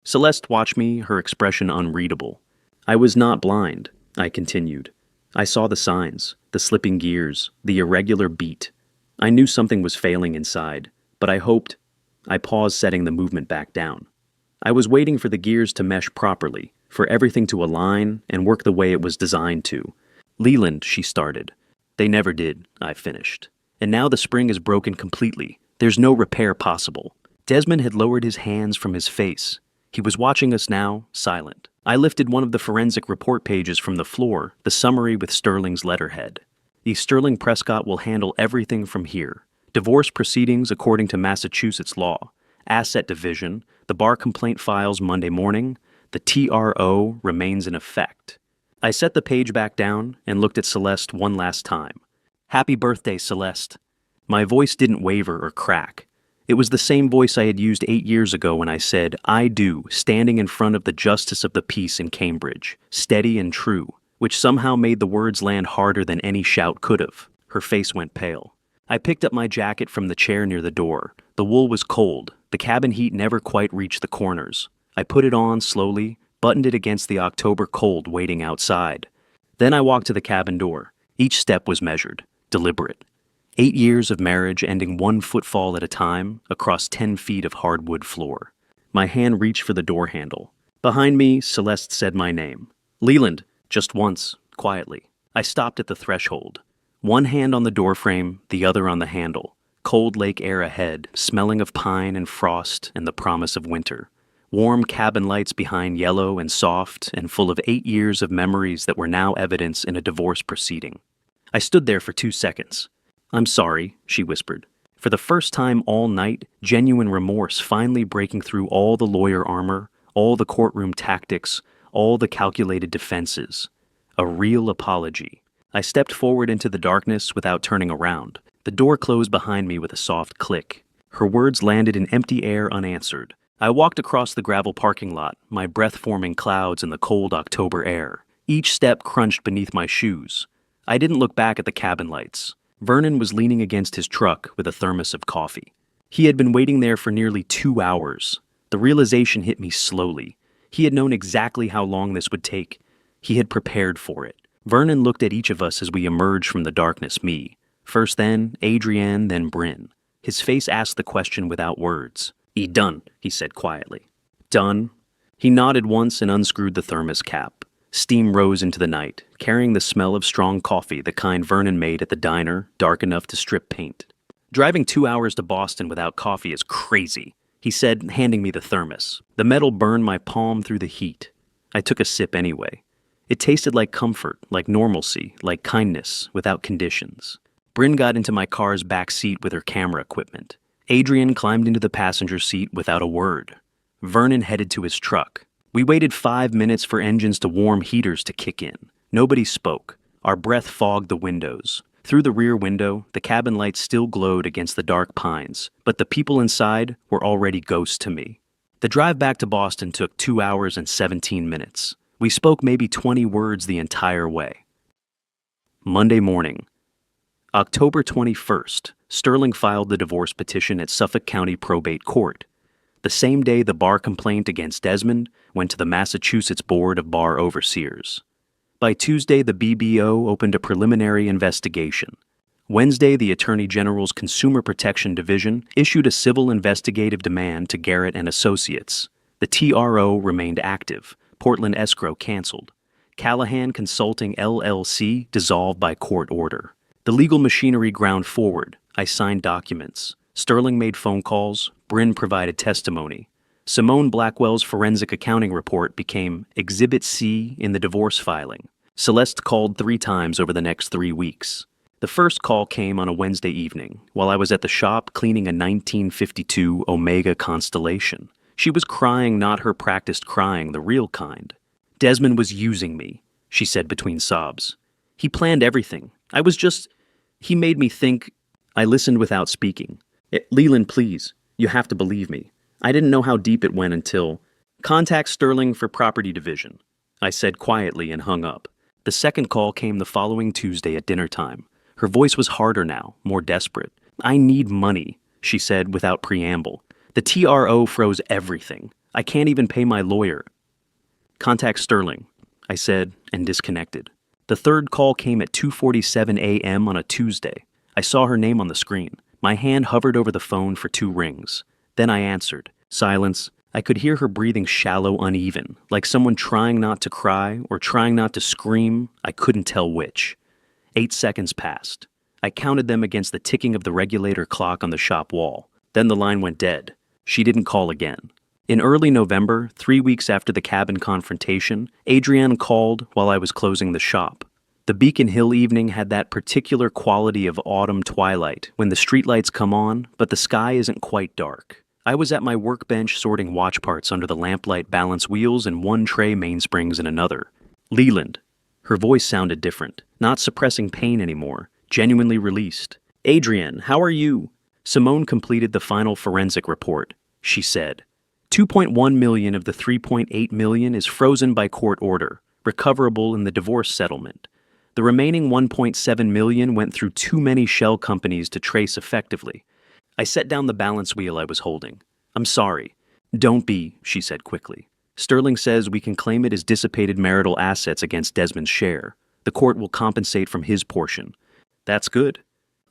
Celeste watched me, her expression unreadable. I was not blind, I continued. I saw the signs, the slipping gears, the irregular beat. I knew something was failing inside, but I hoped. I paused, setting the movement back down. I was waiting for the gears to mesh properly, for everything to align and work the way it was designed to. "Leland," she started. "They never did," I finished. "And now the spring is broken completely. There's no repair possible." Desmond had lowered his hands from his face. He was watching us now, silent. I lifted one of the forensic report pages from the floor, the summary with Sterling's letterhead. "The Sterling Prescott will handle everything from here. Divorce proceedings according to Massachusetts law. Asset division. The bar complaint files Monday morning. The TRO remains in effect." I set the page back down and looked at Celeste one last time. "Happy birthday, Celeste." My voice didn't waver or crack. It was the same voice I had used 8 years ago when I said, "I do," standing in front of the Justice of the Peace in Cambridge, steady and true, which somehow made the words land harder than any shout could have. Her face went pale. I picked up my jacket from the chair near the door. The wool was cold. The cabin heat never quite reached the corners. I put it on slowly, buttoned it against the October cold waiting outside. Then I walked to the cabin door. Each step was measured, deliberate. 8 years of marriage ending one footfall at a time across 10 feet of hardwood floor. My hand reached for the door handle. Behind me, Celeste said my name. "Leland," just once, quietly. I stopped at the threshold. One hand on the doorframe, the other on the handle. Cold lake air ahead, smelling of pine and frost and the promise of winter. Warm cabin lights behind, yellow and soft and full of 8 years of memories that were now evidence in a divorce proceeding. I stood there for 2 seconds. "I'm sorry," she whispered. For the first time all night, genuine remorse finally breaking through all the lawyer armor, all the courtroom tactics, all the calculated defenses. A real apology. I stepped forward into the darkness without turning around. The door closed behind me with a soft click. Her words landed in empty air unanswered. I walked across the gravel parking lot, my breath forming clouds in the cold October air. Each step crunched beneath my shoes. I didn't look back at the cabin lights. Vernon was leaning against his truck with a thermos of coffee. He had been waiting there for nearly 2 hours. The realization hit me slowly. He had known exactly how long this would take. He had prepared for it. Vernon looked at each of us as we emerged from the darkness, me. First then, Adrienne, then Bryn. His face asked the question without words. "E done," he said quietly. "Done?" He nodded once and unscrewed the thermos cap. Steam rose into the night, carrying the smell of strong coffee, the kind Vernon made at the diner, dark enough to strip paint. "Driving 2 hours to Boston without coffee is crazy," he said, handing me the thermos. The metal burned my palm through the heat. I took a sip anyway. It tasted like comfort, like normalcy, like kindness, without conditions. Bryn got into my car's back seat with her camera equipment. Adrienne climbed into the passenger seat without a word. Vernon headed to his truck. We waited 5 minutes for engines to warm, heaters to kick in. Nobody spoke. Our breath fogged the windows. Through the rear window, the cabin lights still glowed against the dark pines, but the people inside were already ghosts to me. The drive back to Boston took 2 hours and 17 minutes. We spoke maybe 20 words the entire way. Monday morning. October 21st, Sterling filed the divorce petition at Suffolk County Probate Court. The same day the bar complaint against Desmond went to the Massachusetts Board of Bar Overseers. By Tuesday, the BBO opened a preliminary investigation. Wednesday, the Attorney General's Consumer Protection Division issued a civil investigative demand to Garrett and Associates. The TRO remained active. Portland Escrow canceled. Callahan Consulting LLC dissolved by court order. The legal machinery ground forward. I signed documents. Sterling made phone calls. Bryn provided testimony. Simone Blackwell's forensic accounting report became Exhibit C in the divorce filing. Celeste called 3 times over the next 3 weeks. The first call came on a Wednesday evening, while I was at the shop cleaning a 1952 Omega Constellation. She was crying not her practiced crying, the real kind. "Desmond was using me," she said between sobs. "He planned everything. He made me think." I listened without speaking. "Leland, please. You have to believe me. I didn't know how deep it went until—" "Contact Sterling for property division," I said quietly and hung up. The second call came the following Tuesday at dinner time. Her voice was harder now, more desperate. "I need money," she said without preamble. "The TRO froze everything. I can't even pay my lawyer." "Contact Sterling," I said, and disconnected. The third call came at 2:47 a.m. on a Tuesday. I saw her name on the screen. My hand hovered over the phone for 2 rings. Then I answered. Silence. I could hear her breathing shallow, uneven, like someone trying not to cry or trying not to scream. I couldn't tell which. 8 seconds passed. I counted them against the ticking of the regulator clock on the shop wall. Then the line went dead. She didn't call again. In early November, 3 weeks after the cabin confrontation, Adrienne called while I was closing the shop. The Beacon Hill evening had that particular quality of autumn twilight when the streetlights come on, but the sky isn't quite dark. I was at my workbench sorting watch parts under the lamplight balance wheels and 1 tray mainsprings in another. "Leland." Her voice sounded different, not suppressing pain anymore, genuinely released. "Adrienne, how are you?" Simone completed the final forensic report. She said, 2.1 million of the 3.8 million is frozen by court order, recoverable in the divorce settlement. The remaining 1.7 million went through too many shell companies to trace effectively. I set down the balance wheel I was holding. "I'm sorry." "Don't be," she said quickly. "Sterling says we can claim it as dissipated marital assets against Desmond's share. The court will compensate from his portion." "That's good."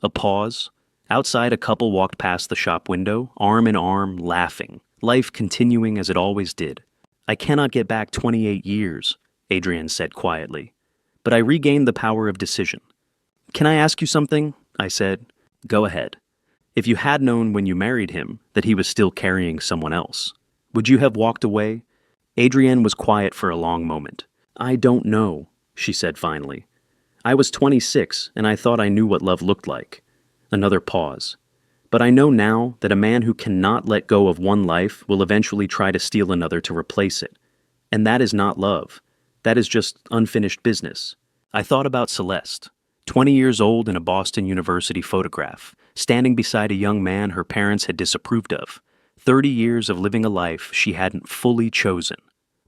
A pause. Outside, a couple walked past the shop window, arm in arm, laughing. Life continuing as it always did. "I cannot get back 28 years, Adrienne said quietly. But I regained the power of decision. "Can I ask you something?" I said. "Go ahead." "If you had known when you married him that he was still carrying someone else, would you have walked away?" Adrienne was quiet for a long moment. "I don't know," she said finally. "I was 26 and I thought I knew what love looked like." Another pause. "But I know now that a man who cannot let go of one life will eventually try to steal another to replace it. And that is not love. That is just unfinished business." I thought about Celeste, 20 years old in a Boston University photograph, standing beside a young man her parents had disapproved of. 30 years of living a life she hadn't fully chosen.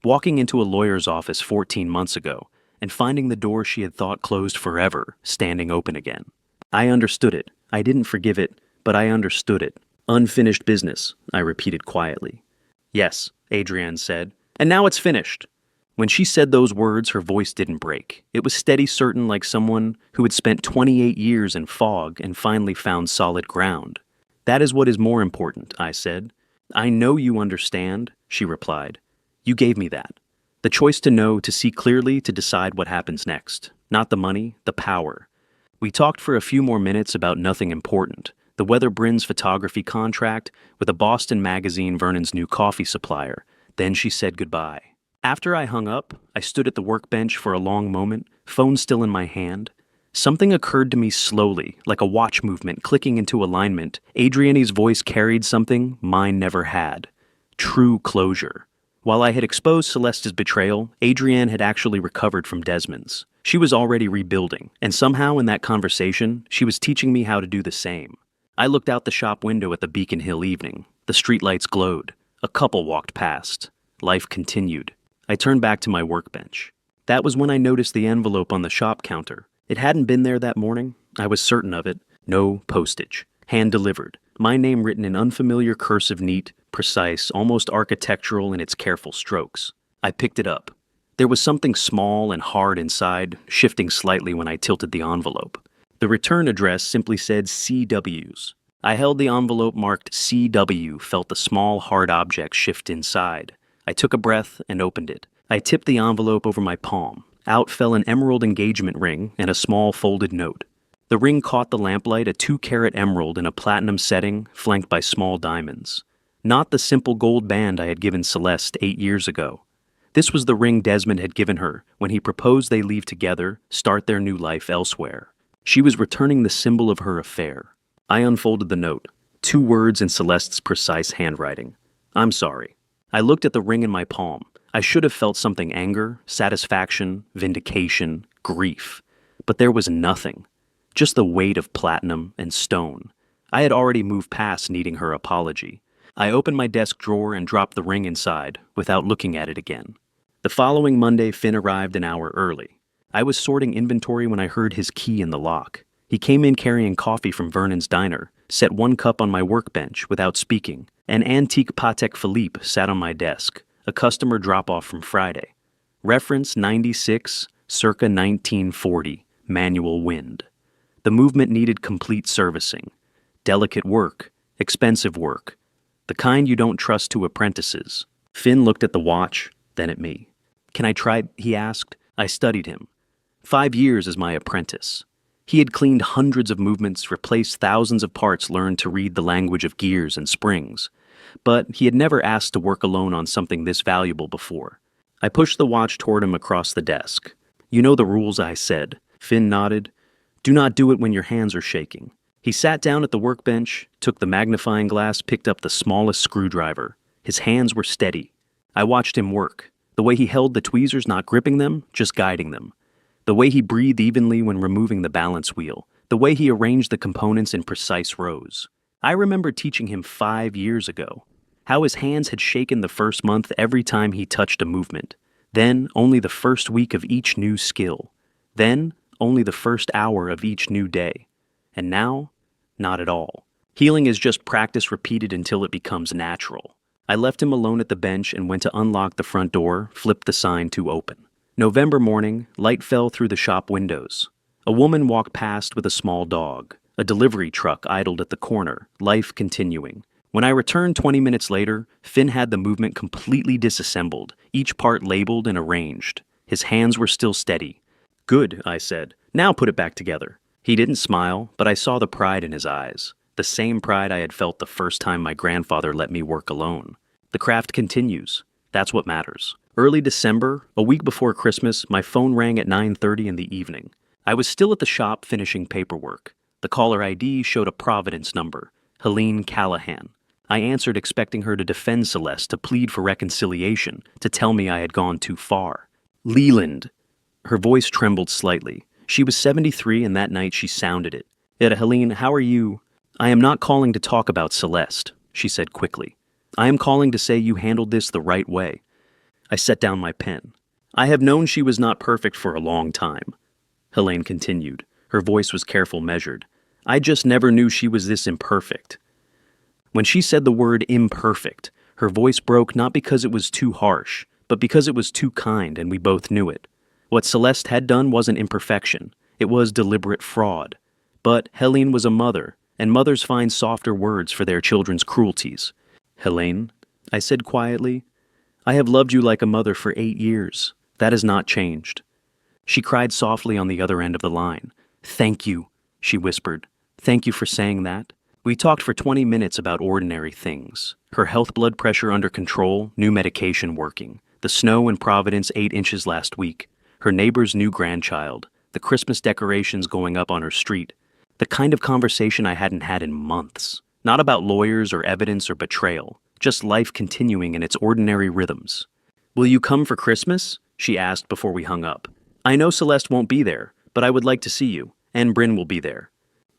Walking into a lawyer's office 14 months ago and finding the door she had thought closed forever standing open again. I understood it. I didn't forgive it, but I understood it. "Unfinished business," I repeated quietly. "Yes," Adrienne said. "And now it's finished." When she said those words, her voice didn't break. It was steady, certain, like someone who had spent 28 years in fog and finally found solid ground. "That is what is more important," I said. "I know you understand," she replied. "You gave me that. The choice to know, to see clearly, to decide what happens next. Not the money, the power." We talked for a few more minutes about nothing important. The Weather Bryn's photography contract with a Boston magazine, Vernon's new coffee supplier. Then she said goodbye. After I hung up, I stood at the workbench for a long moment, phone still in my hand. Something occurred to me slowly, like a watch movement clicking into alignment. Adrienne's voice carried something mine never had. True closure. While I had exposed Celeste's betrayal, Adrienne had actually recovered from Desmond's. She was already rebuilding, and somehow in that conversation, she was teaching me how to do the same. I looked out the shop window at the Beacon Hill evening. The streetlights glowed. A couple walked past. Life continued. I turned back to my workbench. That was when I noticed the envelope on the shop counter. It hadn't been there that morning. I was certain of it. No postage. Hand-delivered. My name written in unfamiliar cursive, neat, precise, almost architectural in its careful strokes. I picked it up. There was something small and hard inside, shifting slightly when I tilted the envelope. The return address simply said CW's. I held the envelope marked CW, felt the small, hard object shift inside. I took a breath and opened it. I tipped the envelope over my palm. Out fell an emerald engagement ring and a small folded note. The ring caught the lamplight, a 2-carat emerald in a platinum setting flanked by small diamonds. Not the simple gold band I had given Celeste 8 years ago. This was the ring Desmond had given her when he proposed they leave together, start their new life elsewhere. She was returning the symbol of her affair. I unfolded the note. 2 words in Celeste's precise handwriting. I'm sorry. I looked at the ring in my palm. I should have felt something: anger, satisfaction, vindication, grief. But there was nothing. Just the weight of platinum and stone. I had already moved past needing her apology. I opened my desk drawer and dropped the ring inside without looking at it again. The following Monday, Finn arrived an hour early. I was sorting inventory when I heard his key in the lock. He came in carrying coffee from Vernon's diner, set 1 cup on my workbench without speaking. An antique Patek Philippe sat on my desk, a customer drop-off from Friday. Reference 96, circa 1940, manual wind. The movement needed complete servicing. Delicate work, expensive work. The kind you don't trust to apprentices. Finn looked at the watch, then at me. Can I try? He asked. I studied him. 5 years as my apprentice. He had cleaned hundreds of movements, replaced thousands of parts, learned to read the language of gears and springs. But he had never asked to work alone on something this valuable before. I pushed the watch toward him across the desk. You know the rules, I said. Finn nodded. Do not do it when your hands are shaking. He sat down at the workbench, took the magnifying glass, picked up the smallest screwdriver. His hands were steady. I watched him work. The way he held the tweezers, not gripping them, just guiding them. The way he breathed evenly when removing the balance wheel. The way he arranged the components in precise rows. I remember teaching him 5 years ago. How his hands had shaken the first month every time he touched a movement. Then only the first week of each new skill. Then only the first hour of each new day. And now, not at all. Healing is just practice repeated until it becomes natural. I left him alone at the bench and went to unlock the front door, flipped the sign to open. November morning, light fell through the shop windows. A woman walked past with a small dog. A delivery truck idled at the corner, life continuing. When I returned 20 minutes later, Finn had the movement completely disassembled, each part labeled and arranged. His hands were still steady. Good, I said. Now put it back together. He didn't smile, but I saw the pride in his eyes. The same pride I had felt the first time my grandfather let me work alone. The craft continues. That's what matters. Early December, a week before Christmas, my phone rang at 9:30 in the evening. I was still at the shop finishing paperwork. The caller ID showed a Providence number, Helene Callahan. I answered expecting her to defend Celeste, to plead for reconciliation, to tell me I had gone too far. Leland. Her voice trembled slightly. She was 73 and that night she sounded it. Helene, how are you? I am not calling to talk about Celeste, she said quickly. I am calling to say you handled this the right way. I set down my pen. I have known she was not perfect for a long time. Helene continued. Her voice was careful, measured. I just never knew she was this imperfect. When she said the word imperfect, her voice broke not because it was too harsh, but because it was too kind and we both knew it. What Celeste had done wasn't imperfection. It was deliberate fraud. But Helene was a mother, and mothers find softer words for their children's cruelties. Helene, I said quietly, I have loved you like a mother for 8 years. That has not changed. She cried softly on the other end of the line. Thank you, she whispered. Thank you for saying that. We talked for 20 minutes about ordinary things. Her health, blood pressure under control, new medication working. The snow in Providence 8 inches last week. Her neighbor's new grandchild. The Christmas decorations going up on her street. The kind of conversation I hadn't had in months. Not about lawyers or evidence or betrayal. Just life continuing in its ordinary rhythms. Will you come for Christmas? She asked before we hung up. I know Celeste won't be there, but I would like to see you. And Bryn will be there.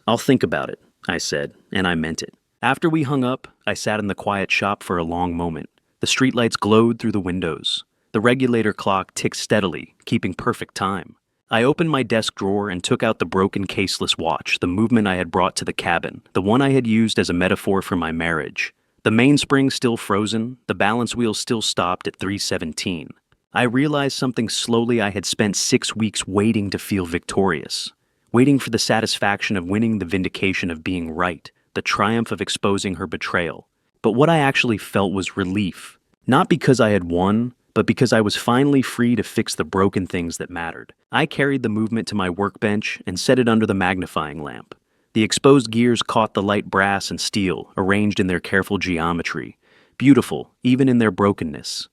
I'll think about it, I said, and I meant it. After we hung up, I sat in the quiet shop for a long moment. The streetlights glowed through the windows. The regulator clock ticked steadily, keeping perfect time. I opened my desk drawer and took out the broken caseless watch, the movement I had brought to the cabin, the one I had used as a metaphor for my marriage. The mainspring still frozen, the balance wheel still stopped at 317. I realized something slowly. I had spent 6 weeks waiting to feel victorious. Waiting for the satisfaction of winning, the vindication of being right, the triumph of exposing her betrayal. But what I actually felt was relief. Not because I had won, but because I was finally free to fix the broken things that mattered. I carried the movement to my workbench and set it under the magnifying lamp. The exposed gears caught the light brass and steel, arranged in their careful geometry, beautiful even in their brokenness.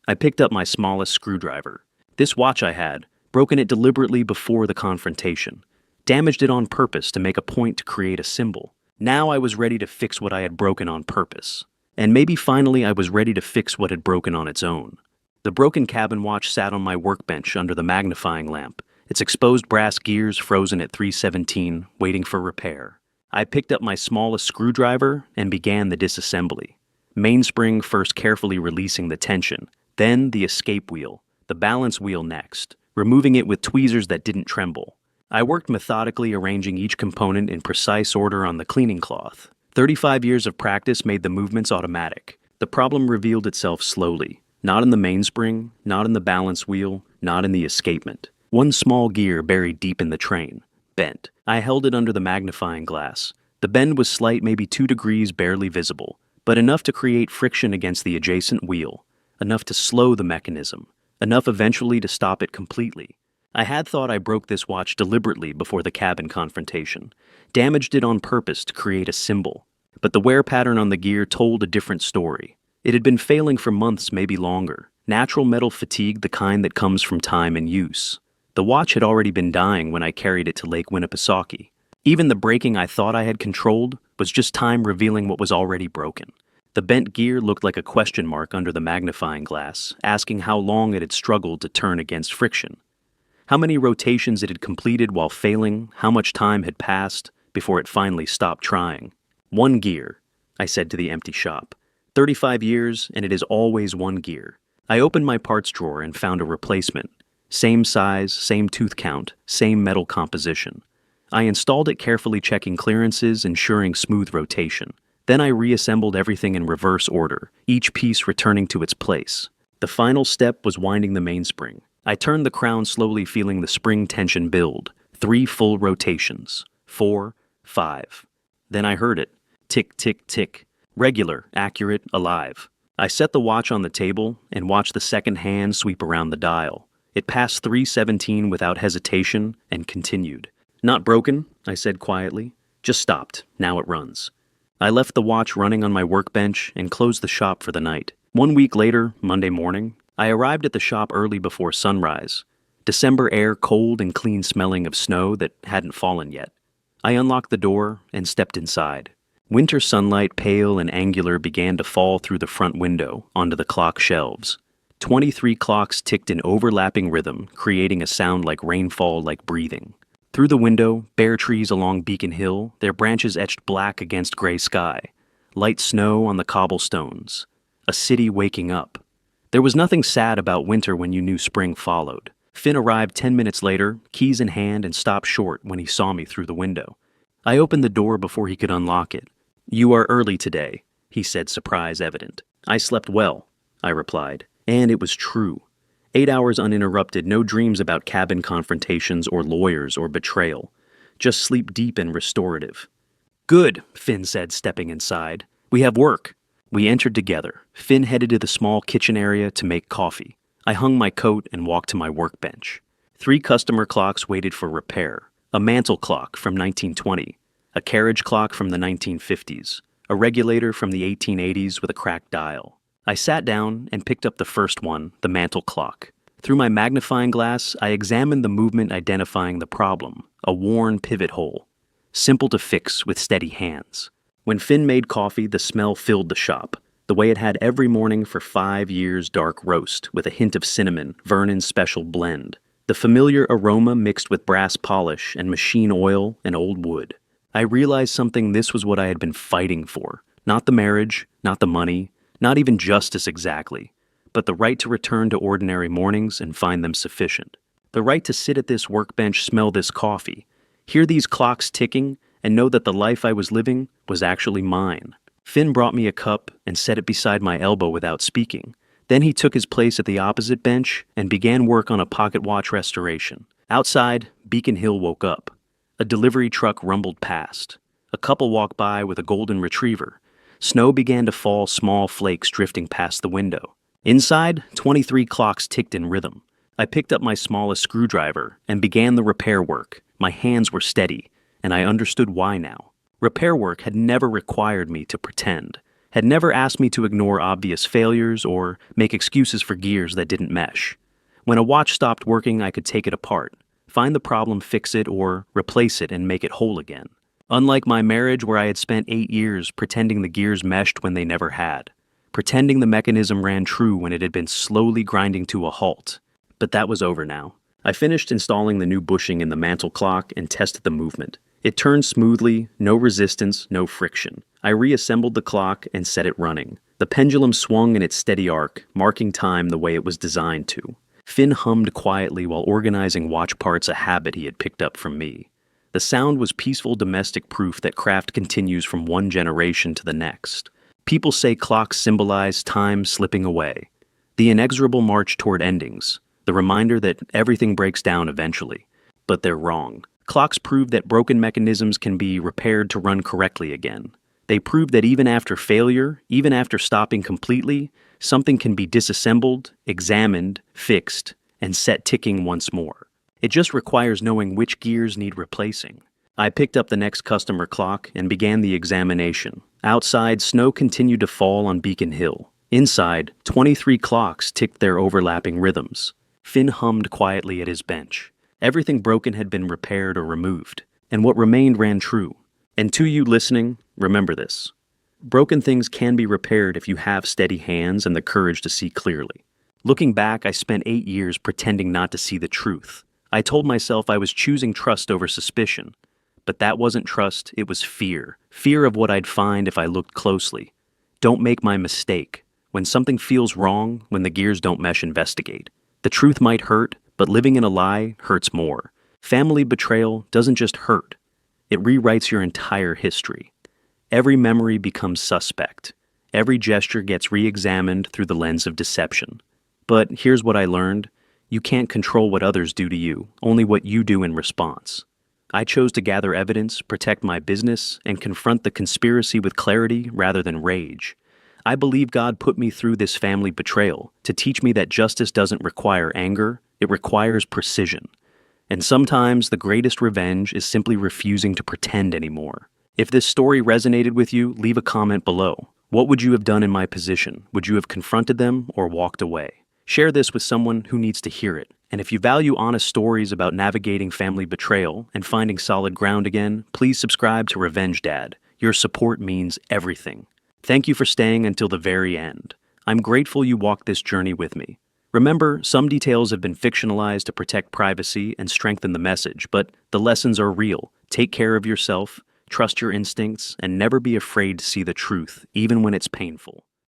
I picked up my smallest screwdriver. This watch I had, broken it deliberately before the confrontation, damaged it on purpose to make a point to create a symbol. Now I was ready to fix what I had broken on purpose. And maybe finally I was ready to fix what had broken on its own. The broken cabin watch sat on my workbench under the magnifying lamp, its exposed brass gears frozen at 317, waiting for repair. I picked up my smallest screwdriver and began the disassembly. Mainspring first carefully releasing the tension, then the escape wheel, the balance wheel next, removing it with tweezers that didn't tremble. I worked methodically, arranging each component in precise order on the cleaning cloth. 35 years of practice made the movements automatic. The problem revealed itself slowly, not in the mainspring, not in the balance wheel, not in the escapement. One small gear buried deep in the train, bent. I held it under the magnifying glass. The bend was slight, maybe 2 degrees, barely visible, but enough to create friction against the adjacent wheel, enough to slow the mechanism, enough eventually to stop it completely. I had thought I broke this watch deliberately before the cabin confrontation, damaged it on purpose to create a symbol. But the wear pattern on the gear told a different story. It had been failing for months, maybe longer. Natural metal fatigue, the kind that comes from time and use. The watch had already been dying when I carried it to Lake Winnipesaukee. Even the braking I thought I had controlled was just time revealing what was already broken. The bent gear looked like a question mark under the magnifying glass, asking how long it had struggled to turn against friction. How many rotations it had completed while failing, how much time had passed before it finally stopped trying. 1 gear, I said to the empty shop. 35 years, and it is always 1 gear. I opened my parts drawer and found a replacement. Same size, same tooth count, same metal composition. I installed it carefully, checking clearances, ensuring smooth rotation. Then I reassembled everything in reverse order, each piece returning to its place. The final step was winding the mainspring. I turned the crown slowly, feeling the spring tension build. 3 full rotations. 4, 5. Then I heard it. Tick, tick, tick. Regular, accurate, alive. I set the watch on the table and watched the second hand sweep around the dial. It passed 317 without hesitation and continued. Not broken, I said quietly. Just stopped. Now it runs. I left the watch running on my workbench and closed the shop for the night. 1 week later, Monday morning, I arrived at the shop early before sunrise. December air cold and clean, smelling of snow that hadn't fallen yet. I unlocked the door and stepped inside. Winter sunlight, pale and angular, began to fall through the front window onto the clock shelves. 23 clocks ticked in overlapping rhythm, creating a sound like rainfall, like breathing. Through the window, bare trees along Beacon Hill, their branches etched black against gray sky. Light snow on the cobblestones. A city waking up. There was nothing sad about winter when you knew spring followed. Finn arrived 10 minutes later, keys in hand, and stopped short when he saw me through the window. I opened the door before he could unlock it. "You are early today," he said, surprise evident. "I slept well," I replied, and it was true. 8 hours uninterrupted, no dreams about cabin confrontations or lawyers or betrayal. Just sleep deep and restorative. "Good," Finn said, stepping inside. "We have work." We entered together. Finn headed to the small kitchen area to make coffee. I hung my coat and walked to my workbench. 3 customer clocks waited for repair. A mantel clock from 1920, a carriage clock from the 1950s, a regulator from the 1880s with a cracked dial. I sat down and picked up the first one, the mantel clock. Through my magnifying glass, I examined the movement, identifying the problem, a worn pivot hole. Simple to fix with steady hands. When Finn made coffee, the smell filled the shop, the way it had every morning for 5 years, dark roast with a hint of cinnamon, Vernon's special blend. The familiar aroma mixed with brass polish and machine oil and old wood. I realized something. This was what I had been fighting for. Not the marriage, not the money, not even justice exactly, but the right to return to ordinary mornings and find them sufficient. The right to sit at this workbench, smell this coffee, hear these clocks ticking, and know that the life I was living was actually mine. Finn brought me a cup and set it beside my elbow without speaking. Then he took his place at the opposite bench and began work on a pocket watch restoration. Outside, Beacon Hill woke up. A delivery truck rumbled past. A couple walked by with a golden retriever. Snow began to fall, small flakes drifting past the window. Inside, 23 clocks ticked in rhythm. I picked up my smallest screwdriver and began the repair work. My hands were steady, and I understood why now. Repair work had never required me to pretend, had never asked me to ignore obvious failures or make excuses for gears that didn't mesh. When a watch stopped working, I could take it apart, find the problem, fix it, or replace it and make it whole again. Unlike my marriage, where I had spent 8 years pretending the gears meshed when they never had, pretending the mechanism ran true when it had been slowly grinding to a halt. But that was over now. I finished installing the new bushing in the mantle clock and tested the movement. It turned smoothly, no resistance, no friction. I reassembled the clock and set it running. The pendulum swung in its steady arc, marking time the way it was designed to. Finn hummed quietly while organizing watch parts, a habit he had picked up from me. The sound was peaceful domestic proof that craft continues from one generation to the next. People say clocks symbolize time slipping away, the inexorable march toward endings, the reminder that everything breaks down eventually. But they're wrong. Clocks prove that broken mechanisms can be repaired to run correctly again. They prove that even after failure, even after stopping completely, something can be disassembled, examined, fixed, and set ticking once more. It just requires knowing which gears need replacing. I picked up the next customer clock and began the examination. Outside, snow continued to fall on Beacon Hill. Inside, 23 clocks ticked their overlapping rhythms. Finn hummed quietly at his bench. Everything broken had been repaired or removed, and what remained ran true. And to you listening, remember this. Broken things can be repaired if you have steady hands and the courage to see clearly. Looking back, I spent 8 years pretending not to see the truth. I told myself I was choosing trust over suspicion. But that wasn't trust, it was fear. Fear of what I'd find if I looked closely. Don't make my mistake. When something feels wrong, when the gears don't mesh, investigate. The truth might hurt, but living in a lie hurts more. Family betrayal doesn't just hurt. It rewrites your entire history. Every memory becomes suspect. Every gesture gets re-examined through the lens of deception. But here's what I learned. You can't control what others do to you, only what you do in response. I chose to gather evidence, protect my business, and confront the conspiracy with clarity rather than rage. I believe God put me through this family betrayal to teach me that justice doesn't require anger, it requires precision. And sometimes the greatest revenge is simply refusing to pretend anymore. If this story resonated with you, leave a comment below. What would you have done in my position? Would you have confronted them or walked away? Share this with someone who needs to hear it. And if you value honest stories about navigating family betrayal and finding solid ground again, please subscribe to Revenge Dad. Your support means everything. Thank you for staying until the very end. I'm grateful you walked this journey with me. Remember, some details have been fictionalized to protect privacy and strengthen the message, but the lessons are real. Take care of yourself, trust your instincts, and never be afraid to see the truth, even when it's painful.